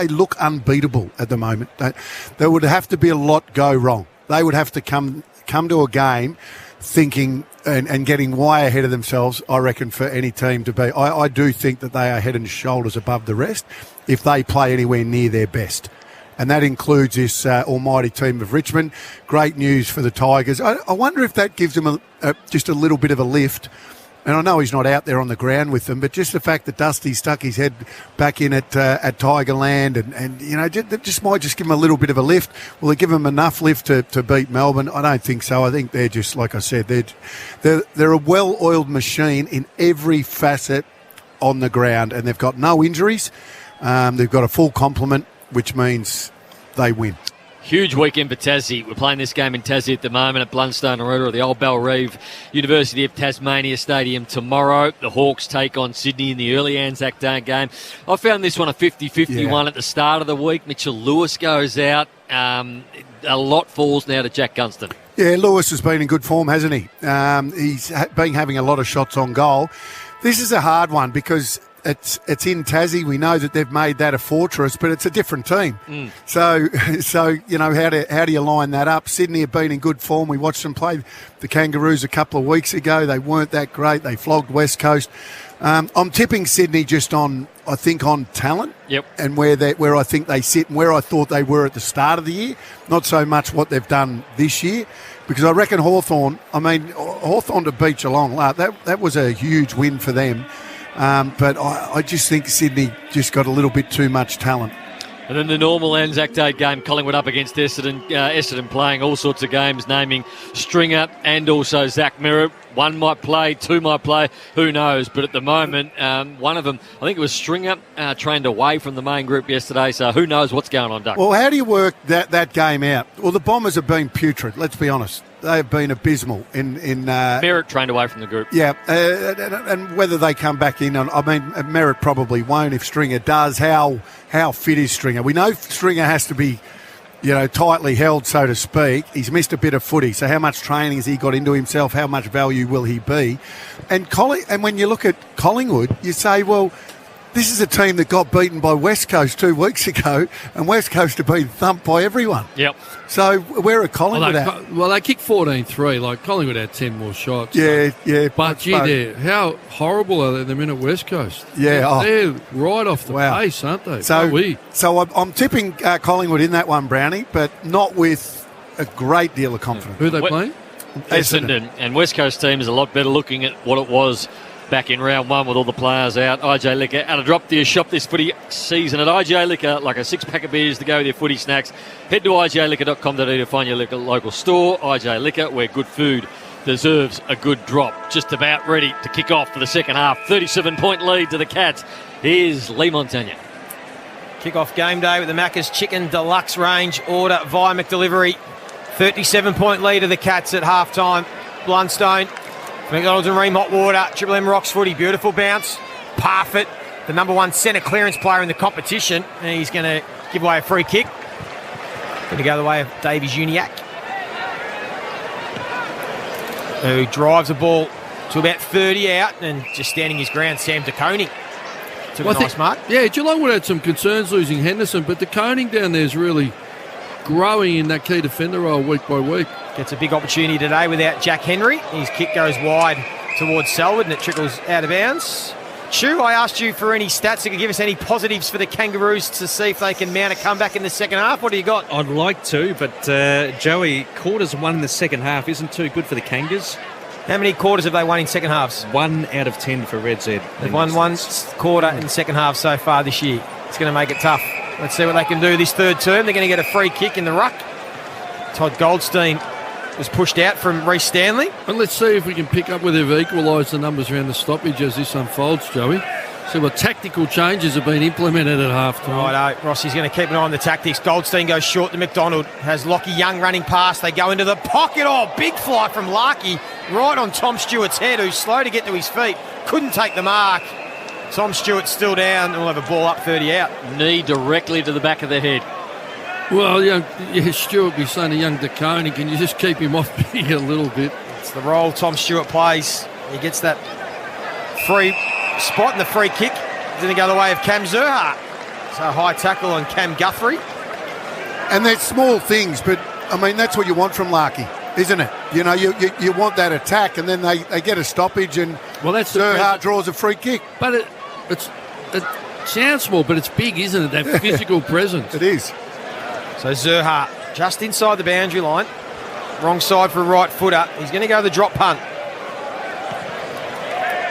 look unbeatable at the moment. There would have to be a lot go wrong. They would have to come to a game thinking and getting way ahead of themselves, I reckon, for any team to be. I do think that they are head and shoulders above the rest if they play anywhere near their best. And that includes this almighty team of Richmond. Great news for the Tigers. I wonder if that gives them just a little bit of a lift. And I know he's not out there on the ground with them, but just the fact that Dusty stuck his head back in at Tigerland and you know, just might just give him a little bit of a lift. Will it give them enough lift to beat Melbourne? I don't think so. I think they're just, like I said, they're a well-oiled machine in every facet on the ground, and they've got no injuries. They've got a full complement, which means they win. Huge weekend for Tassie. We're playing this game in Tassie at the moment at Blundstone Arena, the old Bellerive University of Tasmania Stadium tomorrow. The Hawks take on Sydney in the early Anzac Day game. I found this one a 50-51 at the start of the week. Mitchell Lewis goes out. A lot falls now to Jack Gunston. Yeah, Lewis has been in good form, hasn't he? He's been having a lot of shots on goal. This is a hard one because it's in Tassie. We know that they've made that a fortress, but it's a different team. So you know, how do you line that up? Sydney have been in good form. We watched them play the Kangaroos a couple of weeks ago. They weren't that great. They flogged West Coast. I'm tipping Sydney just on talent. Yep. And where I think they sit and where I thought they were at the start of the year, not so much what they've done this year, because I reckon Hawthorn to beat Geelong, that was a huge win for them. But I just think Sydney just got a little bit too much talent. And then the normal Anzac Day game, Collingwood up against Essendon. Essendon playing all sorts of games, naming Stringer and also Zach Merritt. One might play, two might play, who knows? But at the moment, one of them, I think it was Stringer, trained away from the main group yesterday, so who knows what's going on, Duck? Well, how do you work that game out? Well, the Bombers have been putrid, let's be honest. They have been abysmal in Merritt trained away from the group. Yeah, and whether they come back in, Merritt probably won't if Stringer does. How fit is Stringer? We know Stringer has to be, tightly held, so to speak. He's missed a bit of footy, so how much training has he got into himself? How much value will he be? And when you look at Collingwood, you say, well, this is a team that got beaten by West Coast 2 weeks ago, and West Coast have been thumped by everyone. Yep. So where are Collingwood at? Well, they kicked 14-3. Like, Collingwood had 10 more shots. Yeah. But, how horrible are they, the minute West Coast? Yeah. They're right off the pace, aren't they? So I'm tipping Collingwood in that one, Brownie, but not with a great deal of confidence. Who are they playing? Essendon. And West Coast team is a lot better looking at what it was back in round one with all the players out. IJ Liquor out of drop their shop this footy season at IJ Liquor, like a 6-pack of beers to go with your footy snacks. Head to ijliquor.com.au to find your local store. IJ Liquor, where good food deserves a good drop. Just about ready to kick off for the second half. 37-point lead to the Cats. Here's Lee Montagna. Kick-off game day with the Macca's Chicken Deluxe range order via McDelivery. 37-point lead to the Cats at half-time. Blundstone, McDonald's and Ream Hot Water, Triple M Rocks footy, beautiful bounce. Parfitt, the number one centre clearance player in the competition, and he's going to give away a free kick. Going to go the way of Davies Uniacke, who drives the ball to about 30 out, and just standing his ground, Sam De Koning. Took a nice mark. Yeah, Geelong would have had some concerns losing Henderson, but De Koning down there is really growing in that key defender role week by week. Gets a big opportunity today without Jack Henry. His kick goes wide towards Selwood and it trickles out of bounds. Chu, I asked you for any stats that could give us any positives for the Kangaroos to see if they can mount a comeback in the second half. What do you got? I'd like to, but Joey, quarters won in the second half isn't too good for the Kangas. How many quarters have they won in second halves? 1 out of 10 for Red Z. They've won one quarter in the second half so far this year. It's going to make it tough. Let's see what they can do this third term. They're going to get a free kick in the ruck. Todd Goldstein was pushed out from Reece Stanley. And let's see if we can pick up whether they've equalised the numbers around the stoppage as this unfolds, Joey. See what tactical changes have been implemented at half-time. Righto, Rossi's going to keep an eye on the tactics. Goldstein goes short to McDonald. Has Lockie Young running past. They go into the pocket. Oh, big fly from Larkey right on Tom Stewart's head, who's slow to get to his feet. Couldn't take the mark. Tom Stewart's still down and will have a ball up 30 out. Knee directly to the back of the head. Well, Stewart be saying to young De Koning, can you just keep him off me a little bit? It's the role Tom Stewart plays. He gets that free spot and the free kick. Didn't go the way of Cam Zurhart. So high tackle on Cam Guthrie. And they're small things, but, that's what you want from Larkey, isn't it? You want that attack, and then they get a stoppage, and Zurhart draws a free kick. But it sounds small, but it's big, isn't it? That physical presence. It is. So Zurhart just inside the boundary line. Wrong side for a right footer. He's going to go the drop punt.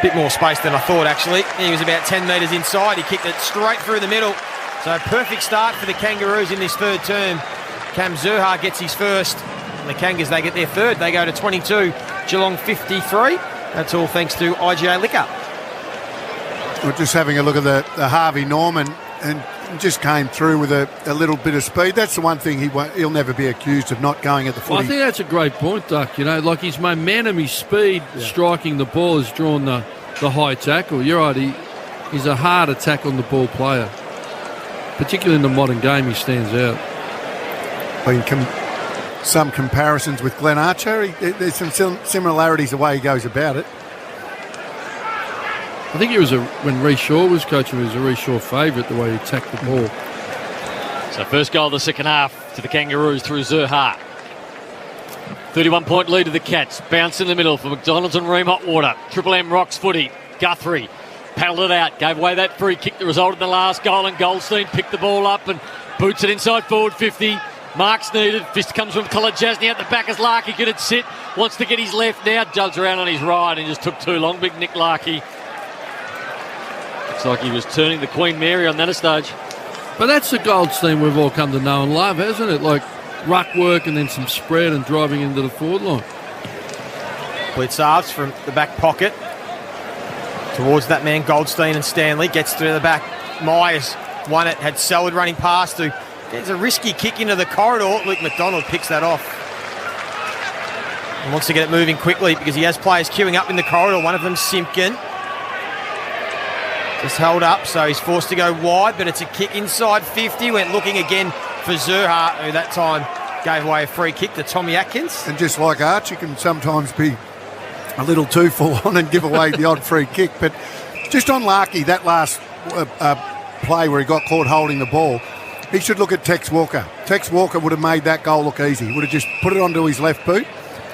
Bit more space than I thought, actually. He was about 10 metres inside. He kicked it straight through the middle. So perfect start for the Kangaroos in this third term. Cam Zurhart gets his first. And the Kangas, they get their third. They go to 22. Geelong 53. That's all thanks to IGA Liquor. We're just having a look at the Harvey Norman, and just came through with a little bit of speed. That's the one thing he'll never be accused of not going at the footy. Well, I think that's a great point, Duck. Like his momentum, his speed, striking the ball has drawn the high tackle. You're right, he's a hard attack on the ball player. Particularly in the modern game, he stands out. Some comparisons with Glenn Archer. There's some similarities the way he goes about it. I think when Reece Shaw was coaching, he was a Reece Shaw favourite, the way he attacked the ball. So first goal of the second half to the Kangaroos through Zurhart. 31-point lead to the Cats. Bounce in the middle for McDonald's and Ream Hot Water. Triple M Rocks footy. Guthrie paddled it out, gave away that free kick that resulted in the last goal, and Goldstein picked the ball up and boots it inside forward 50. Marks needed. Fist comes from Kolajasny at the back as Larkey couldn't sit. Wants to get his left now. Judds around on his right and just took too long. Big Nick Larkey. Looks like he was turning the Queen Mary on that stage. But that's the Goldstein we've all come to know and love, hasn't it? Like ruck work and then some spread and driving into the forward line. Blitzarves from the back pocket towards that man Goldstein, and Stanley gets through the back. Myers won it, had Selwood running past who gets a risky kick into the corridor. Luke McDonald picks that off and wants to get it moving quickly because he has players queuing up in the corridor. One of them, Simpkin, just held up, so he's forced to go wide, but it's a kick inside 50. Went looking again for Zurhart, who that time gave away a free kick to Tommy Atkins. And just like Archie can sometimes be a little too full on and give away the odd free kick. But just on Larkey, that last play where he got caught holding the ball, he should look at Tex Walker. Tex Walker would have made that goal look easy. He would have just put it onto his left boot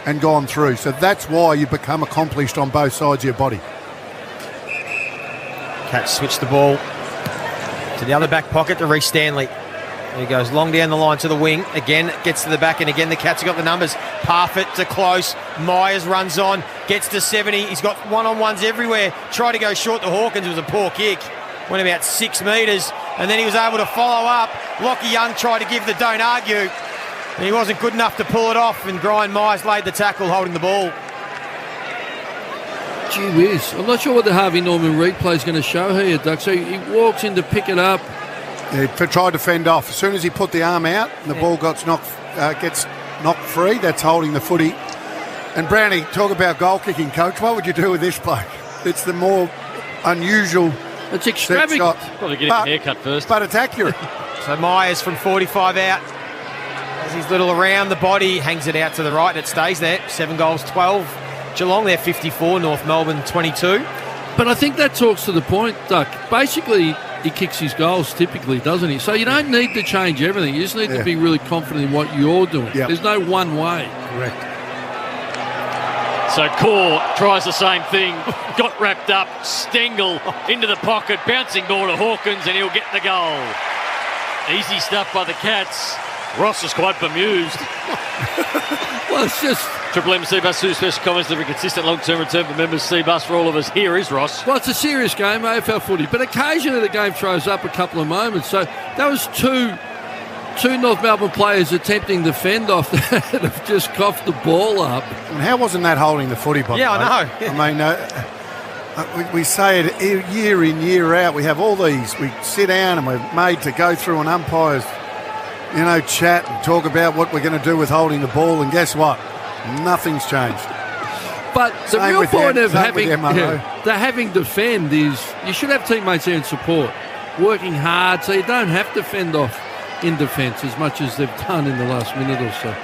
and gone through. So that's why you become accomplished on both sides of your body. Cats switch the ball to the other back pocket to Reece Stanley. He goes long down the line to the wing. Again, gets to the back, and again the Cats have got the numbers. Parfitt to close. Myers runs on, gets to 70. He's got one-on-ones everywhere. Tried to go short to Hawkins. It was a poor kick. Went about 6 metres, and then he was able to follow up. Lockie Young tried to give the don't argue, and he wasn't good enough to pull it off, and Brian Myers laid the tackle holding the ball. Gee whiz. I'm not sure what the Harvey Norman replay is going to show here, Doug. So he walks in to pick it up. Yeah, tried to fend off. As soon as he put the arm out and the ball gets knocked free, that's holding the footy. And Brownie, talk about goal kicking, coach. What would you do with this bloke? It's the more unusual. It's extravagant. Probably get him a haircut first. But it's accurate. So Myers from 45 out. As he's little around the body, hangs it out to the right, and it stays there. 7 goals, 12. Geelong, they're 54. North Melbourne, 22. But I think that talks to the point, Duck. Basically, he kicks his goals typically, doesn't he? So you don't need to change everything. You just need to be really confident in what you're doing. Yep. There's no one way. Correct. So Core tries the same thing. Got wrapped up. Stengel into the pocket. Bouncing ball to Hawkins, and he'll get the goal. Easy stuff by the Cats. Ross is quite bemused. Well, it's just... Triple M Cbus, two special comments to a consistent long-term return for members Cbus for all of us. Here is Ross. Well, it's a serious game, AFL footy, but occasionally the game throws up a couple of moments. So that was two North Melbourne players attempting to fend off that have just coughed the ball up. And how wasn't that holding the footy, by the way? I know. I mean, we say it year in, year out. We have all these. We sit down and we're made to go through an umpire's, chat and talk about what we're going to do with holding the ball. And guess what? Nothing's changed. But the real point of having defend is you should have teammates there in support, working hard, so you don't have to fend off in defence as much as they've done in the last minute or so.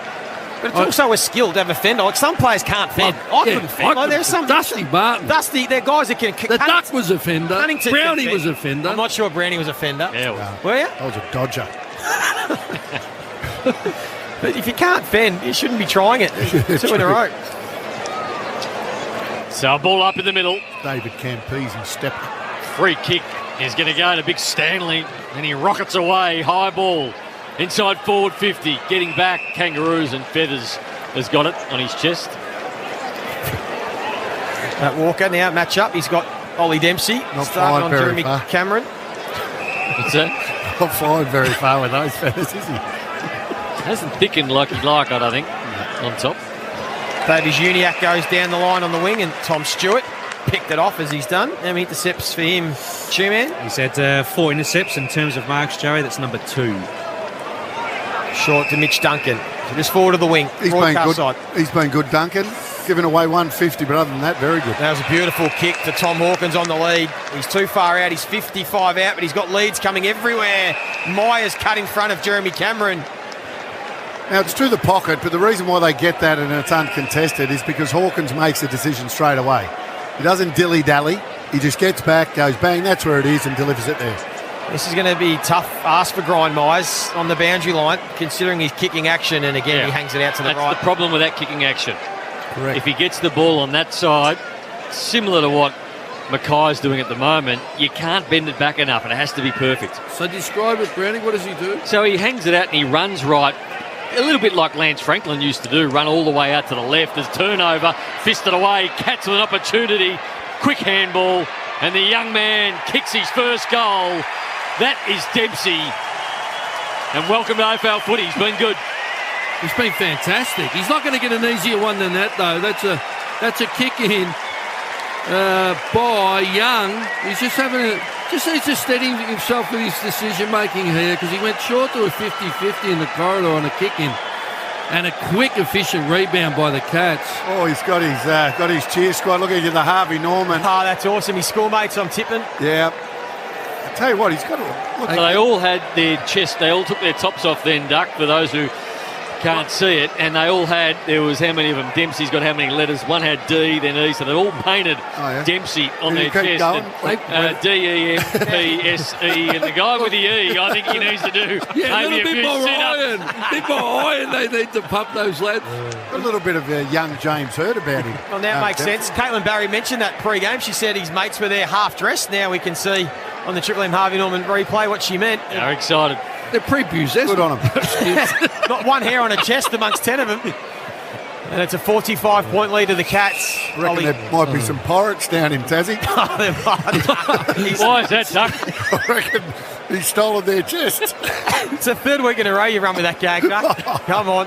But it's also a skill to have a fender. Like, some players can't fend. I couldn't fend. There's some Dusty Barton. They're guys that can... The Duck was a fender. Brownie was a fender. I'm not sure Brownie was a fender. Yeah, were you? I was a dodger. But if you can't fend, you shouldn't be trying it. 2 in a row. So a ball up in the middle. David Campese step. Free kick is going to go to Big Stanley, and he rockets away. High ball. Inside forward 50. Getting back. Kangaroos and Feathers has got it on his chest. Walker now match up. He's got Ollie Dempsey. Not starting on very Jeremy far. Cameron. What's that? Not flying very far with those feathers, is he? Hasn't thickened like he'd like, I don't think, on top. Davies Uniacke goes down the line on the wing, and Tom Stewart picked it off as he's done. How many intercepts for him, Two-Man? He's had 4 intercepts in terms of marks, Joey. That's number 2. Short to Mitch Duncan. So just forward of the wing. He's been good. He's been good, Duncan. Giving away 150, but other than that, very good. That was a beautiful kick to Tom Hawkins on the lead. He's too far out. He's 55 out, but he's got leads coming everywhere. Myers cut in front of Jeremy Cameron. Now, it's to the pocket, but the reason why they get that and it's uncontested is because Hawkins makes a decision straight away. He doesn't dilly-dally. He just gets back, goes bang, that's where it is, and delivers it there. This is going to be tough ask for Grind Myers on the boundary line, considering his kicking action, and again, he hangs it out to the right. That's the problem with that kicking action. Correct. If he gets the ball on that side, similar to what Mackay's doing at the moment, you can't bend it back enough and it has to be perfect. So describe it, Brownie. What does he do? So he hangs it out and he runs right, a little bit like Lance Franklin used to do, run all the way out to the left. There's turnover, fisted away, Cats with an opportunity, quick handball, and the young man kicks his first goal. That is Dempsey. And welcome to AFL footy. He's been good. He's been fantastic. He's not going to get an easier one than that, though. That's a kick in by Young. He's just needs to steady himself with his decision making here, because he went short to a 50-50 in the corridor on a kick in, and a quick, efficient rebound by the Cats. Oh, he's got his cheer squad. Look at the Harvey Norman. Oh, that's awesome. His schoolmates, I'm tipping. Yeah. I tell you what, he's got to look. So they all had their chest. They all took their tops off then, Duck, for those who can't see it, and they all had, there was how many of them? Dempsey's got how many letters? One had D, then E, so they all painted Dempsey on their chest. D-E-M-P-S-E, and the guy with the E, I think he needs to do maybe a bit more iron. Bit more iron they need to pump those lads. A little bit of young James Heard about him. Well, now it makes sense. Caitlin Barry mentioned that pre-game. She said his mates were there half-dressed. Now we can see on the Triple M Harvey Norman replay what she meant. They're excited. They're pre-possessed. Good on them. Not one hair on her chest amongst 10 of them. And it's a 45-point lead to the Cats. I reckon there might be some pirates down in Tassie. Why is that, Duck? I reckon he's stolen their chest. It's the third week in a row you run with that gag, Duck. Come on.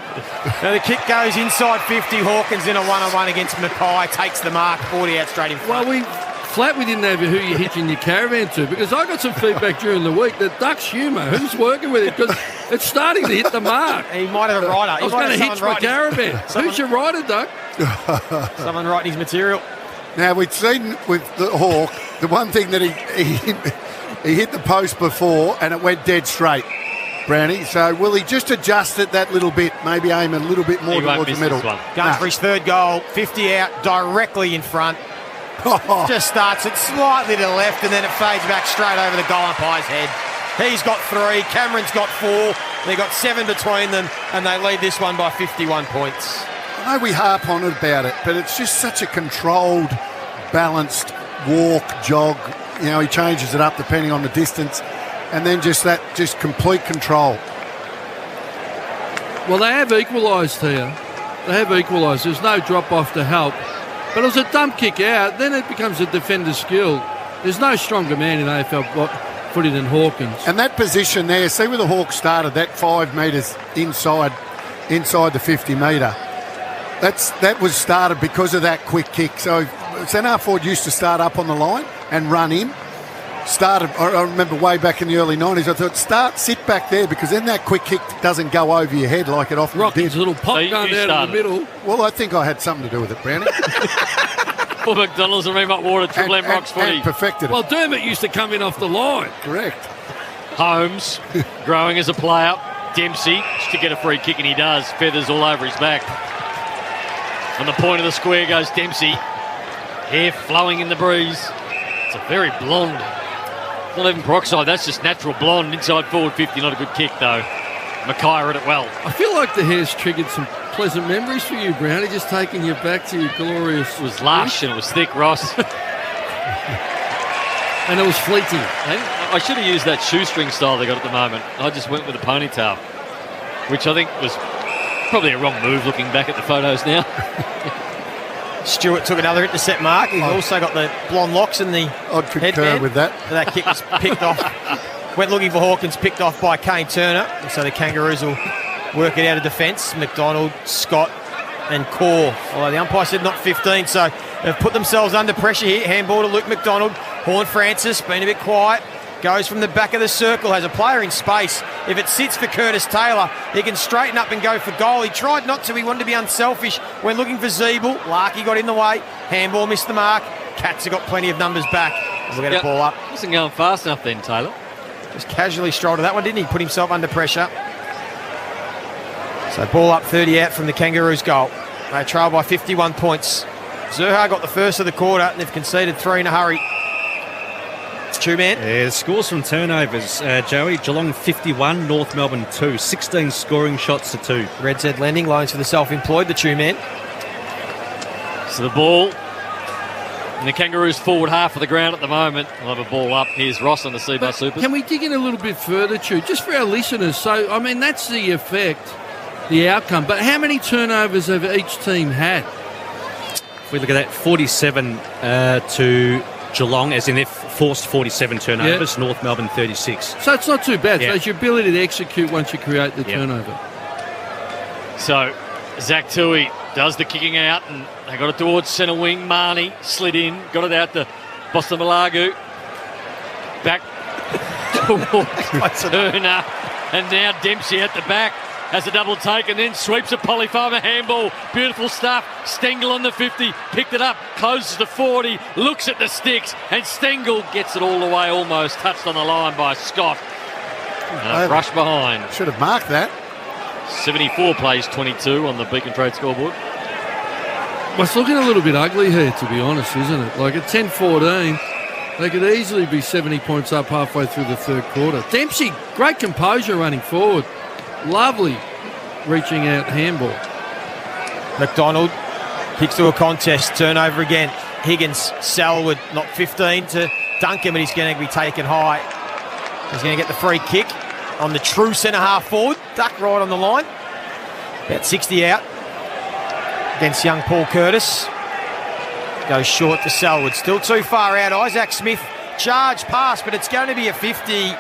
Now the kick goes inside 50. Hawkins in a one-on-one against Mackay. Takes the mark. 40 out straight in front. Well, we didn't know who you're hitching your caravan to, because I got some feedback during the week that Duck's humour, who's working with it, because it's starting to hit the mark. He might have a rider. I was going to hitch my caravan. Who's your rider, Duck? Someone writing his material. Now, we'd seen with the Hawk, the one thing that he hit the post before and it went dead straight, Brownie. So will he just adjust it that little bit, maybe aim a little bit more towards the middle? Guns for his third goal, 50 out, directly in front. Just starts it slightly to the left and then it fades back straight over the goal umpire's head. He's got 3, Cameron's got 4, they've got 7 between them, and they lead this one by 51 points. I know we harp on it about it, but it's just such a controlled, balanced walk, jog. You know, he changes it up depending on the distance, and then just complete control. Well, they have equalised here. There's no drop-off to help. But it was a dump kick out, then it becomes a defender's skill. There's no stronger man in AFL footy than Hawkins. And that position there, see where the Hawks started, that 5 metres inside the 50 metre. That was started because of that quick kick. So Senar Ford used to start up on the line and run in. I remember way back in the early 90s, I thought sit back there, because then that quick kick doesn't go over your head like it often Rocky's did. Little pop gun down in the middle. Well, I think I had something to do with it, Brownie. For McDonald's and Remont Water, Triple M Rocks footy. And perfected it. Well, Dermot used to come in off the line. Correct. Holmes, growing as a player. Dempsey, to get a free kick, and he does. Feathers all over his back. On the point of the square goes Dempsey. Hair flowing in the breeze. It's a very blonde. Not even peroxide, that's just natural blonde. Inside forward 50, not a good kick though. Mackay read it well. I feel like the hair's triggered some pleasant memories for you, Brownie, just taking you back to your glorious... It was lush and it was thick, Ross. And it was fleeting. I should have used that shoestring style they got at the moment. I just went with a ponytail, which I think was probably a wrong move looking back at the photos now. Stewart took another intercept mark. He's also got the blonde locks and the I'd concur headband. with that. That kick was picked off. Went looking for Hawkins, picked off by Kane Turner. So the Kangaroos will work it out of defence. McDonald, Scott and Core. Although the umpire said not 15, so they've put themselves under pressure here. Handball to Luke McDonald. Horn Francis, been a bit quiet. Goes from the back of the circle, has a player in space. If it sits for Curtis Taylor, he can straighten up and go for goal. He tried not to, he wanted to be unselfish when looking for Zeeble. Larky got in the way. Handball missed the mark. Cats have got plenty of numbers back. We'll get a ball up. Wasn't going fast enough then, Taylor. Just casually strolled to that one, didn't he? Put himself under pressure. So ball up, 30 out from the Kangaroos' goal. They trail by 51 points. Zerha got the first of the quarter and they've conceded 3 in a hurry. Two-man. Yeah, scores from turnovers, Joey. Geelong 51, North Melbourne 2. 16 scoring shots to 2. Red Z Lending, loans for the self-employed, the two-man. So the ball And the Kangaroos forward half of the ground at the moment. We'll have a ball up. Here's Ross on the C-Bus Supers. Can we dig in a little bit further, Chu, just for our listeners? So, I mean, that's the effect, the outcome. But how many turnovers have each team had? If we look at that, 47 to Geelong, as in they've forced 47 turnovers. Yeah. North Melbourne 36. So it's not too bad. Yeah. So it's your ability to execute once you create the turnover. So Zach Tui does the kicking out, and they got it towards centre wing. Marnie slid in, got it out to Boston Malagu. Back towards Turner, and now Dempsey at the back has a double take and then sweeps a Polyfarmer handball. Beautiful stuff. Stengel on the 50, picked it up, closes to 40, looks at the sticks, and Stengel gets it all the way, almost touched on the line by Scott. And a brush behind. Should have marked that. 74 plays 22 on the Beacon Trade scoreboard. Well, it's looking a little bit ugly here, to be honest, isn't it? Like at 10-14, they could easily be 70 points up halfway through the third quarter. Dempsey, great composure running forward. Lovely reaching out handball. McDonald kicks to a contest, turnover again. Higgins, Selwood, not 15 to Duncan, but he's going to be taken high. He's going to get the free kick on the true centre-half forward. Duck right on the line. About 60 out against young Paul Curtis. Goes short to Selwood. Still too far out. Isaac Smith, charge pass, but it's going to be a 50.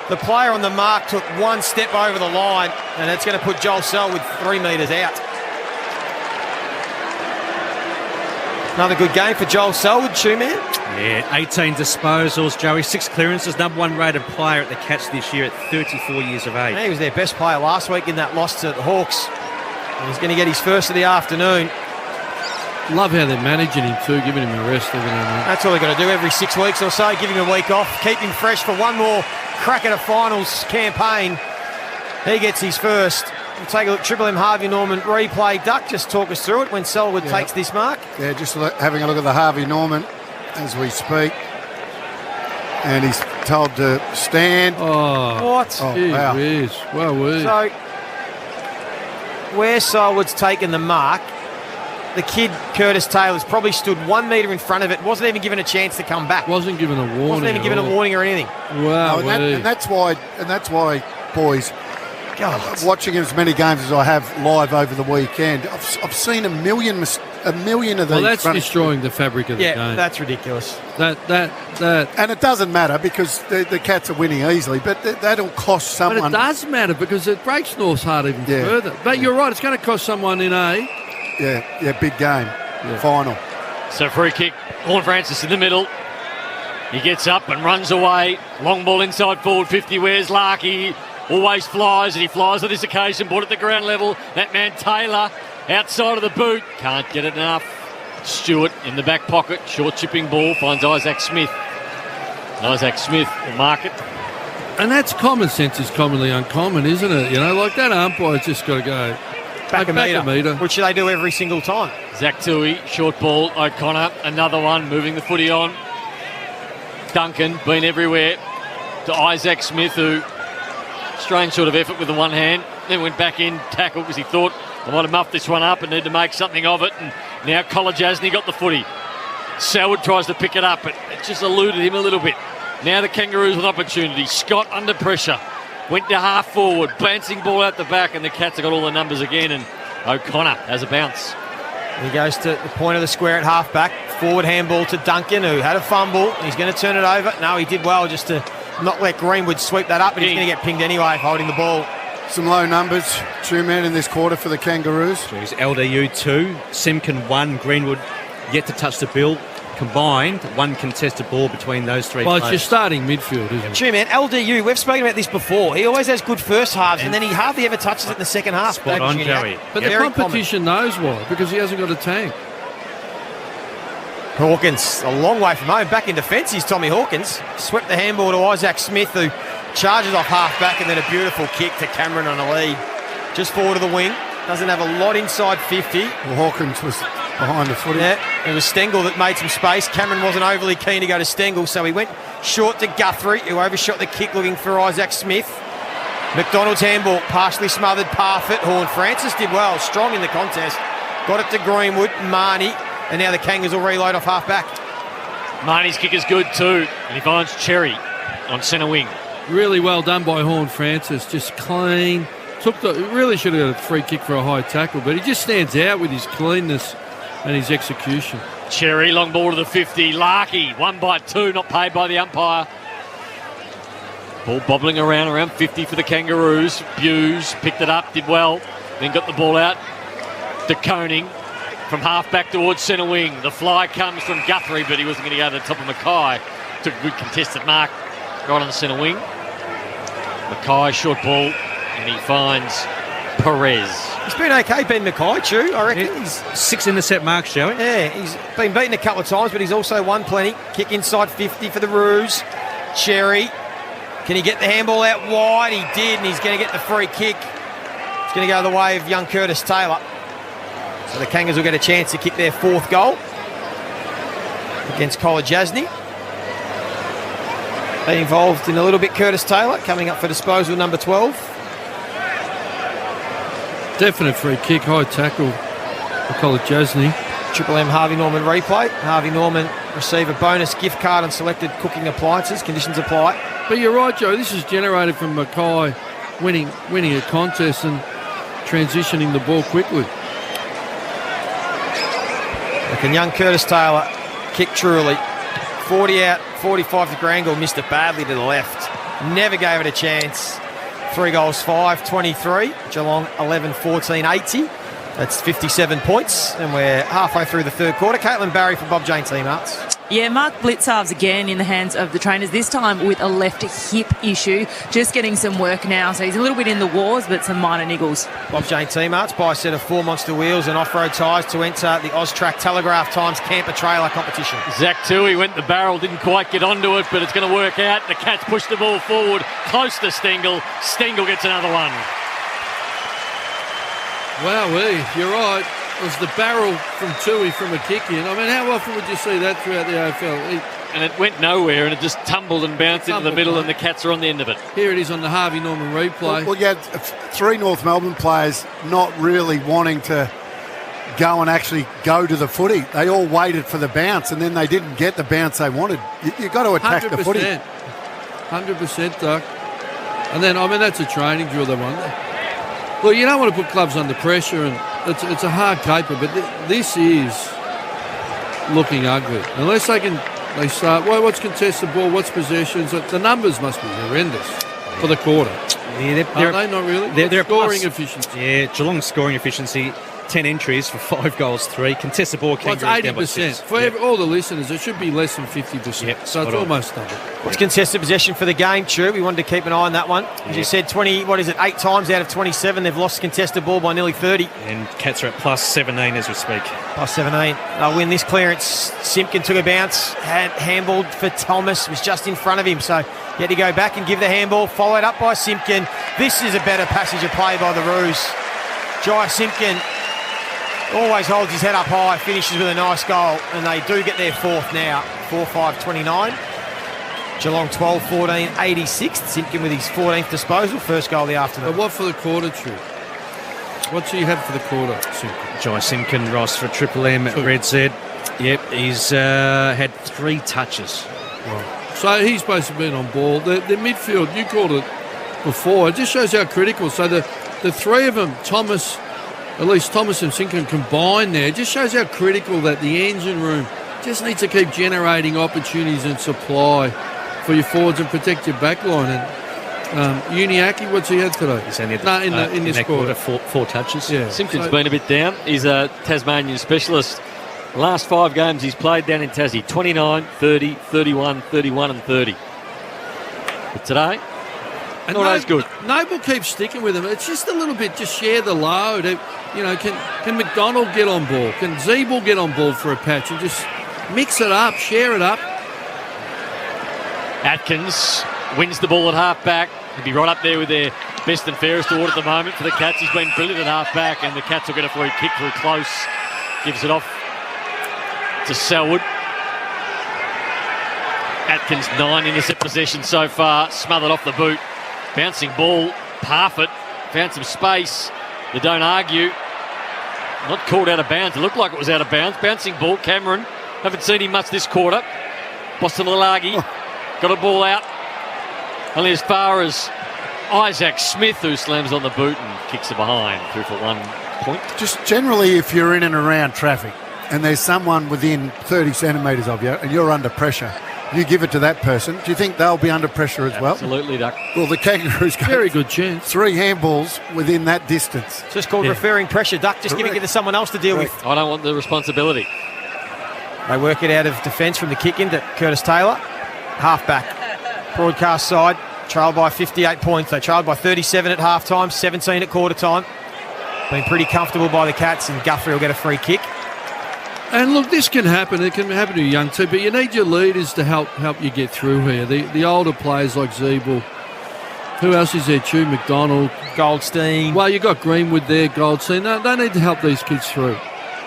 The player on the mark took one step over the line, and it's going to put Joel Selwood 3 metres out. Another good game for Joel Selwood, Shoeman. Yeah, 18 disposals, Joey. 6 clearances. Number 1 rated player at the Cats this year at 34 years of age. He was their best player last week in that loss to the Hawks. And he's going to get his first of the afternoon. Love how they're managing him too, giving him a rest every now and then. That's all they've got to do every 6 weeks or so. Give him a week off. Keep him fresh for one more crack at a finals campaign. He gets his first. We'll take a look. Triple M Harvey Norman replay. Duck, just talk us through it when Selwood takes this mark. Yeah, just having a look at the Harvey Norman as we speak. And he's told to stand. Oh, what? Oh, wow. Well, so, where Selwood's taken the mark, the kid, Curtis Taylor's probably stood 1 metre in front of it, wasn't even given a chance to come back. Wasn't given a warning. Wasn't even given a warning or anything. Wow. No, and that's why, boys, watching as many games as I have live over the weekend, I've seen a million of these. Well, that's destroying the fabric of the game. Yeah, that's ridiculous. That. And it doesn't matter because the Cats are winning easily, but that'll cost someone. But it does matter because it breaks North's heart even further. But you're right, it's going to cost someone in a... Yeah, big game, final. So free kick, Horn Francis in the middle. He gets up and runs away. Long ball inside forward 50. Where's Larky? Always flies, and he flies on this occasion. Brought at the ground level. That man Taylor outside of the boot. Can't get it enough. Stewart in the back pocket. Short chipping ball. Finds Isaac Smith. Isaac Smith will mark it. And that's common sense is commonly uncommon, isn't it? You know, like that umpire's just got to go back a metre, which they do every single time. Zach Tui, short ball. O'Connor, another one, moving the footy on. Duncan, been everywhere. To Isaac Smith, who strange sort of effort with the one hand. Then went back in, tackle because he thought I might have muffed this one up and need to make something of it. And now Kolajasny got the footy. Selwood tries to pick it up, but it just eluded him a little bit. Now the Kangaroos with opportunity. Scott under pressure. Went to half forward, bouncing ball out the back, and the Cats have got all the numbers again, and O'Connor has a bounce. He goes to the point of the square at half back. Forward handball to Duncan, who had a fumble. He's going to turn it over. No, he did well just to not let Greenwood sweep that up, but he's going to get pinged anyway holding the ball. Some low numbers, two-man in this quarter for the Kangaroos. Jeez, LDU 2, Simkin 1, Greenwood yet to touch the bill. Combined, one contested ball between those three players. Well, it's your starting midfield, isn't it? True, man. LDU, we've spoken about this before. He always has good first halves, and then he hardly ever touches it in the second half. Spot on, Joey. But the competition knows why, because he hasn't got a tank. Hawkins, a long way from home. Back in defence is Tommy Hawkins. Swept the handball to Isaac Smith, who charges off half-back, and then a beautiful kick to Cameron on a lead. Just forward of the wing. Doesn't have a lot inside 50. Well, Hawkins was behind the footy. Yeah, it was Stengel that made some space. Cameron wasn't overly keen to go to Stengel, so he went short to Guthrie, who overshot the kick looking for Isaac Smith. McDonald's handball, partially smothered Parfitt. Horn Francis did well, strong in the contest. Got it to Greenwood, Marnie, and now the Kangas will reload off half-back. Marnie's kick is good too, and he finds Cherry on centre wing. Really well done by Horn Francis. Just clean. Really should have got a free kick for a high tackle, but he just stands out with his cleanness and his execution. Cherry, long ball to the 50. Larkey, 1-2, not paid by the umpire. Ball bobbling around 50 for the Kangaroos. Hughes picked it up, did well, then got the ball out. De Koning from half back towards centre wing. The fly comes from Guthrie, but he wasn't going to go to the top of Mackay. Took a good contested mark right on the centre wing. Mackay, short ball, and he finds Perez. He's been okay, Ben Mackay, Chew. I reckon he's 6 intercept marks, Joey. Yeah, he's been beaten a couple of times, but he's also won plenty. Kick inside 50 for the Roos. Cherry, can he get the handball out wide? He did, and he's going to get the free kick. It's going to go the way of young Curtis Taylor. So the Kangas will get a chance to kick their 4th goal against College Jasny. Been involved in a little bit, Curtis Taylor, coming up for disposal, number 12. Definite free kick, high tackle for College Jasny. Triple M Harvey Norman replay. Harvey Norman receive a bonus gift card on selected cooking appliances. Conditions apply. But you're right, Joe. This is generated from Mackay winning a contest and transitioning the ball quickly. Can young Curtis Taylor kick truly? 40 out, 45 to Grangle, missed it badly to the left. Never gave it a chance. 3 goals, 5, 23. Geelong 11, 14, 80. That's 57 points, and we're halfway through the 3rd quarter. Caitlin Barry for Bob Jane Team Arts. Yeah, Mark Blitzarves again in the hands of the trainers, this time with a left hip issue. Just getting some work now, so he's a little bit in the wars, but some minor niggles. Bob Jane Team Arts buy a set of 4 Monster wheels and off-road tyres to enter the Austrac Telegraph Times Camper Trailer competition. Zach Tui went the barrel, didn't quite get onto it, but it's going to work out. The Cats push the ball forward, close to Stengel. Stengel gets another one. Wowee, you're right. It was the barrel from Tui from a kick in. I mean, how often would you see that throughout the AFL? And it went nowhere, and it just tumbled and bounced into the middle, and the Cats are on the end of it. Here it is on the Harvey Norman replay. Well, you had 3 North Melbourne players not really wanting to go and actually go to the footy. They all waited for the bounce, and then they didn't get the bounce they wanted. You've got to attack 100%, the footy. 100%, Doug. And then, I mean, that's a training drill they want. Well, you don't want to put clubs under pressure, and it's a hard caper, but this is looking ugly. Unless they start, well, what's contested ball, what's possessions, the numbers must be horrendous for the quarter. Yeah, Are they not really? They're scoring efficiency. Yeah, Geelong's scoring efficiency, 10 entries for 5 goals, 3. Contested ball, Kangaroos down by 6. For all the listeners, it should be less than 50%. Yep, so it's almost double. What's contested possession for the game, Chew? We wanted to keep an eye on that one. As you said, 8 times out of 27, they've lost contested ball by nearly 30. And Cats are at plus 17 as we speak. Plus 17. They'll win this clearance. Simpkin took a bounce, had handballed for Thomas, was just in front of him, so he had to go back and give the handball, followed up by Simpkin. This is a better passage of play by the Roos. Jai Simpkin always holds his head up high, finishes with a nice goal, and they do get their 4th now. 4-5-29. Geelong 12-14, 86th. Simpkin with his 14th disposal, first goal of the afternoon. But what for the quarter, True? What's he had for the quarter, Simpkin? Jai Simpkin, Ross for Triple M at Red Z. Yep, he's had 3 touches. Right. So he's basically been on ball. The midfield, you called it before, it just shows how critical. So the 3 of them, Thomas and Simpkin combined there, just shows how critical that the engine room just needs to keep generating opportunities and supply for your forwards and protect your back line. And Uniacke, what's he had today? He's only had in this quarter. 4 touches. Yeah. Simpkin's been a bit down. He's a Tasmanian specialist. The last 5 games he's played down in Tassie, 29, 30, 31, 31 and 30. But today, and not as good. Noble keeps sticking with him. It's just a little bit, just share the load. You know, can McDonald get on ball? Can Zeeble get on ball for a patch and just mix it up, share it up? Atkins wins the ball at half-back. He'll be right up there with their best and fairest award at the moment for the Cats. He's been brilliant at half-back, and the Cats will get a free kick through close. Gives it off to Selwood. Atkins, 9 intercept possessions so far. Smothered off the boot. Bouncing ball. Parfitt found some space. They don't argue. Not called out of bounds. It looked like it was out of bounds. Bouncing ball. Cameron. Haven't seen him much this quarter. Boston Lalagi got a ball out. Only as far as Isaac Smith, who slams on the boot and kicks it behind, through for 1 point. Just generally, if you're in and around traffic and there's someone within 30 centimetres of you and you're under pressure, you give it to that person, do you think they'll be under pressure as well? Absolutely, Duck. Well, the Kangaroos got very good chance. 3 handballs within that distance. It's just called referring pressure, Duck. Just giving it to someone else to deal with. I don't want the responsibility. They work it out of defence from the kick in to Curtis Taylor. Halfback. Broadcast side, trailed by 58 points. They trailed by 37 at half-time, 17 at quarter-time. Been pretty comfortable by the Cats, and Guthrie will get a free kick. And look, this can happen. It can happen to a young team, but you need your leaders to help you get through here. The older players like Zeeble. Who else is there? Chew, McDonald. Goldstein. Well, you got Greenwood there, Goldstein. They need to help these kids through.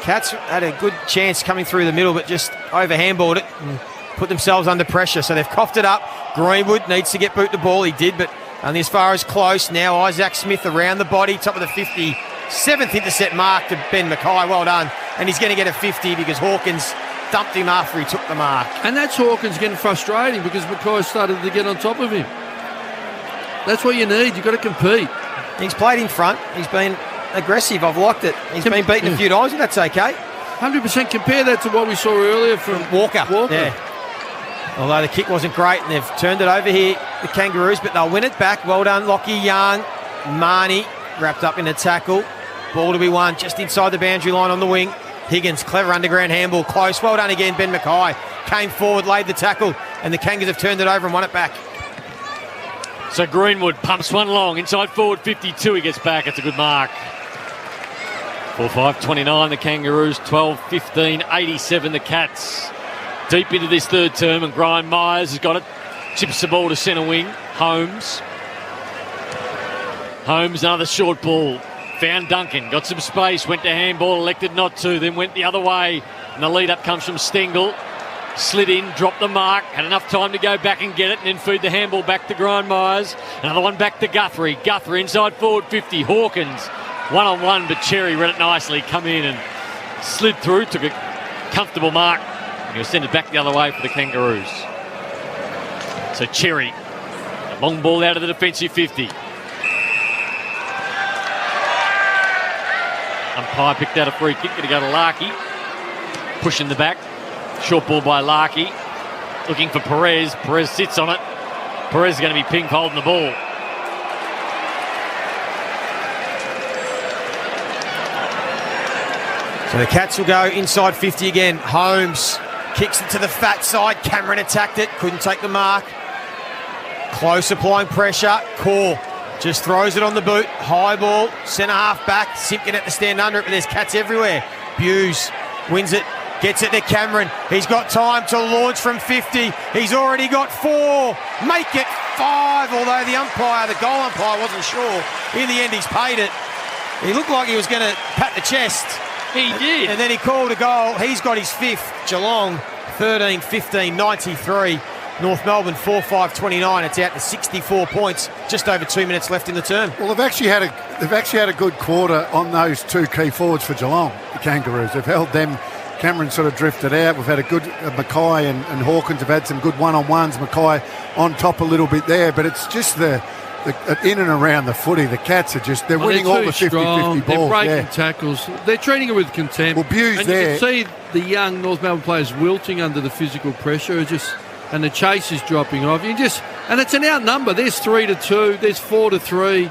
Cats had a good chance coming through the middle, but just over-handballed it and put themselves under pressure. So they've coughed it up. Greenwood needs to get boot the ball. He did, but only as far as close. Now Isaac Smith around the body, top of the 57th intercept mark to Ben Mackay. Well done. And he's going to get a 50 because Hawkins dumped him after he took the mark. And that's Hawkins getting frustrating because Mackay started to get on top of him. That's what you need. You've got to compete. He's played in front. He's been aggressive. I've liked it. He's been beaten a few times, and that's okay. 100%. Compare that to what we saw earlier from Walker. Yeah. Although the kick wasn't great, and they've turned it over here, the Kangaroos, but they'll win it back. Well done, Lockie Young. Marnie wrapped up in a tackle. Ball to be won just inside the boundary line on the wing. Higgins, clever underground handball, close. Well done again, Ben Mackay. Came forward, laid the tackle, and the Kangas have turned it over and won it back. So Greenwood pumps one long, inside forward 52, he gets back, it's a good mark. 4-5-29, the Kangaroos, 12-15, 87, the Cats. Deep into this third term, and Brian Myers has got it. Chips the ball to centre wing. Holmes, another short ball. Found Duncan, got some space, went to handball, elected not to, then went the other way. And the lead-up comes from Stengel. Slid in, dropped the mark, had enough time to go back and get it, and then feed the handball back to Brian Myers. Another one back to Guthrie. Guthrie inside forward 50. Hawkins, one-on-one, but Cherry read it nicely. Come in and slid through, took a comfortable mark. He'll send it back the other way for the Kangaroos. So Cherry, a long ball out of the defensive 50. Umpire picked out a free kick, going to go to Larkey. Pushing the back. Short ball by Larkey. Looking for Perez. Perez sits on it. Perez is going to be ping holding the ball. So the Cats will go inside 50 again. Holmes kicks it to the fat side. Cameron attacked it. Couldn't take the mark. Close applying pressure. Core just throws it on the boot. High ball. Centre half back. Simpkin at the stand under it, but there's Cats everywhere. Buse wins it. Gets it to Cameron. He's got time to launch from 50. He's already got 4. Make it 5. Although the goal umpire wasn't sure. In the end, he's paid it. He looked like he was going to pat the chest. He did. And then he called a goal. He's got his 5th. Geelong 13-15, 93. North Melbourne 4-5-29. It's out to 64 points. Just over 2 minutes left in the term. Well, they've actually had a good quarter on those 2 key forwards for Geelong. The Kangaroos. They've held them. Cameron sort of drifted out. We've had a good Mackay and Hawkins have had some good one-on-ones. Mackay on top a little bit there, but it's just the in and around the footy. The Cats are just they're winning all the 50-50 balls. They're breaking tackles. They're treating it with contempt. Well, Buse and there. You can see the young North Melbourne players wilting under the physical pressure. And the chase is dropping off. And it's an outnumber. There's 3-2. There's 4-3.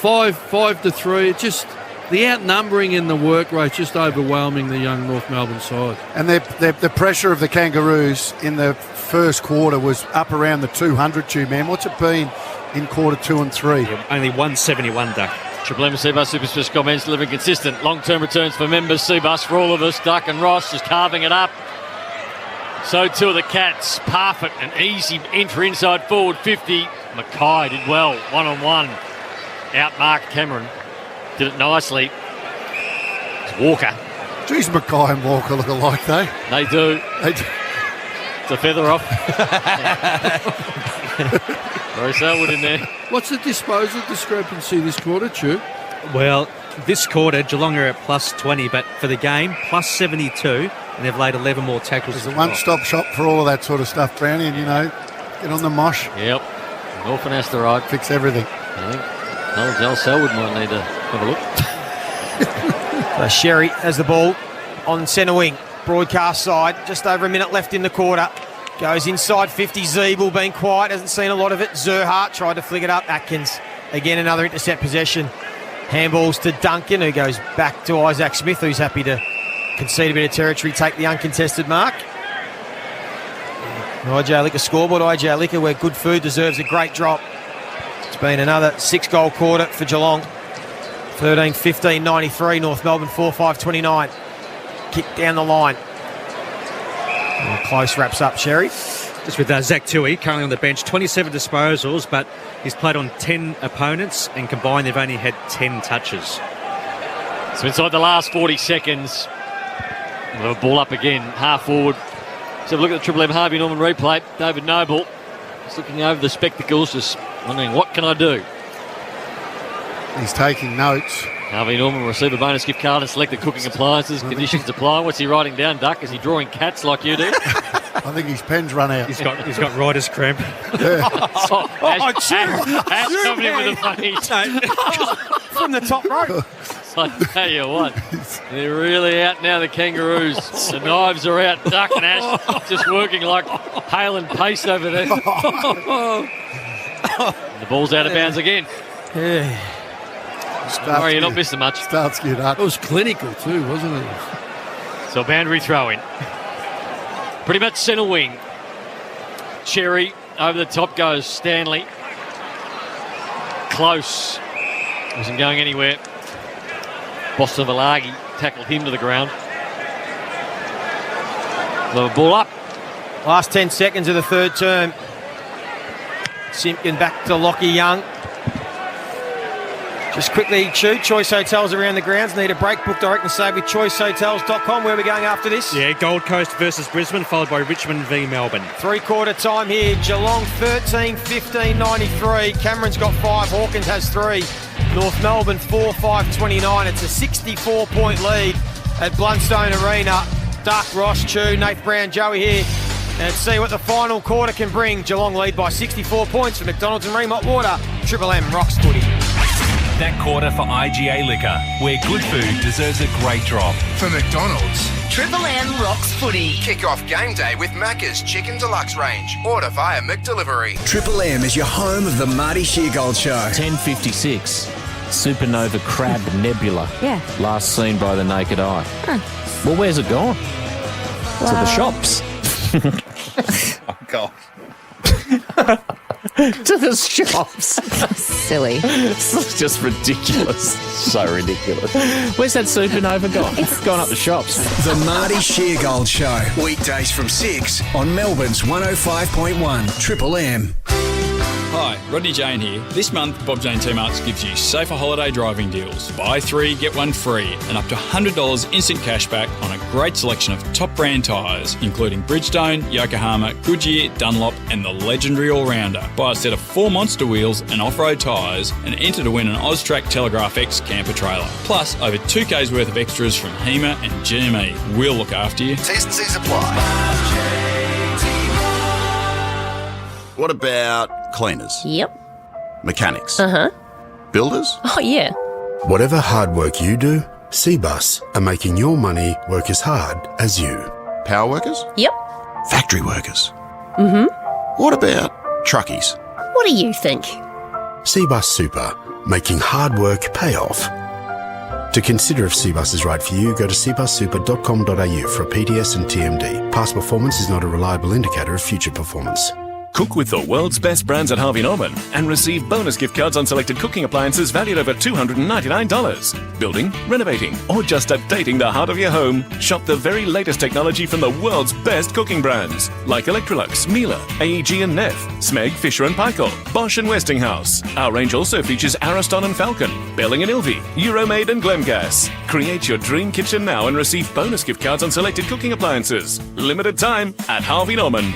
5-3. It's just the outnumbering in the work rate just overwhelming the young North Melbourne side. And the pressure of the Kangaroos in the first quarter was up around the 200, man. What's it been in quarter 2 and 3? Yeah, only 171, Duck. Triple M Seabus Super Special comments delivering consistent long-term returns for members. Seabus for all of us. Duck and Ross just carving it up. So too are the Cats. Parfitt, an easy entry inside forward 50. Mackay did well, one-on-one. Outmarked Cameron. Did it nicely. It's Walker. Geez, Mackay and Walker look alike, though. They do. It's a feather off. Very Selwood in there. What's the disposal discrepancy this quarter, Chu? Well, this quarter, Geelong are at plus 20, but for the game, plus 72. and they've laid 11 more tackles. There's a one-stop shop for all of that sort of stuff, Brownie, and, get on the mosh. Yep. Norfolk has to ride. Fix everything. I think Noel Selwood might need to have a look. Sherry has the ball on centre wing. Broadcast side, just over a minute left in the quarter. Goes inside 50. Zeeble being quiet, hasn't seen a lot of it. Zerhart tried to flick it up. Atkins, again, another intercept possession. Handballs to Duncan, who goes back to Isaac Smith, who's happy to concede a bit of territory, take the uncontested mark. IJ Liquor scoreboard. IJ Liquor, where good food deserves a great drop. It's been another 6-goal quarter for Geelong. 13-15-93, North Melbourne 4-5-29. Kick down the line. And close wraps up, Sherry. Just with Zach Tui currently on the bench, 27 disposals, but he's played on 10 opponents, and combined they've only had 10 touches. So inside the last 40 seconds, we'll have a ball up again, half forward. So look at the Triple M Harvey Norman replay. David Noble just looking over the spectacles, just wondering, what can I do? He's taking notes. Harvey Norman will receive a bonus gift card and selected cooking appliances. Conditions apply. What's he writing down, Duck? Is he drawing cats like you do? I think his pen's run out. He's got writer's cramp. Ash coming in with a funny from the top rope. I tell you what, they're really out now, the Kangaroos. The knives are out. Duck and Ash just working like Hale and Pace over there. The ball's out of bounds again. Don't worry, you're not missing much. Starts getting up. It was clinical too, wasn't it? So boundary throw in. Pretty much centre wing. Cherry over the top goes Stanley. Close. Wasn't going anywhere. Boston Valagi tackled him to the ground. The ball up. Last 10 seconds of the third term. Simpkin back to Lockie Young. Just quickly, Choice Hotels around the grounds. Need a break? Book direct and save with choicehotels.com. Where are we going after this? Yeah, Gold Coast versus Brisbane, followed by Richmond v Melbourne. Three-quarter time here. Geelong 13-15-93. Cameron's got 5. Hawkins has 3. North Melbourne 4-5-29. It's a 64-point lead at Blundstone Arena. Duck, Ross, Chew, Nath Brown, Joey here. And see what the final quarter can bring. Geelong lead by 64 points for McDonald's and Ream Hot Water. Triple M rocks footy. That quarter for IGA Liquor, where good food deserves a great drop. For McDonald's. Triple M rocks footy. Kick off game day with Macca's Chicken Deluxe range. Order via McDelivery. Triple M is your home of the Marty Sheargold Show. 10:56. Supernova Crab Nebula. Yeah. Last seen by the naked eye. Well, where's it gone? To the shops. Oh, God. To the shops. Silly. It's just ridiculous. So ridiculous. Where's that supernova gone? It's gone up the shops. The Marty Sheargold Show. Weekdays from 6 on Melbourne's 105.1 Triple M. Hi, Rodney Jane here. This month, Bob Jane T-Marts gives you safer holiday driving deals. Buy 3, get 1 free, and up to $100 instant cashback on a great selection of top brand tyres, including Bridgestone, Yokohama, Goodyear, Dunlop, and the legendary All-Rounder. Buy a set of 4 monster wheels and off-road tyres, and enter to win an Austrac Telegraph X camper trailer. Plus, over 2K's worth of extras from HEMA and GME. We'll look after you. T's and C's apply. What about cleaners? Yep. Mechanics? Uh-huh. Builders? Oh, yeah. Whatever hard work you do, Cbus are making your money work as hard as you. Power workers? Yep. Factory workers? Mm-hmm. What about truckies? What do you think? Cbus Super, making hard work pay off. To consider if Cbus is right for you, go to cbussuper.com.au for a PTS and TMD. Past performance is not a reliable indicator of future performance. Cook with the world's best brands at Harvey Norman and receive bonus gift cards on selected cooking appliances valued over $299. Building, renovating, or just updating the heart of your home, shop the very latest technology from the world's best cooking brands like Electrolux, Miele, AEG and Neff, Smeg, Fisher and Paykel, Bosch and Westinghouse. Our range also features Ariston and Falcon, Belling and Ilvy, Euromade and Glemgas. Create your dream kitchen now and receive bonus gift cards on selected cooking appliances. Limited time at Harvey Norman.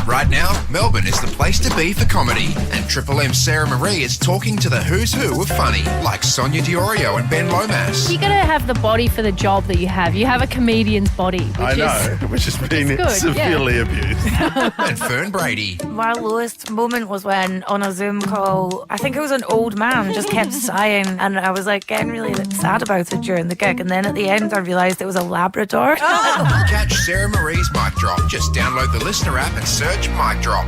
Right now, Melbourne is the place to be for comedy, and Triple M's Sarah Marie is talking to the who's who of funny, like Sonia Diorio and Ben Lomas. You got to have the body for the job that you have. You have a comedian's body, which has been good, severely abused. And Fern Brady. My lowest moment was when on a Zoom call, I think it was an old man just kept sighing, and I was like getting really sad about it during the gig, and then at the end I realised it was a Labrador. Catch Sarah Marie's Mic Drop. Just download the Listener app and search Mic Drop.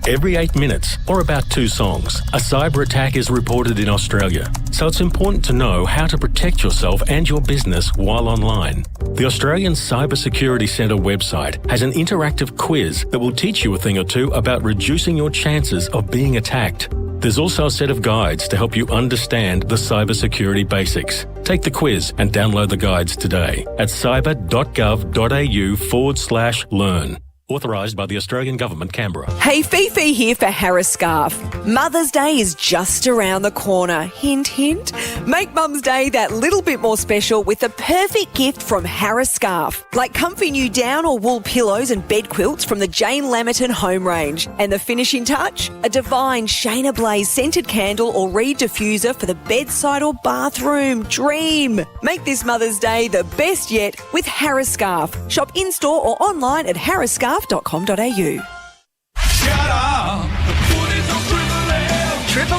Every 8 minutes, or about 2 songs, a cyber attack is reported in Australia. So it's important to know how to protect yourself and your business while online. The Australian Cyber Security Centre website has an interactive quiz that will teach you a thing or two about reducing your chances of being attacked. There's also a set of guides to help you understand the cybersecurity basics. Take the quiz and download the guides today at cyber.gov.au/learn. Authorised by the Australian Government, Canberra. Hey, Fifi here for Harris Scarf. Mother's Day is just around the corner. Hint, hint. Make Mum's Day that little bit more special with the perfect gift from Harris Scarf. Like comfy new down or wool pillows and bed quilts from the Jane Lamerton home range. And the finishing touch? A divine Shayna Blaze scented candle or reed diffuser for the bedside or bathroom. Dream. Make this Mother's Day the best yet with Harris Scarf. Shop in-store or online at harrisscarf.com.au. Triple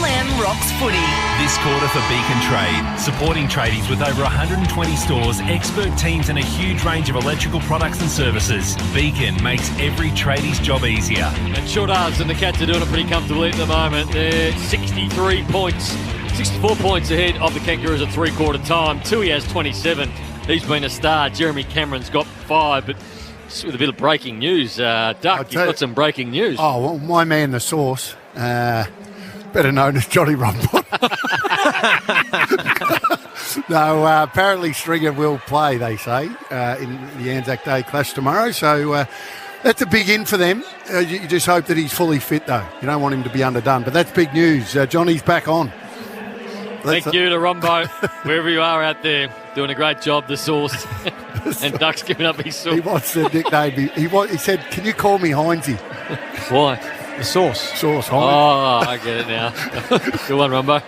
M rocks footy. This quarter for Beacon Trade, supporting tradies with over 120 stores, expert teams and a huge range of electrical products and services. Beacon makes every tradie's job easier. And short halves and the Cats are doing it pretty comfortably at the moment. They're 63 points, 64 points ahead of the Kangaroos at three-quarter time. Tui has 27. He's been a star. Jeremy Cameron's got 5, but just with a bit of breaking news. Duck, you've got some breaking news. Oh, well, my man, the Source, better known as Johnny Rumble. No, apparently Stringer will play, they say, in the Anzac Day clash tomorrow. So that's a big in for them. You just hope that he's fully fit, though. You don't want him to be underdone. But that's big news. Johnny's back on. Thank you to Rombo, wherever you are out there, doing a great job, the Source. And Duck's giving up his sauce. He wants the nickname. He said, can you call me Heinzie? Why? The Sauce. Sauce, Heinz. Oh, I get it now. Good one, Rombo.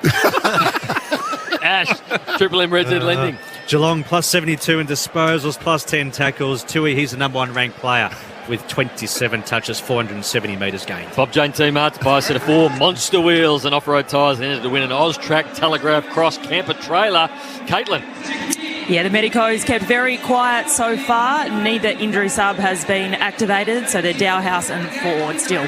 Ash, Triple M Red Z Lending. Geelong plus 72 in disposals, plus 10 tackles. Tui, he's the number 1 ranked player with 27 touches, 470 metres gained. Bob Jane Team Arts buy a set of 4 monster wheels and off-road tyres and entered to win an Austrac Telegraph Cross camper trailer. Caitlin. Yeah, the medicos kept very quiet so far. Neither injury sub has been activated, so they're Dowhouse and Ford still.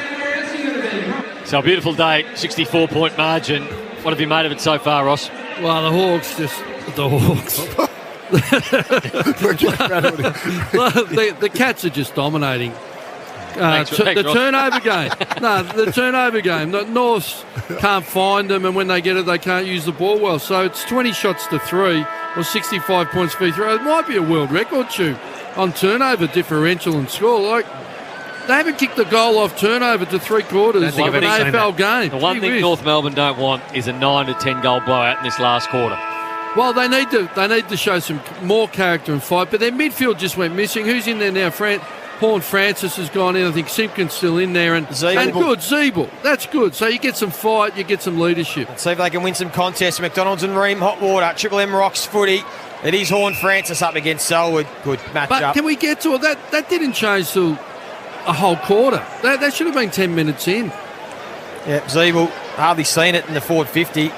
So a beautiful day, 64-point margin. What have you made of it so far, Ross? Well, the Hawks. The Cats are just dominating. The turnover game. No, the turnover game. The Norths can't find them, and when they get it, they can't use the ball well. So it's 20 shots to 3 or 65 points for throw. It might be a world record, too, on turnover differential and score. Like, they haven't kicked the goal off turnover to 3/4 of an AFL game. The one thing North Melbourne don't want is a 9 to 10 goal blowout in this last quarter. Well, they need to show some more character and fight, but their midfield just went missing. Who's in there now? Horn Francis has gone in. I think Simpkin's still in there. And good, Zeeble. That's good. So you get some fight, you get some leadership. Let's see if they can win some contests. McDonald's and Ream Hot Water. Triple M rocks footy. It is Horn Francis up against Selwood. Good match but up. Can we get to it? That didn't change till a whole quarter. That should have been 10 minutes in. Yeah, Zeeble hardly seen it in the forward 50.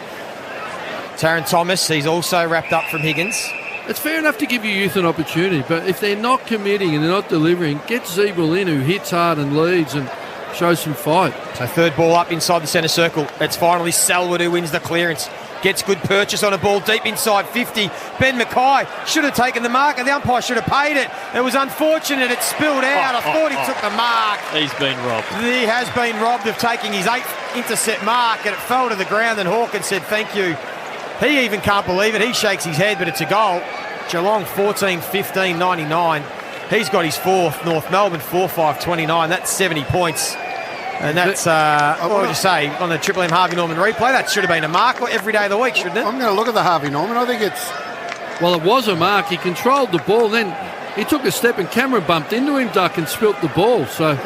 Taron Thomas, he's also wrapped up from Higgins. It's fair enough to give your youth an opportunity, but if they're not committing and they're not delivering, get Zeeble in, who hits hard and leads and shows some fight. So third ball up inside the centre circle. It's finally Selwood who wins the clearance. Gets good purchase on a ball deep inside 50. Ben Mackay should have taken the mark and the umpire should have paid it. It was unfortunate it spilled out. I thought he took the mark. He's been robbed. He has been robbed of taking his 8th intercept mark, and it fell to the ground and Hawkins said thank you. He even can't believe it. He shakes his head, but it's a goal. Geelong 14-15-99. He's got his 4th. North Melbourne 4-5-29. That's 70 points. And that's, what would you say, on the Triple M Harvey Norman replay, that should have been a mark every day of the week, shouldn't it? I'm going to look at the Harvey Norman. I think it's... Well, it was a mark. He controlled the ball. Then he took a step and Cameron bumped into him, Duck, and spilt the ball. So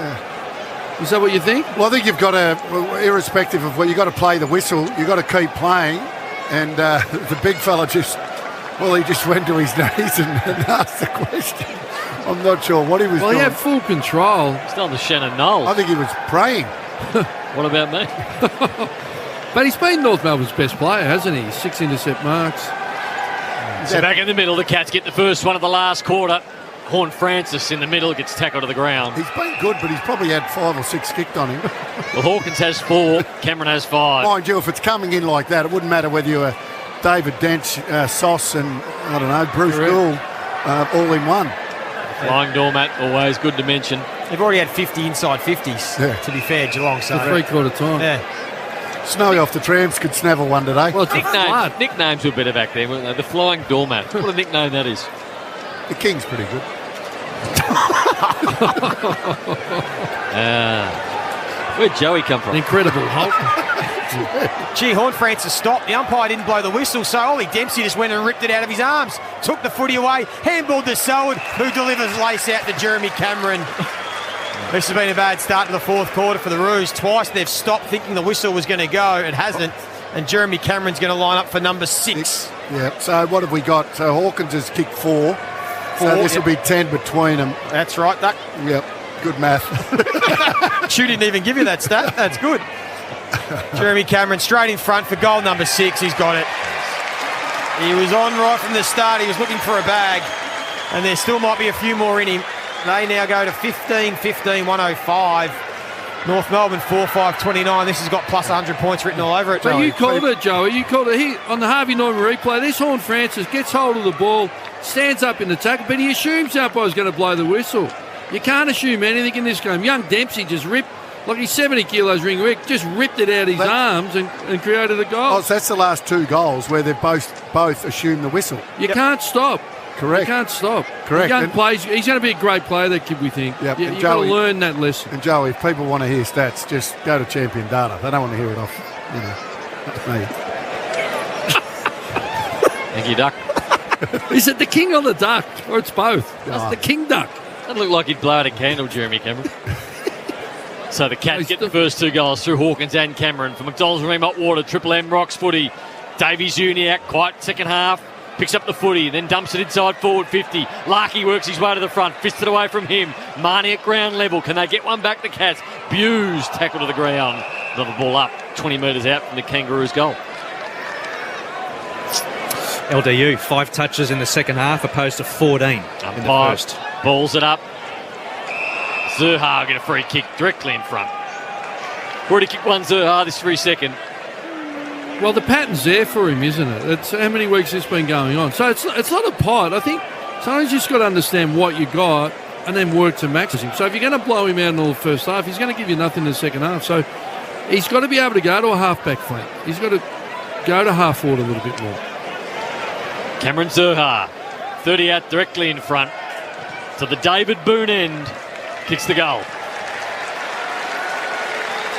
Is that what you think? Well, I think you've got to, irrespective of what, you've got to play the whistle. You've got to keep playing. And the big fella he just went to his knees and asked the question. I'm not sure what he was doing. Well, he had full control. Still on the Shannon Knowles. I think he was praying. What about me? But he's been North Melbourne's best player, hasn't he? 6 intercept marks. So back in the middle, the Cats get the first one of the last quarter. Horn Francis in the middle gets tackled to the ground. He's been good, but he's probably had 5 or 6 kicked on him. Well, Hawkins has 4, Cameron has 5. Mind you, if it's coming in like that, it wouldn't matter whether you were David Dench, Sauce and, I don't know, Bruce Gould, all in one. Flying doormat, always good to mention. They've already had 50 inside 50s, to be fair, Geelong. So it's a three-quarter time. Yeah. Snowy off the trams could snavel one today. Well, it's nicknames were better back then, weren't they? The Flying Doormat. What a nickname that is. The King's pretty good. Where'd Joey come from? Incredible Hulk. Gee, Horn Francis stopped. The umpire didn't blow the whistle, so Ollie Dempsey just went and ripped it out of his arms. Took the footy away, handballed to Selwood, who delivers lace out to Jeremy Cameron. This has been a bad start to the fourth quarter for the Roos. Twice they've stopped thinking the whistle was going to go. It hasn't. And Jeremy Cameron's going to line up for number 6. Yeah, so what have we got? So Hawkins has kicked 4. So this will be 10 between them. That's right, Duck. Yep, good math. Stu didn't even give you that stat. That's good. Jeremy Cameron straight in front for goal number 6. He's got it. He was on right from the start. He was looking for a bag. And there still might be a few more in him. They now go to 15-15, 105. North Melbourne 4-5-29. This has got plus 100 points written all over it. But you called it, Joey. You called it. On the Harvey Norman replay, this Horn Francis gets hold of the ball, stands up in the tackle, but he assumes the umpire's going to blow the whistle. You can't assume anything in this game. Young Dempsey just ripped, like he's 70 kilos ring Rick, just ripped it out of his arms and created a goal. Oh, so that's the last 2 goals where they've both assumed the whistle. You can't stop. Correct. You can't stop. Correct. Young plays. He's going to be a great player, that kid, we think. Yep. You've got to learn that lesson. And Joey, if people want to hear stats, just go to Champion Data. They don't want to hear it off, me. Thank you, Duck. Is it the king or the duck? Or it's both? That's the king duck. That looked like he'd blow out a candle, Jeremy Cameron. So the Cats get the first 2 goals through Hawkins and Cameron. For McDonald's Marine Hot Water, Triple M Rocks footy. Davies Uniac, quiet second half. Picks up the footy, then dumps it inside forward 50. Larkey works his way to the front, fisted away from him. Marnie at ground level. Can they get one back, the Cats? Buse tackle to the ground. Another ball up, 20 metres out from the Kangaroos' goal. LDU, 5 touches in the second half opposed to 14 in the first. Balls it up. Zerha get a free kick directly in front. Already kicked one Zerha, this free second. Well, the pattern's there for him, isn't it? It's how many weeks it's been going on. So it's not a pot. I think sometimes you just got to understand what you got and then work to maximum. So if you're going to blow him out in all the first half, he's going to give you nothing in the second half. So he's got to be able to go to a half-back flank. He's got to go to half-forward a little bit more. Cameron Zerha, 30 out directly in front. To the David Boone end. Kicks the goal.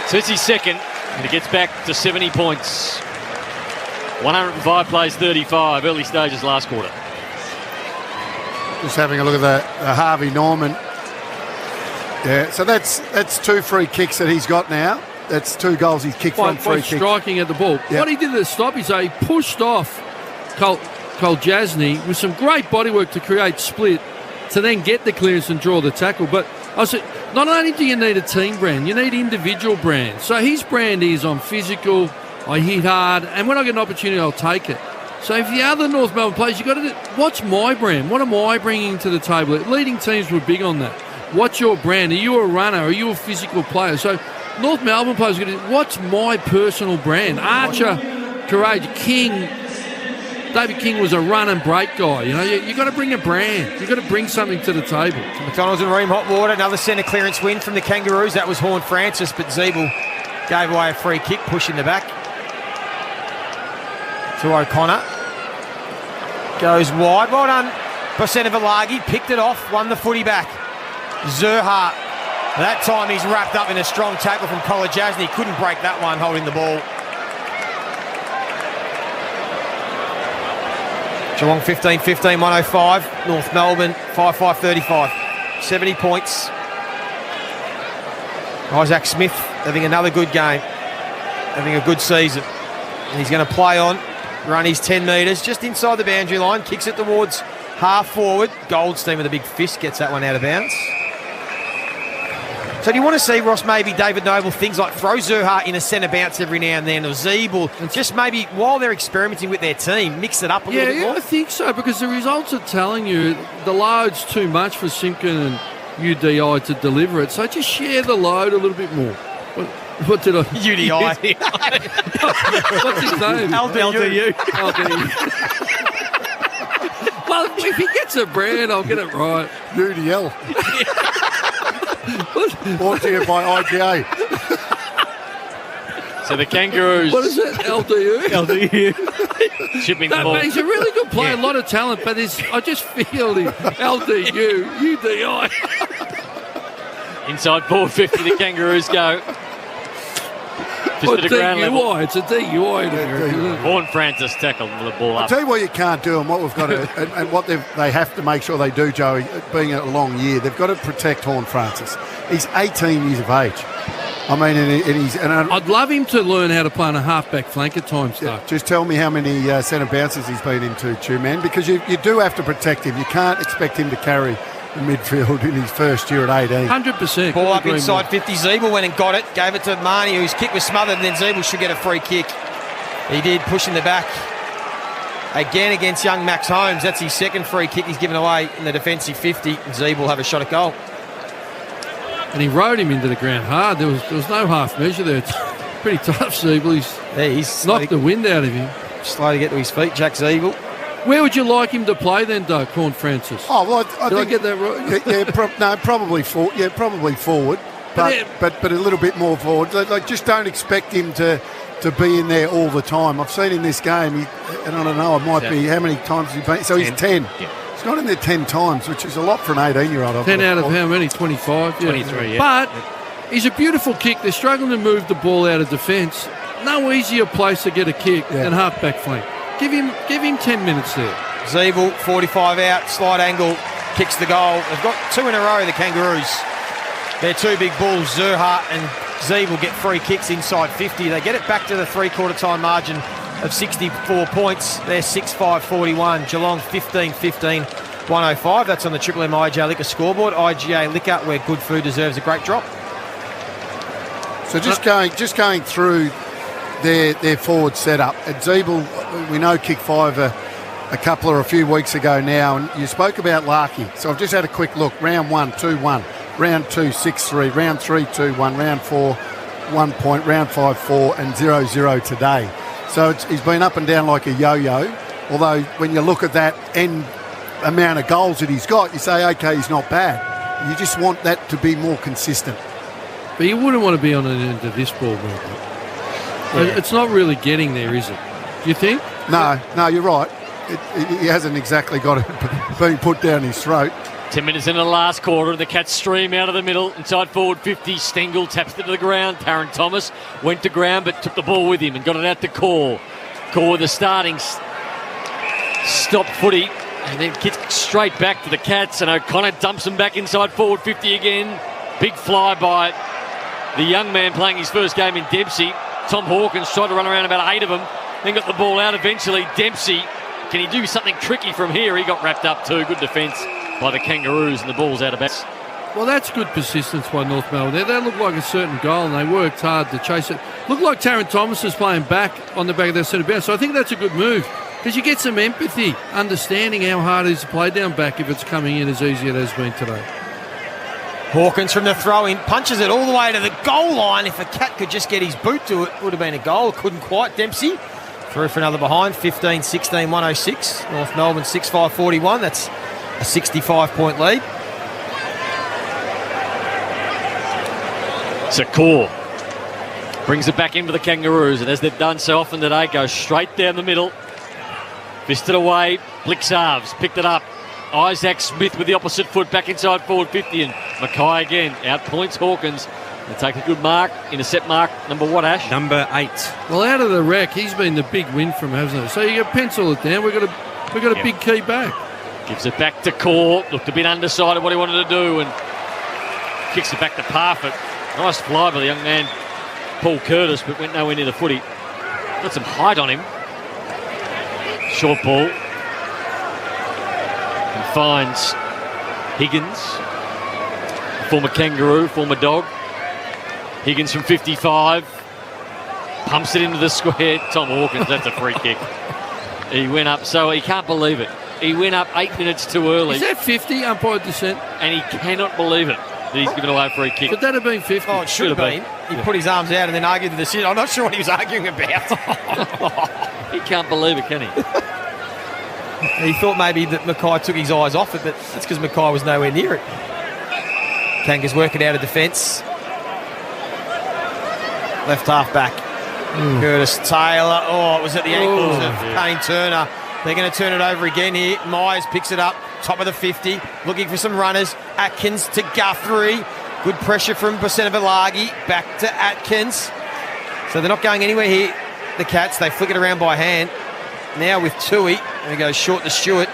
So it's his second, and he gets back to 70 points. 105 plays 35, early stages last quarter. Just having a look at the Harvey Norman. Yeah, so that's 2 free kicks that he's got now. That's 2 goals he's kicked from free kicks. Striking at the ball. Yep. What he did at the stop is he pushed off Cole Jasny with some great bodywork to create split to then get the clearance and draw the tackle. But I said, not only do you need a team brand, you need individual brands. So his brand is I'm physical, I hit hard, and when I get an opportunity, I'll take it. So if the other North Melbourne players, you've got to do, what's my brand? What am I bringing to the table? Leading teams were big on that. What's your brand? Are you a runner? Are you a physical player? So North Melbourne players are going to do, what's my personal brand? Archer, Courage, King. David King was a run and break guy. You know, you got to bring a brand. You've got to bring something to the table. McDonald's and Ream Hot Water, another centre clearance win from the Kangaroos. That was Horn Francis, but Zeeble gave away a free kick, pushing the back to O'Connor. Goes wide. Well done, Bosena Vilagi. Picked it off, won the footy back. Zerha. That time he's wrapped up in a strong tackle from Kolajasny. Couldn't break that one holding the ball. Geelong 15-15, 105. North Melbourne 5-5-35. 70 points. Isaac Smith having another good game, having a good season. And he's going to play on, run his 10 metres just inside the boundary line, kicks it towards half forward. Goldstein with a big fist gets that one out of bounds. So do you want to see, Ross, maybe David Noble, things like throw Zerha in a centre bounce every now and then, or Zeeb, or just maybe while they're experimenting with their team, mix it up a little bit more? Yeah, I think so, because the results are telling you the load's too much for Simpkin and UDI to deliver it. So just share the load a little bit more. What did I... UDI. What's his name? LDU. Well, if he gets a brand, I'll get it right. UDL. Brought to you by IGA. So the Kangaroos. What is it? LDU? LDU. Chipping the ball. But he's a really good player, a lot of talent, but I just feel him. LDU, UDI. Inside forward 50, the Kangaroos go. Just at a ground level. DUI, it's a DUI. Vaughan Francis tackled the ball I'll up. tell you what you can't do, and what we've got to, and what they have to make sure they do, Joey, being a long year, they've got to protect Vaughan Francis. He's 18 years of age. I mean, I'd love him to learn how to play on a half-back flank at times, though. Just tell me how many centre bounces he's been into, Two-Man, because you do have to protect him. You can't expect him to carry the midfield in his first year at 18. 100%. Ball up inside 50. Zeeble went and got it, gave it to Marnie, whose kick was smothered, and then Zeeble should get a free kick. He did, pushing the back. Again against young Max Holmes. That's his second free kick he's given away in the defensive 50. Zeeble will have a shot at goal. And he rode him into the ground hard. There was no half measure there. It's pretty tough, Zeeble. He's knocked the wind out of him. Slow to get to his feet, Jack Zeeble. Where would you like him to play then, Doug, Vaughan Francis? Oh, well, I think I get that right? Probably forward, but a little bit more forward. Like, just don't expect him to be in there all the time. I've seen in this game, and I don't know, it might be how many times has he been? So 10. He's 10. Yeah. He's got in there 10 times, which is a lot for an 18-year-old. 10 out of how many? 25? 23, yeah. But he's a beautiful kick. They're struggling to move the ball out of defence. No easier place to get a kick than half-back flank. Give him 10 minutes there. Zeeble, 45 out, slide angle, kicks the goal. They've got two in a row, the Kangaroos. They're two big bulls. Zerha and Zeeble get free kicks inside 50. They get it back to the three-quarter time margin of 64 points. They're 6-5-41. Geelong 15-15, 105. That's on the Triple M IGA Liquor scoreboard. IGA Liquor, where good food deserves a great drop. So just going through their forward setup. At Zeeble, we know kick five a few weeks ago now, and you spoke about Larky. So I've just had a quick look. Round 1, 2-1. Round 2, 6-3. Round 3, 2-1. Round 4, 1 point. Round 5, 4, and 0-0 today. So he's been up and down like a yo-yo. Although when you look at that end amount of goals that he's got, you say, okay, he's not bad. You just want that to be more consistent. But you wouldn't want to be on an end of this ball movement. Yeah. It's not really getting there, is it? Do you think? No, you're right. He hasn't exactly got it being put down his throat. 10 minutes into the last quarter, the Cats stream out of the middle. Inside forward 50, Stengel taps it to the ground. Tarrant Thomas went to ground but took the ball with him and got it out to Core. Core with the starting stop footy and then kicks straight back to the Cats, and O'Connor dumps them back inside forward 50 again. Big fly by the young man playing his first game in Dempsey. Tom Hawkins tried to run around about 8 of them, then got the ball out eventually. Dempsey, can he do something tricky from here? He got wrapped up too. Good defence by the Kangaroos, and the ball's out of bounds. Well, that's good persistence by North Melbourne. They looked like a certain goal, and they worked hard to chase it. Looked like Tarrant Thomas is playing back on the back of their centre bounce, so I think that's a good move, because you get some empathy, understanding how hard it is to play down back if it's coming in as easy as it has been today. Hawkins from the throw-in, punches it all the way to the goal line. If a Cat could just get his boot to it, would have been a goal. Couldn't quite. Dempsey through for another behind, 15-16, 106. North Melbourne 6-5-41. That's a 65-point lead. Sakor brings it back into the Kangaroos, and as they've done so often today, goes straight down the middle. Fisted away, Blixarves picked it up. Isaac Smith with the opposite foot back inside forward 50, and Mackay again outpoints Hawkins. They take a good mark, intercept mark, number what, Ash? Number 8. Well, out of the wreck, he's been the big win from, hasn't he? So you got pencil it down. We've got a big key back. Gives it back to Core. Looked a bit undecided what he wanted to do, and kicks it back to Parfitt. Nice fly by the young man, Paul Curtis, but went nowhere near the footy. Got some height on him. Short ball. And finds Higgins, former Kangaroo, former dog. Higgins from 55. Pumps it into the square. Tom Hawkins, that's a free kick. He went up, so he can't believe it. He went up 8 minutes too early. Is that 50 umpire dissent? And he cannot believe it that he's given away a free kick. Could that have been 50? Oh, it should have been. He put his arms out and then argued the decision. I'm not sure what he was arguing about. He can't believe it, can he? He thought maybe that Mackay took his eyes off it, but that's because Mackay was nowhere near it. Kangas working out of defence. Left half back. Curtis Taylor. Oh, it was at the ankles of Kane Turner. They're going to turn it over again here. Myers picks it up. Top of the 50. Looking for some runners. Atkins to Guthrie. Good pressure from Bosenavilagi. Back to Atkins. So they're not going anywhere here, the Cats. They flick it around by hand. Now with Tui. And he goes short to Stewart.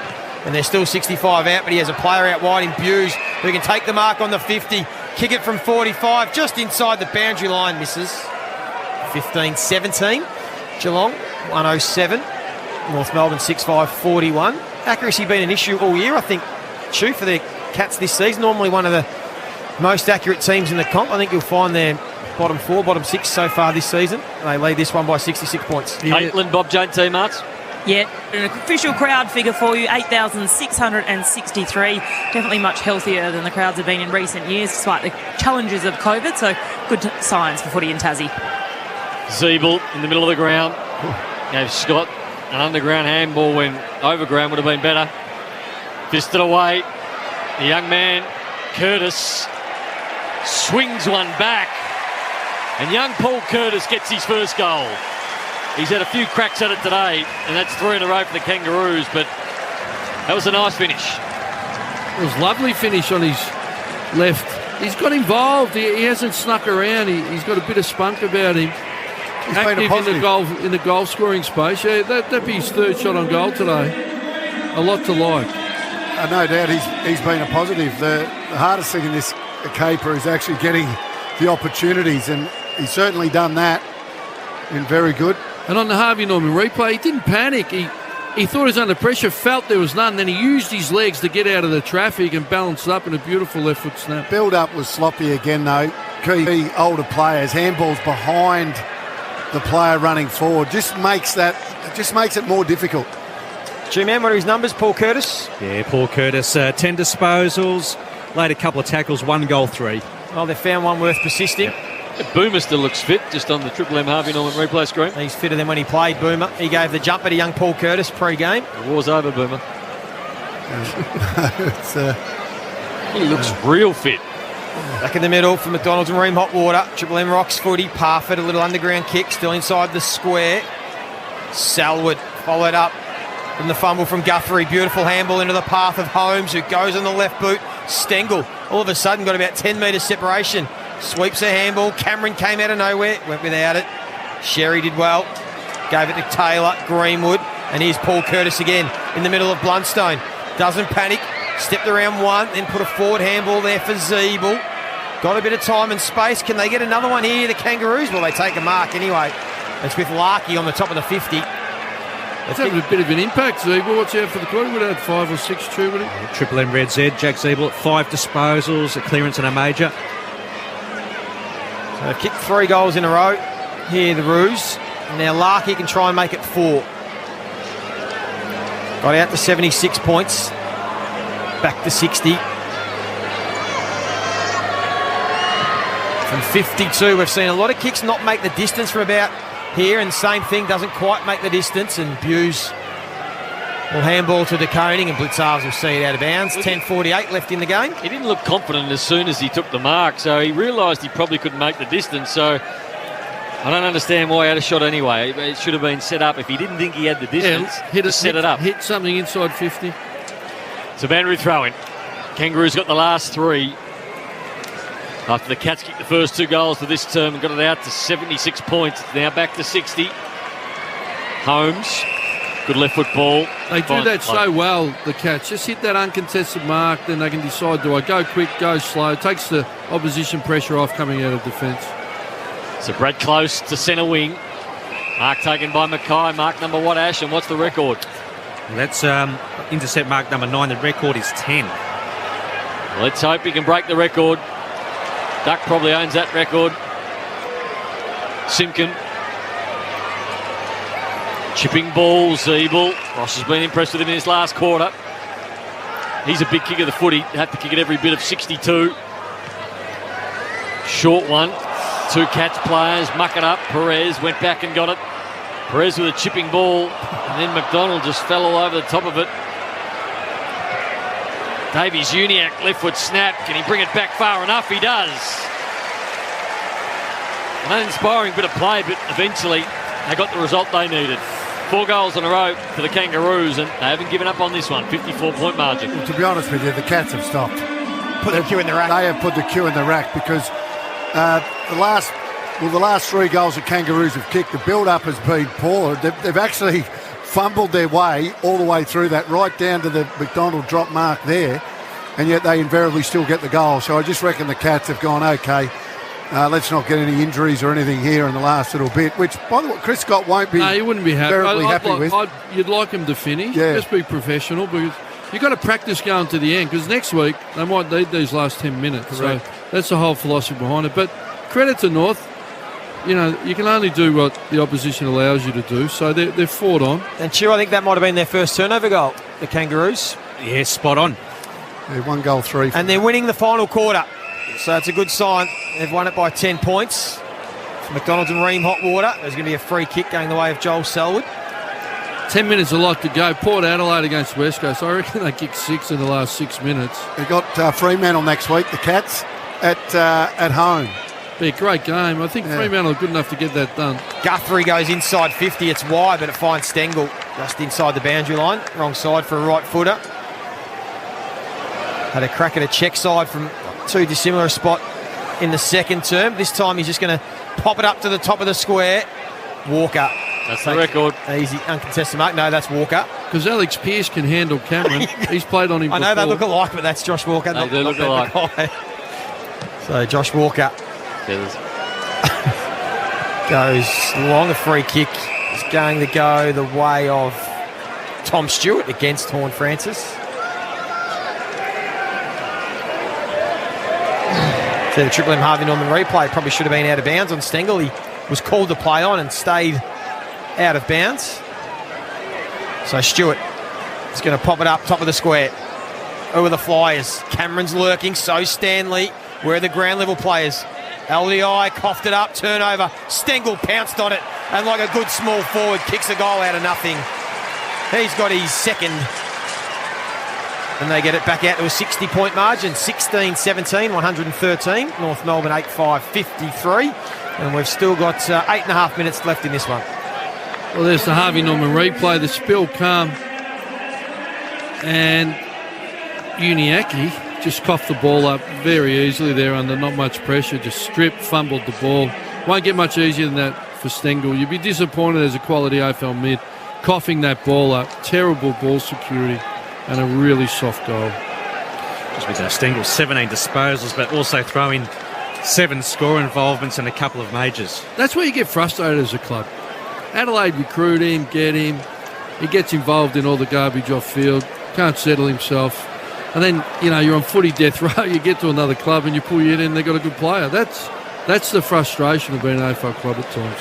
And they're still 65 out, but he has a player out wide in Buse who can take the mark on the 50. Kick it from 45. Just inside the boundary line. Misses. 15-17. Geelong 107. North Melbourne 6-5-41. Accuracy been an issue all year, I think, Chew, for the Cats this season. Normally one of the most accurate teams in the comp. I think you'll find their bottom 4, bottom 6 so far this season. They lead this one by 66 points. Caitlin, Bob Jane team, Marts. Yeah, an official crowd figure for you, 8,663. Definitely much healthier than the crowds have been in recent years, despite the challenges of COVID. So good signs for footy in Tassie. Zeeble in the middle of the ground. Gave Scott an underground handball when overground would have been better. Fisted away. The young man, Curtis, swings one back. And young Paul Curtis gets his first goal. He's had a few cracks at it today, and that's 3 in a row for the Kangaroos, but that was a nice finish. It was a lovely finish on his left. He's got involved. He hasn't snuck around. He's got a bit of spunk about him. He's active in the goal scoring space. Yeah, that'd be his third shot on goal today. A lot to like. No doubt he's been a positive. The hardest thing in this caper is actually getting the opportunities, and he's certainly done that. Been very good. And on the Harvey Norman replay, he didn't panic. He thought he was under pressure, felt there was none, then he used his legs to get out of the traffic and balanced up in a beautiful left foot snap. Build-up was sloppy again, though. Key older players, handballs behind the player running forward, just makes it more difficult. G-Man, what are his numbers, Paul Curtis? Yeah, Paul Curtis, 10 disposals, laid a couple of tackles, 1 goal, 3. Well, they found one worth persisting. Boomer still looks fit, just on the Triple M Harvey Norman replay screen. He's fitter than when he played, Boomer. He gave the jumper to young Paul Curtis pre-game. The war's over, Boomer. He looks real fit. Back in the middle for McDonald's and Ream Hotwater. Triple M rocks footy. Parfitt, a little underground kick, still inside the square. Selwood followed up from the fumble from Guthrie. Beautiful handball into the path of Holmes, who goes on the left boot. Stengel, all of a sudden, got about 10 metres separation. Sweeps a handball. Cameron came out of nowhere. Went without it. Sherry did well. Gave it to Taylor. Greenwood. And here's Paul Curtis again in the middle of Bluntstone. Doesn't panic. Stepped around one. Then put a forward handball there for Zeeble. Got a bit of time and space. Can they get another one here, the Kangaroos? Well, they take a mark anyway. It's with Larkey on the top of the 50. It's having a bit of an impact, Zeeble. What's out for the quarter? Would have had 5 or 6 true, would he? Triple M Red Z, Jack Zeeble, 5 disposals, a clearance and a major. So they've kicked 3 goals in a row. Here, the Roos. Now Larkey can try and make it 4. Got out to 76 points. Back to 60. From 52, we've seen a lot of kicks not make the distance from about here, and same thing, doesn't quite make the distance, and Buse will handball to De Koning, and Blitzarves will see it out of bounds. 10:48 left in the game. He didn't look confident as soon as he took the mark, so he realised he probably couldn't make the distance, so I don't understand why he had a shot anyway. It should have been set up. If he didn't think he had the distance, set it up. Hit something inside 50. So Banbury throw-in. Kangaroos got the last 3. After the Cats kicked the first 2 goals for this term and got it out to 76 points. It's now back to 60. Holmes Good left foot ball. They do that so well, the Cats. Just hit that uncontested mark, then they can decide, do I go quick, go slow? It takes the opposition pressure off coming out of defence. So Brad Close to centre wing. Mark taken by Mackay. Mark number 1, Ash. And what's the record? That's intercept mark number 9. The record is 10. Let's hope he can break the record. Duck probably owns that record. Simpkin. Chipping ball, Zeeble. Ross has been impressed with him in his last quarter. He's a big kick of the footy. Had to kick it every bit of 62. Short one. 2 Cats players muck it up. Perez went back and got it. Perez with a chipping ball. And then McDonald just fell all over the top of it. Davies Uniacke, left foot snap. Can he bring it back far enough? He does. An uninspiring bit of play, but eventually they got the result they needed. 4 goals in a row for the Kangaroos, and they haven't given up on this one. 54-point margin. Well, to be honest with you, the Cats have stopped. Put the cue in the rack. They have put the cue in the rack because the last 3 goals the Kangaroos have kicked, the build-up has been poor. They've actually fumbled their way all the way through that, right down to the McDonald drop mark there, and yet they invariably still get the goal. So I just reckon the Cats have gone, okay, let's not get any injuries or anything here in the last little bit, which, by the way, Chris Scott won't be. No, he wouldn't be happy. Happy with. You'd like him to finish. Yeah. Just be professional, because you've got to practice going to the end, because next week they might need these last 10 minutes. Correct. So that's the whole philosophy behind it. But credit to North. You know, you can only do what the opposition allows you to do, so they're fought on. And Chew, I think that might have been their first turnover goal, the Kangaroos. Yeah, spot on. Yeah, 1 goal, 3. And they're winning the final quarter, so it's a good sign. They've won it by 10 points. McDonald's and Ream Hotwater. There's going to be a free kick going the way of Joel Selwood. 10 minutes a lot to go. Port Adelaide against West Coast. I reckon they kicked 6 in the last 6 minutes. They've got Fremantle next week, the Cats, at home. Be a great game. I think Fremantle are good enough to get that done. Guthrie goes inside 50. It's wide, but it finds Stengel just inside the boundary line. Wrong side for a right footer. Had a crack at a check side from too dissimilar a spot in the second term. This time he's just going to pop it up to the top of the square. Walker. That's the record. Easy, uncontested mark. No, that's Walker. Because Alex Pearce can handle Cameron. He's played on him before. I know they look alike, but that's Josh Walker. They do look alike. So Josh Walker goes long. A free kick is going to go the way of Tom Stewart against Horn Francis. So the Triple M Harvey Norman replay probably should have been out of bounds on Stengel. He was called to play on and stayed out of bounds. So Stewart is going to pop it up top of the square. Over the Flyers. Cameron's lurking, so Stanley. Where are the ground level players? LDI coughed it up, turnover. Stengel pounced on it, and like a good small forward, kicks a goal out of nothing. He's got his second. And they get it back out to a 60-point margin. 16-17, 113. North Melbourne 8-5, 53. And we've still got 8.5 minutes left in this one. Well, there's the Harvey Norman replay. The spill come. And Uniacke just coughed the ball up very easily there under not much pressure. Just stripped, fumbled the ball. Won't get much easier than that for Stengel. You'd be disappointed as a quality AFL mid. Coughing that ball up. Terrible ball security. And a really soft goal. Just with Stengel, 17 disposals, but also throwing 7 score involvements and a couple of majors. That's where you get frustrated as a club. Adelaide recruit him, get him. He gets involved in all the garbage off field. Can't settle himself. And then, you know, you're on footy death row. You get to another club and you pull you in and they've got a good player. That's the frustration of being an AFL club at times.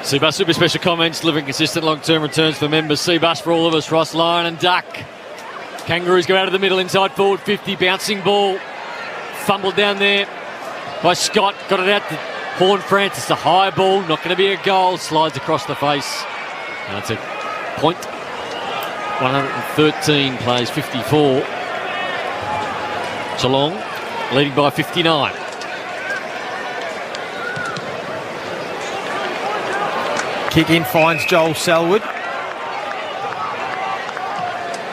Seabus super special comments, delivering consistent long-term returns for members. Seabus for all of us. Ross Lyon and Duck. Kangaroos go out of the middle, inside forward 50, bouncing ball. Fumbled down there by Scott. Got it out to Horn Francis. A high ball, not going to be a goal. Slides across the face. And it's a point. 113 plays 54. Geelong leading by 59. Kick in finds Joel Selwood.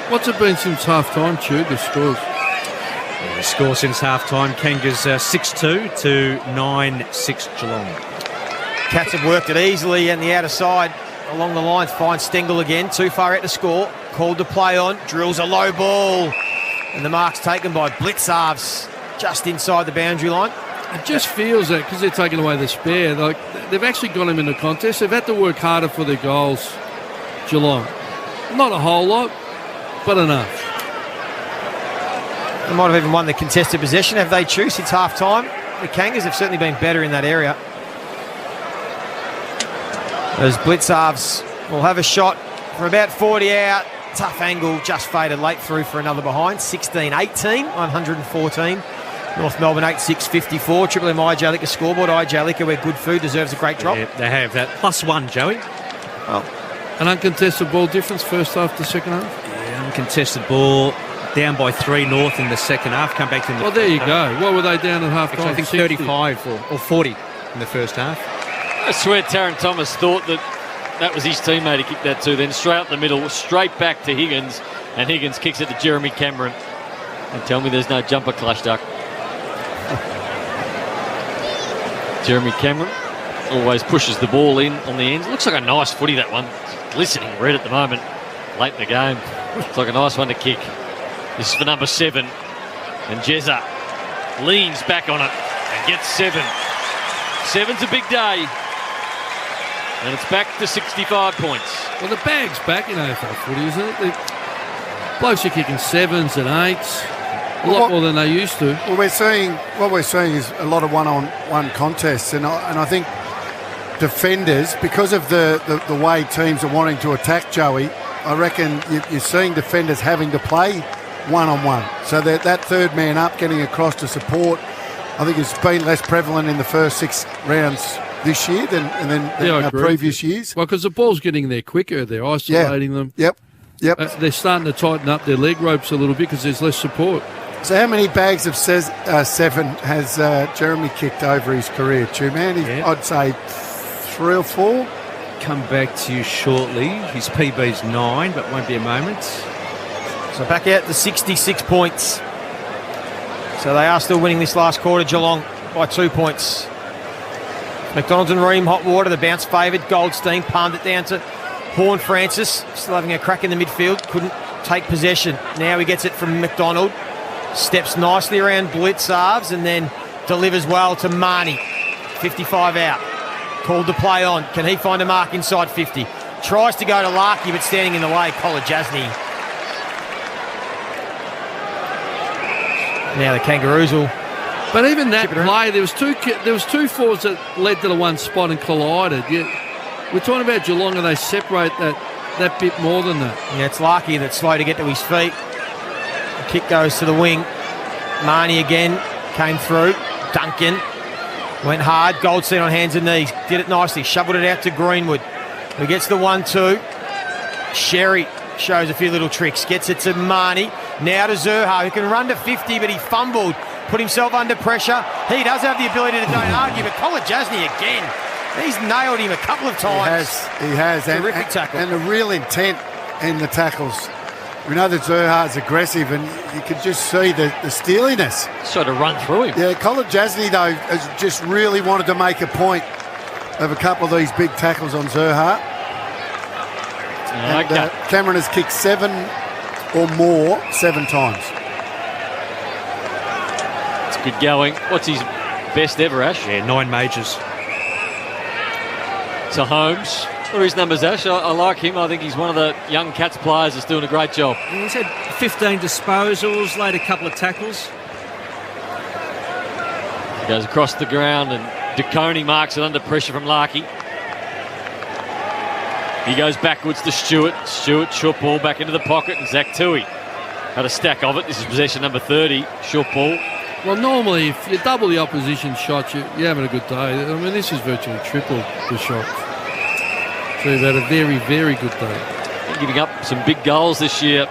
What's it been since half-time, Stu, the scores? Yeah, the score since half-time, Kangas 6-2 to 9-6 Geelong. Cats have worked it easily and the outer side along the lines, finds Stengel again, too far out to score, called to play on, drills a low ball, and the mark's taken by Blitzarves just inside the boundary line. It just feels that because they're taking away the spare, like they've actually got him in the contest. They've had to work harder for their goals, Geelong. Not a whole lot, but enough. They might have even won the contested possession, have they, Chew, since half-time? The Kangas have certainly been better in that area. As Blitzarves will have a shot from about 40 out. Tough angle, just faded late through for another behind. 16-18, 114. North Melbourne 8-6-54. Triple M Jalika scoreboard. Jalika, where good food deserves a great drop. Yeah, they have that. +1, Joey. Well, an uncontested ball difference first half to second half? Yeah, uncontested ball. Down by 3 North in the second half. Come back to the. Well, there you go. What were they down at half time? I think 35 or 40 in the first half. I swear Taron Thomas thought that was his teammate he kicked that to. Then straight up the middle, straight back to Higgins. And Higgins kicks it to Jeremy Cameron. And tell me there's no jumper clutch duck. Jeremy Cameron always pushes the ball in on the ends. Looks like a nice footy, that one. It's glistening red at the moment, late in the game. Looks like a nice one to kick. This is for number 7. And Jezza leans back on it and gets 7. 7's a big day. And it's back to 65 points. Well, the bag's back in AFL footy, isn't it? The blokes are kicking 7s and 8s. A lot more than they used to. Well, what we're seeing is a lot of one-on-one contests, and I think defenders, because of the way teams are wanting to attack Joey, I reckon you're seeing defenders having to play one-on-one. So that third man up, getting across to support, I think it's been less prevalent in the first 6 rounds this year than previous years. Well, because the ball's getting there quicker, they're isolating them. Yep. They're starting to tighten up their leg ropes a little bit because there's less support. So how many bags of 7 has Jeremy kicked over his career, Two-Man? I'd say 3 or 4. Come back to you shortly. His PB's 9, but won't be a moment. So back out to 66 points. So they are still winning this last quarter, Geelong, by 2 points. McDonald's and Ream, hot water, the bounce favoured. Goldstein palmed it down to Horn Francis, still having a crack in the midfield. Couldn't take possession. Now he gets it from McDonald. Steps nicely around Blitzarves and then delivers well to Marnie. 55 out. Called to play on. Can he find a mark inside 50? Tries to go to Larkey, but standing in the way, Kolajasny. Now the Kangaroos will. But even that play, there was two forwards that led to the one spot and collided. We're talking about Geelong and they separate that bit more than that. Yeah, it's Larkey that's slow to get to his feet. The kick goes to the wing. Marnie again came through. Duncan went hard. Goldstein on hands and knees. Did it nicely. Shoveled it out to Greenwood, who gets the 1-2. Sherry shows a few little tricks. Gets it to Marnie. Now to Zurha, who can run to 50, but he fumbled. Put himself under pressure. He does have the ability to don't argue, but Kolajasny again. He's nailed him a couple of times. He has. Terrific tackle. And the real intent in the tackles. We know that Zurha's aggressive, and you can just see the steeliness. Sort of run through him. Yeah, Kolajasny, though, has just really wanted to make a point of a couple of these big tackles on Zurha. Okay. Cameron has kicked 7 or more 7 times. It's good going. What's his best ever, Ash? Yeah, 9 majors. So Holmes. What are his numbers, Ash? I like him. I think he's one of the young Cats players that's doing a great job. He's had 15 disposals, laid a couple of tackles. He goes across the ground and DeConey marks it under pressure from Larkey. He goes backwards to Stewart. Stewart, short ball back into the pocket, and Zach Tui had a stack of it. This is possession number 30, short ball. Well, normally, if you double the opposition shots, you're having a good day. I mean, this is virtually triple the shots. So you've had a very, very good day. They're giving up some big goals this year,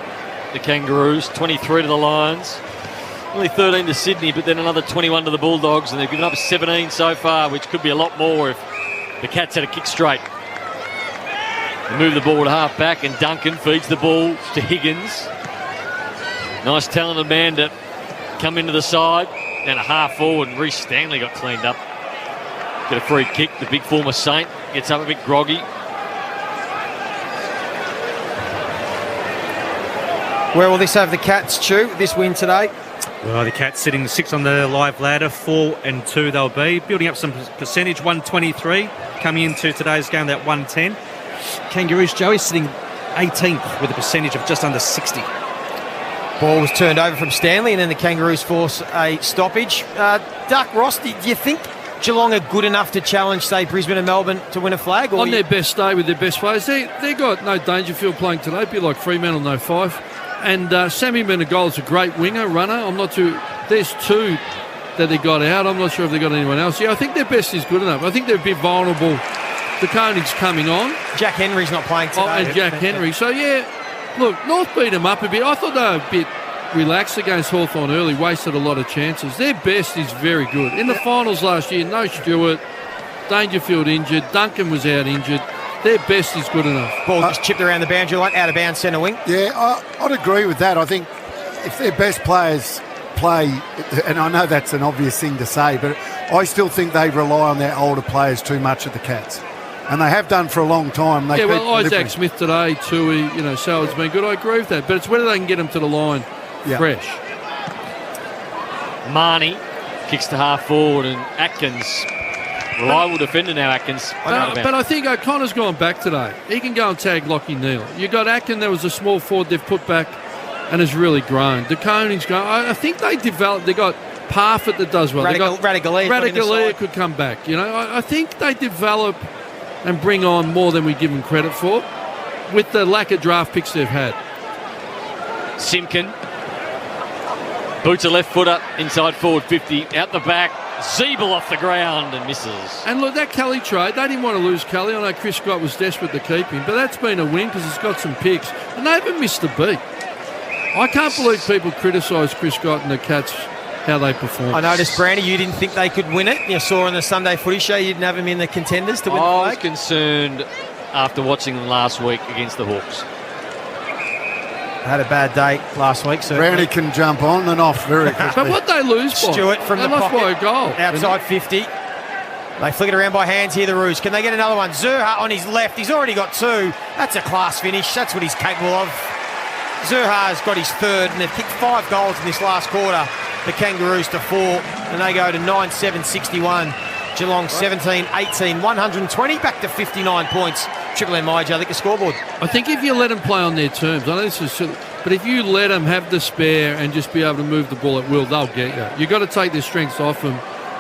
the Kangaroos. 23 to the Lions. Only 13 to Sydney, but then another 21 to the Bulldogs, and they've given up 17 so far, which could be a lot more if the Cats had a kick straight. They move the ball to half back, and Duncan feeds the ball to Higgins. Nice talented man to come into the side, and a half forward, and Reece Stanley got cleaned up. Get a free kick. The big former Saint gets up a bit groggy. Where will this have the Cats, Chew, this win today? Well, the Cats sitting 6 on the live ladder, 4 and 2 they'll be. Building up some percentage, 123. Coming into today's game, that 110. Kangaroos, Joey, sitting 18th with a percentage of just under 60. Ball was turned over from Stanley, and then the Kangaroos force a stoppage. Duck, Ross, do you think Geelong are good enough to challenge, say, Brisbane and Melbourne to win a flag? Or on their best day with their best players. They got no Dangerfield playing today, a bit like Fremantle, no Fife. And Sammy Menegol's a great winger, runner. I'm not too... There's 2 that they got out. I'm not sure if they got anyone else. Yeah, I think their best is good enough. I think they're a bit vulnerable. The Konig's coming on. Jack Henry's not playing today. Oh, and Jack Henry. So, yeah, look, North beat them up a bit. I thought they were a bit relaxed against Hawthorn early, wasted a lot of chances. Their best is very good. In the finals last year, no Stewart, Dangerfield injured, Duncan was out injured. Their best is good enough. Ball just chipped around the boundary line, out of bounds, centre wing. Yeah, I'd agree with that. I think if their best players play, and I know that's an obvious thing to say, but I still think they rely on their older players too much at the Cats. And they have done for a long time. They Isaac Smith today, Tui, Sal's been good. I agree with that. But it's whether they can get them to the line fresh. Marnie kicks to half forward, and Atkins, reliable defender now, Atkins. But I think O'Connor's gone back today. He can go and tag Lockie Neal. You got Atkins, there was a small forward they've put back and has really grown. De Koning's going. I think they developed. They got Parfitt that does well. Radigalia could come back. I think they develop and bring on more than we give them credit for with the lack of draft picks they've had. Simkin boots a left footer inside forward 50, out the back. Zeeble off the ground and misses. And look, that Kelly trade, they didn't want to lose Kelly. I know Chris Scott was desperate to keep him, but that's been a win because he's got some picks. And they haven't missed a beat. I can't believe people criticise Chris Scott and the Cats, how they perform. I noticed, Brandy, you didn't think they could win it. You saw on the Sunday Footy Show you didn't have them in the contenders to win the flag. I was concerned after watching them last week against the Hawks. Had a bad day last week. So Brownie can jump on and off very quickly. But what they lose by? Stewart from they the lost pocket, by a goal. outside 50. They flick it around by hands here, the Roos. Can they get another one? Zurha on his left. He's already got 2. That's a class finish. That's what he's capable of. Zurha's got his 3rd, and they've kicked 5 goals in this last quarter. The Kangaroos to 4, and they go to 9-7-61. Geelong 17-18, 120, back to 59 points. Triple M IJ, I think, the scoreboard. I think if you let them play on their terms, I know this is silly, but if you let them have the spare and just be able to move the ball at will, they'll get you. You've got to take their strengths off them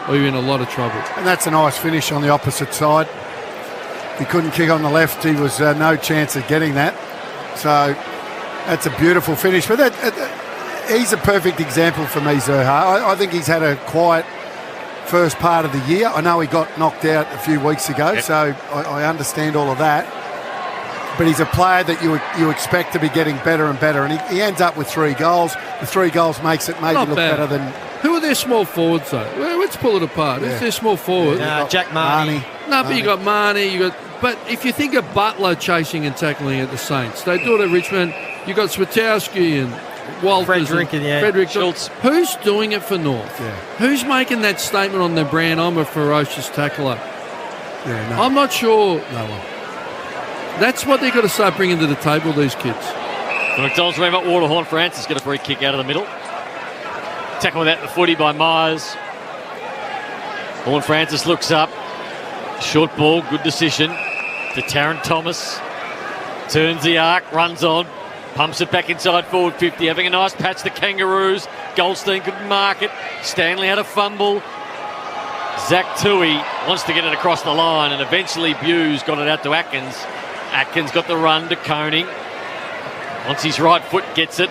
or you're in a lot of trouble. And that's a nice finish on the opposite side. He couldn't kick on the left. He was no chance of getting that. So that's a beautiful finish. But he's a perfect example for me, Zurha. I think he's had a quiet first part of the year. I know he got knocked out a few weeks ago, so I understand all of that. But he's a player that you expect to be getting better and better, and he ends up with 3 goals. The 3 goals makes it maybe look better than... Who are their small forwards, though? Well, let's pull it apart. Who's their small forward? Jack Marnie. No, but you got Marnie. But if you think of Butler chasing and tackling at the Saints, they do it at Richmond. You got Swiatkowski and Walters, Frederick Schultz. Who's doing it for North? Yeah. Who's making that statement on their brand? I'm a ferocious tackler. Yeah, no. I'm not sure. No one. That's what they've got to start bringing to the table, these kids. The McDonald's remember Waterhorn Francis got a free kick out of the middle. Tackle without the footy by Myers. Horn Francis looks up. Short ball, good decision to Tarrant Thomas. Turns the arc, runs on. Pumps it back inside forward 50, having a nice patch, the Kangaroos. Goldstein couldn't mark it. Stanley had a fumble. Zach Tui wants to get it across the line, and eventually Buse got it out to Atkins. Atkins got the run to Koning. Once his right foot gets it.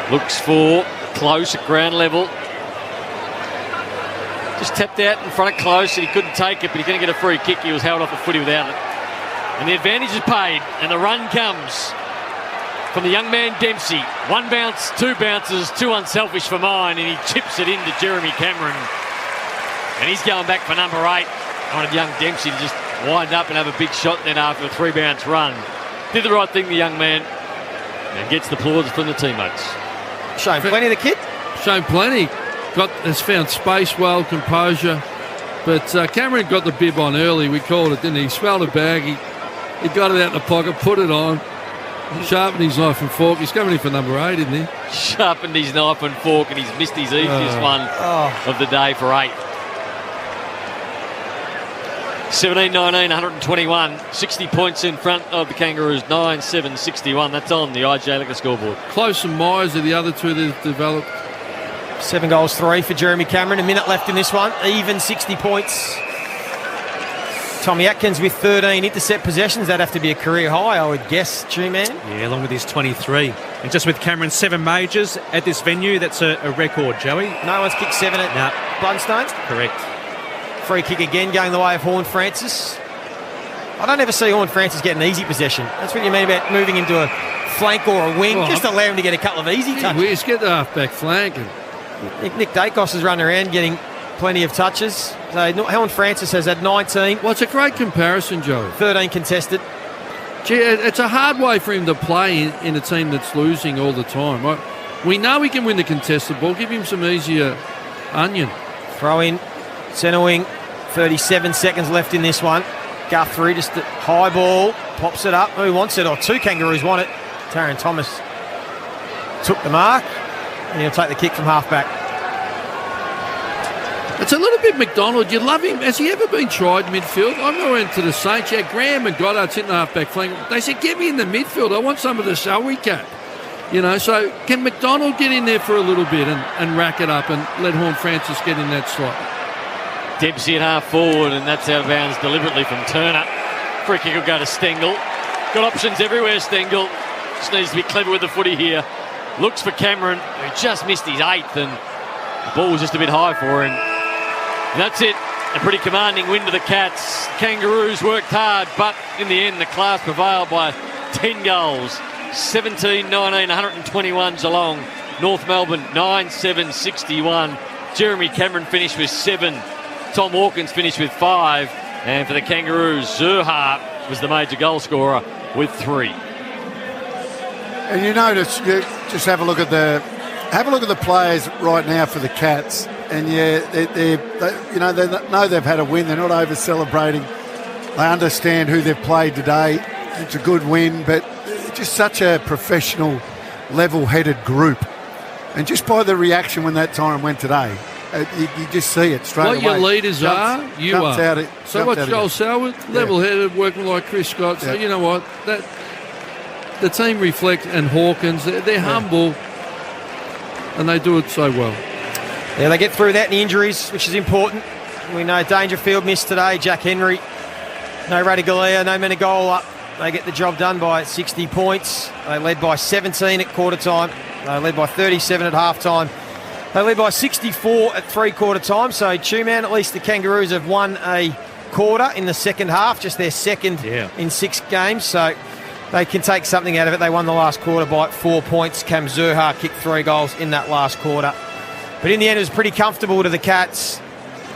Looks for Close at ground level. Just tapped out in front of Close, and he couldn't take it, but he's going to get a free kick. He was held off a footy without it. And the advantage is paid, and the run comes from the young man Dempsey. 1 bounce, 2 bounces, too unselfish for mine, and he chips it into Jeremy Cameron. And he's going back for number 8. I wanted young Dempsey to just wind up and have a big shot then after a 3-bounce run. Did the right thing, the young man, and gets the applause from the teammates. Shane Plenty, the kid. Shane Plenty has found space well, composure. But Cameron got the bib on early. We called it, didn't he? He smelled a bag. He got it out in the pocket, put it on. Sharpened his knife and fork. He's coming in for number 8, isn't he? Sharpened his knife and fork, and he's missed his easiest one of the day for 8. 17-19, 121. 60 points in front of the Kangaroos. 9-7-61. That's on the IJ Liquor scoreboard. Close and Myers are the other two that have developed. 7 goals, 3 for Jeremy Cameron. A minute left in this one. Even 60 points. Tommy Atkins with 13 intercept possessions. That'd have to be a career high, I would guess, G-Man. Yeah, along with his 23. And just with Cameron's 7 majors at this venue, that's a record, Joey. No one's kicked 7 at Blundstone? Correct. Free kick again going the way of Horn Francis. I don't ever see Horn Francis get an easy possession. That's what you mean about moving into a flank or a wing. Just allow him to get a couple of easy touches. Let's get the half-back flank. Nick Dacos is running around getting plenty of touches. So Horn Francis has had 19. Well, it's a great comparison, Joe. 13 contested. Gee, it's a hard way for him to play in a team that's losing all the time. Right? We know he can win the contested ball. Give him some easier onion. Throw in, centre wing. 37 seconds left in this one. Guthrie just a high ball, pops it up. Who wants it? 2 Kangaroos want it. Taron Thomas took the mark, and he'll take the kick from half-back. It's a little bit McDonald. You love him. Has he ever been tried midfield? I remember went to the Saints. Yeah, Graham and Goddard's in the half-back flank. They said, get me in the midfield. I want some of the salary cap. So can McDonald get in there for a little bit and rack it up and let Horn Francis get in that slot? Dempsey at half forward, and that's out of bounds deliberately from Turner. Free kick will go to Stengel. Got options everywhere, Stengel. Just needs to be clever with the footy here. Looks for Cameron, who just missed his 8th, and the ball was just a bit high for him. And that's it. A pretty commanding win to the Cats. Kangaroos worked hard, but in the end, the class prevailed by 10 goals. 17-19, 121 Geelong. North Melbourne, 9-7-61. Jeremy Cameron finished with 7. Tom Hawkins finished with 5. And for the Kangaroos, Zurhaar was the major goal scorer with 3. And you notice, just have a look at the players right now for the Cats. And they know they've had a win. They're not over celebrating. They understand who they've played today. It's a good win, but just such a professional, level-headed group. And just by the reaction when that time went today, you just see it straight away. What your leaders are, you are. So what's Joel Selwood? Level-headed, working like Chris Scott. So you know what? The team reflects, and Hawkins, they're humble, and they do it so well. Yeah, they get through that and the injuries, which is important. We know Dangerfield missed today, Jack Henry, no Radigalia, no Menegola. They get the job done by 60 points. They led by 17 at quarter time. They led by 37 at half time. They led by 64 at three-quarter time. So, Two-Man, at least the Kangaroos have won a quarter in the second half, just their second in 6 games. So, they can take something out of it. They won the last quarter by 4 points. Cam Zurhaar kicked 3 goals in that last quarter. But in the end, it was pretty comfortable to the Cats.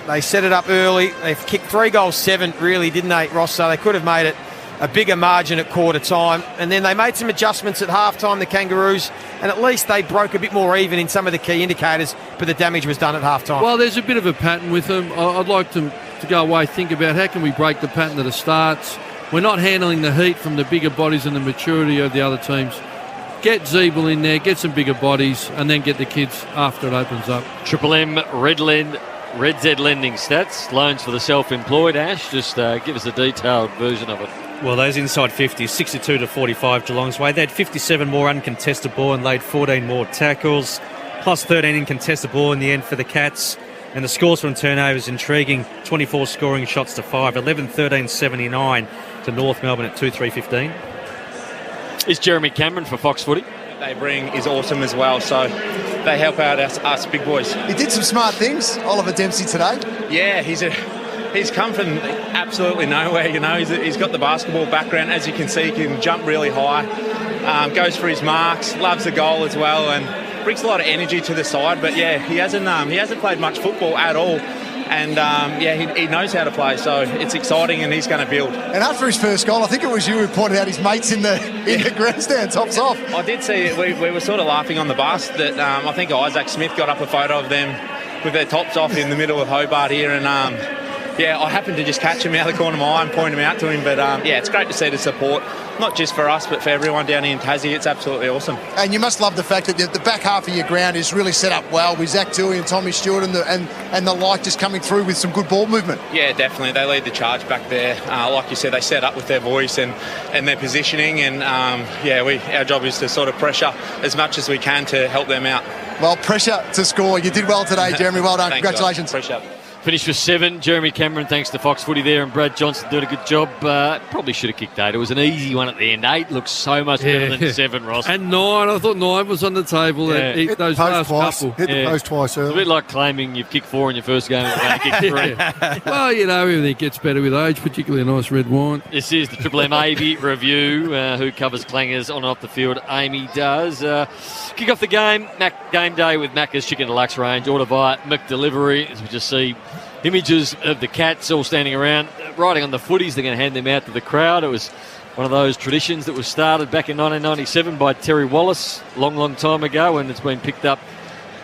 They set it up early. They've kicked 3 goals, 7, really, didn't they, Ross? So they could have made it a bigger margin at quarter time. And then they made some adjustments at half time, the Kangaroos, and at least they broke a bit more even in some of the key indicators, but the damage was done at half time. Well, there's a bit of a pattern with them. I'd like them to go away, think about how can we break the pattern that it starts. We're not handling the heat from the bigger bodies and the maturity of the other teams. Get Zeeble in there, get some bigger bodies, and then get the kids after it opens up. Triple M Red Z lending stats, loans for the self-employed. Ash, just give us a detailed version of it. Well, those inside 50s, 62 to 45 Geelong's way. They had 57 more uncontested ball and laid 14 more tackles, plus 13 in contested ball in the end for the Cats. And the scores from turnovers intriguing: 24 scoring shots to 5, 11-13-79 to North Melbourne at 2-3-15. Is Jeremy Cameron for Fox Footy? They bring is awesome as well, so they help out us big boys. He did some smart things, Oliver Dempsey, today. Yeah, he's come from absolutely nowhere, you know. He's got the basketball background. As you can see, he can jump really high, goes for his marks, loves the goal as well, and brings a lot of energy to the side. But yeah, he hasn't played much football at all. And he knows how to play, so it's exciting, and he's going to build. And after his first goal, I think it was you who pointed out his mates in the grandstand, tops off. I did see it. We were sort of laughing on the bus that I think Isaac Smith got up a photo of them with their tops off in the middle of Hobart here, and yeah, I happened to just catch him out of the corner of my eye and point him out to him. But yeah, it's great to see the support, not just for us, but for everyone down here in Tassie. It's absolutely awesome. And you must love the fact that the back half of your ground is really set up well with Zach Toohey and Tommy Stewart and the like just coming through with some good ball movement. Yeah, definitely. They lead the charge back there. Like you said, they set up with their voice and their positioning. And our job is to sort of pressure as much as we can to help them out. Well, pressure to score. You did well today, Jeremy. Well done. Thanks, Congratulations. Appreciate it. Finished with 7. Jeremy Cameron, thanks to Fox Footy there, and Brad Johnson doing a good job. Probably should have kicked 8. It was an easy one at the end. 8 looks so much better than 7, Ross. And 9. I thought 9 was on the table. Hit Those the last post twice. couple. Hit the post twice early. It's a bit like claiming you've kicked 4 in your first game and you've only kicked 3. Well, everything gets better with age, particularly a nice red wine. This is the Triple M Avey review. Who covers clangers on and off the field? Amy does. Kick off the game. Game day with Macca's Chicken Deluxe range. Order via McDelivery, as we just see images of the Cats all standing around, riding on the footies. They're going to hand them out to the crowd. It was one of those traditions that was started back in 1997 by Terry Wallace, long time ago, and it's been picked up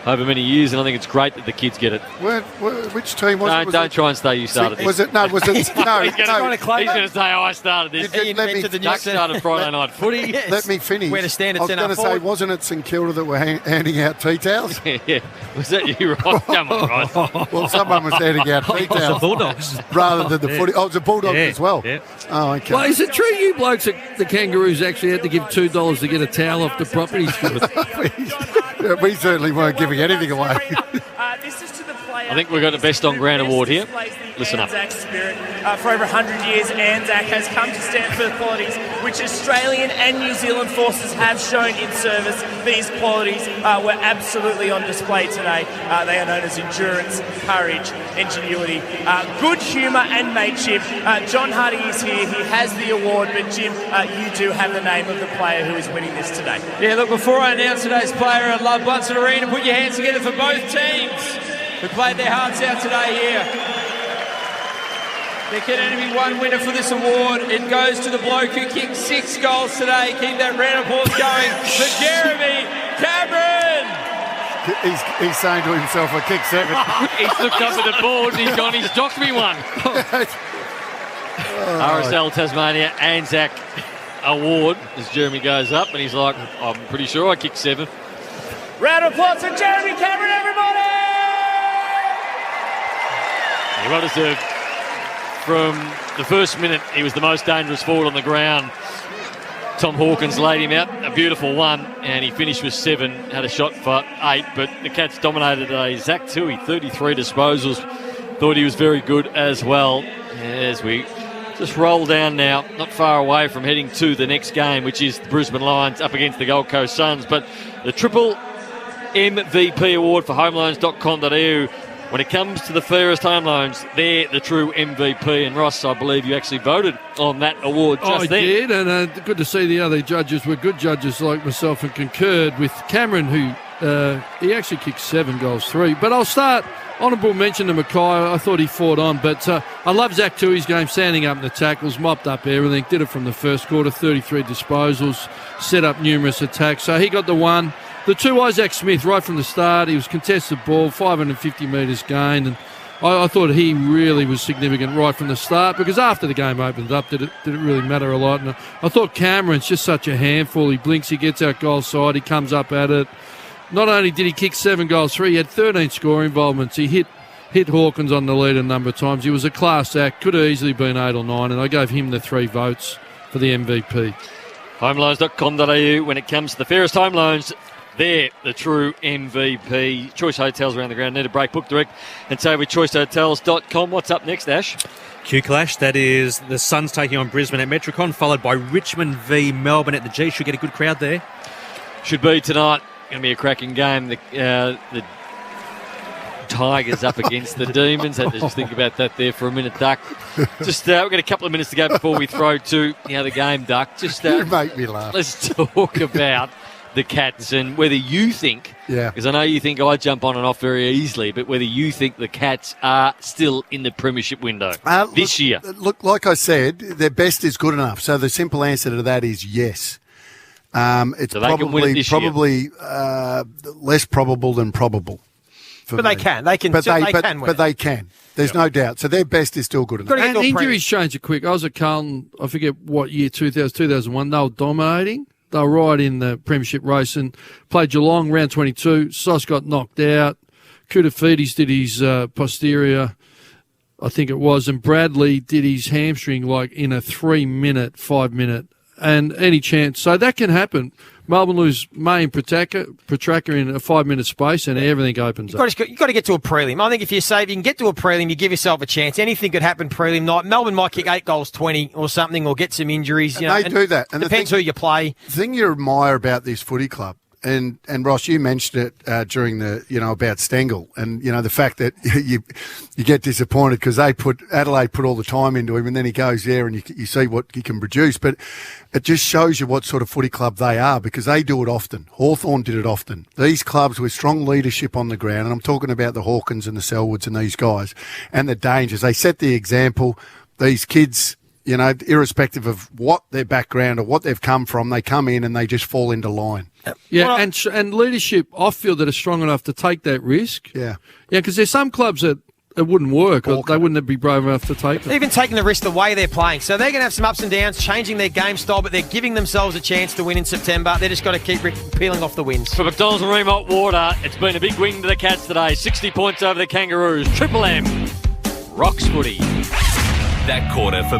over many years, and I think it's great that the kids get it. Which team was it? Don't try and say you started this. Was it? No, was it? No, He's going to say, I started this. He invented the new started Friday night footy. Let me finish. Where to stand at I was centre going to say, wasn't it St Kilda that were handing out tea towels? Yeah. Was that you, Ross? Come on, Ross. Well, someone was handing out tea towels. The Bulldogs. Rather than the footy. Oh, it was the Bulldogs as well. Yeah. Oh, okay. Well, is it true you blokes at the Kangaroos actually had to give $2 to get a towel off the property? We certainly weren't giving anything away. This is to the player. I think we've got the Best on Ground award here. Listen up. Anzac spirit. For over 100 years, Anzac has come to stand for the qualities which Australian and New Zealand forces have shown in service. These qualities were absolutely on display today. They are known as endurance, courage, ingenuity, good humour and mateship. John Hardy is here. He has the award, but Jim, you do have the name of the player who is winning this today. Yeah, look, before I announce today's player, I'd love Blundstone Arena, put your hands together for both teams who played their hearts out today here. There can only be one winner for this award. It goes to the bloke who kicked 6 goals today. Keep that round of applause going for Jeremy Cameron. He's saying to himself, I kicked 7. He's looked up at the board and he's gone, he's docked me one. RSL Tasmania Anzac award as Jeremy goes up, and he's like, I'm pretty sure I kicked 7. Round of applause for Jeremy Cameron, everybody! He well deserved. From the first minute, he was the most dangerous forward on the ground. Tom Hawkins laid him out, a beautiful one, and he finished with 7, had a shot for 8, but the Cats dominated today. Zach Toohey, 33 disposals, thought he was very good as well. As we just roll down now, not far away from heading to the next game, which is the Brisbane Lions up against the Gold Coast Suns, but the Triple MVP award for homeloans.com.au. When it comes to the fairest home loans, they're the true MVP. And Ross, I believe you actually voted on that award just then. I did, and good to see the other judges were good judges like myself and concurred with Cameron, who he actually kicked 7 goals, 3. But I'll start, honourable mention to Mackay. I thought he fought on, but I love Zach Toohey's game, standing up in the tackles, mopped up everything, did it from the first quarter, 33 disposals, set up numerous attacks. So he got the 1. The 2, Isaac Smith, right from the start, he was contested ball, 550 metres gained, and I thought he really was significant right from the start, because after the game opened up, did it really matter a lot? And I thought Cameron's just such a handful. He blinks, he gets out goal side, he comes up at it. Not only did he kick 7 goals, 3, he had 13 score involvements. He hit Hawkins on the lead a number of times. He was a class act, could have easily been 8 or 9, and I gave him the 3 votes for the MVP. Homeloans.com.au, when it comes to the fairest home loans, they're the true MVP. Choice Hotels around the ground. Need a break, book direct and say with choicehotels.com. What's up next, Ash? Q Clash, that is the Suns taking on Brisbane at Metricon, followed by Richmond v Melbourne at the G. Should get a good crowd there. Should be tonight. Going to be a cracking game. The Tigers up against the Demons. Had to just think about that there for a minute, Duck. Just we've got a couple of minutes to go before we throw to the game, Duck. Just you make me laugh. Let's talk about the Cats and whether you think, because I know you think I jump on and off very easily, but whether you think the Cats are still in the premiership window this year. Look, like I said, their best is good enough. So the simple answer to that is yes. It's so probably less probable than probable for But me. they can. They can. They can win. But they can. There's no doubt. So their best is still good enough. And injuries change it quick. I was at Carlton, I forget what year, 2001. They were dominating. They were right in the premiership race and played Geelong round 22. Sauce got knocked out. Koutafidis did his posterior, I think it was, and Bradley did his hamstring like in a 3-minute, 5-minute, and any chance. So that can happen. Melbourne lose May and Petraka in a 5-minute space and everything opens up. You've got to get to a prelim. I think if you can get to a prelim, you give yourself a chance. Anything could happen prelim night. Melbourne might kick 8 goals, 20 or something, or get some injuries. You know, they do that. And depends who you play. The thing you admire about this footy club, and Ross, you mentioned it during the, about Stengel, and, the fact that you get disappointed because Adelaide put all the time into him, and then he goes there and you see what he can produce. But it just shows you what sort of footy club they are because they do it often. Hawthorn did it often. These clubs with strong leadership on the ground, and I'm talking about the Hawkins and the Selwoods and these guys, and the dangers. They set the example. These kids, irrespective of what their background or what they've come from, they come in and they just fall into line. Yeah, and leadership off field that are strong enough to take that risk. Yeah. Yeah, because there's some clubs that it wouldn't work or they wouldn't be brave enough to take it. Even taking the risk the way they're playing. So they're going to have some ups and downs, changing their game style, but they're giving themselves a chance to win in September. They've just got to keep peeling off the wins. For McDonald's and Remont Water, it's been a big win to the Cats today. 60 points over the Kangaroos. Triple M rocks footy. That quarter for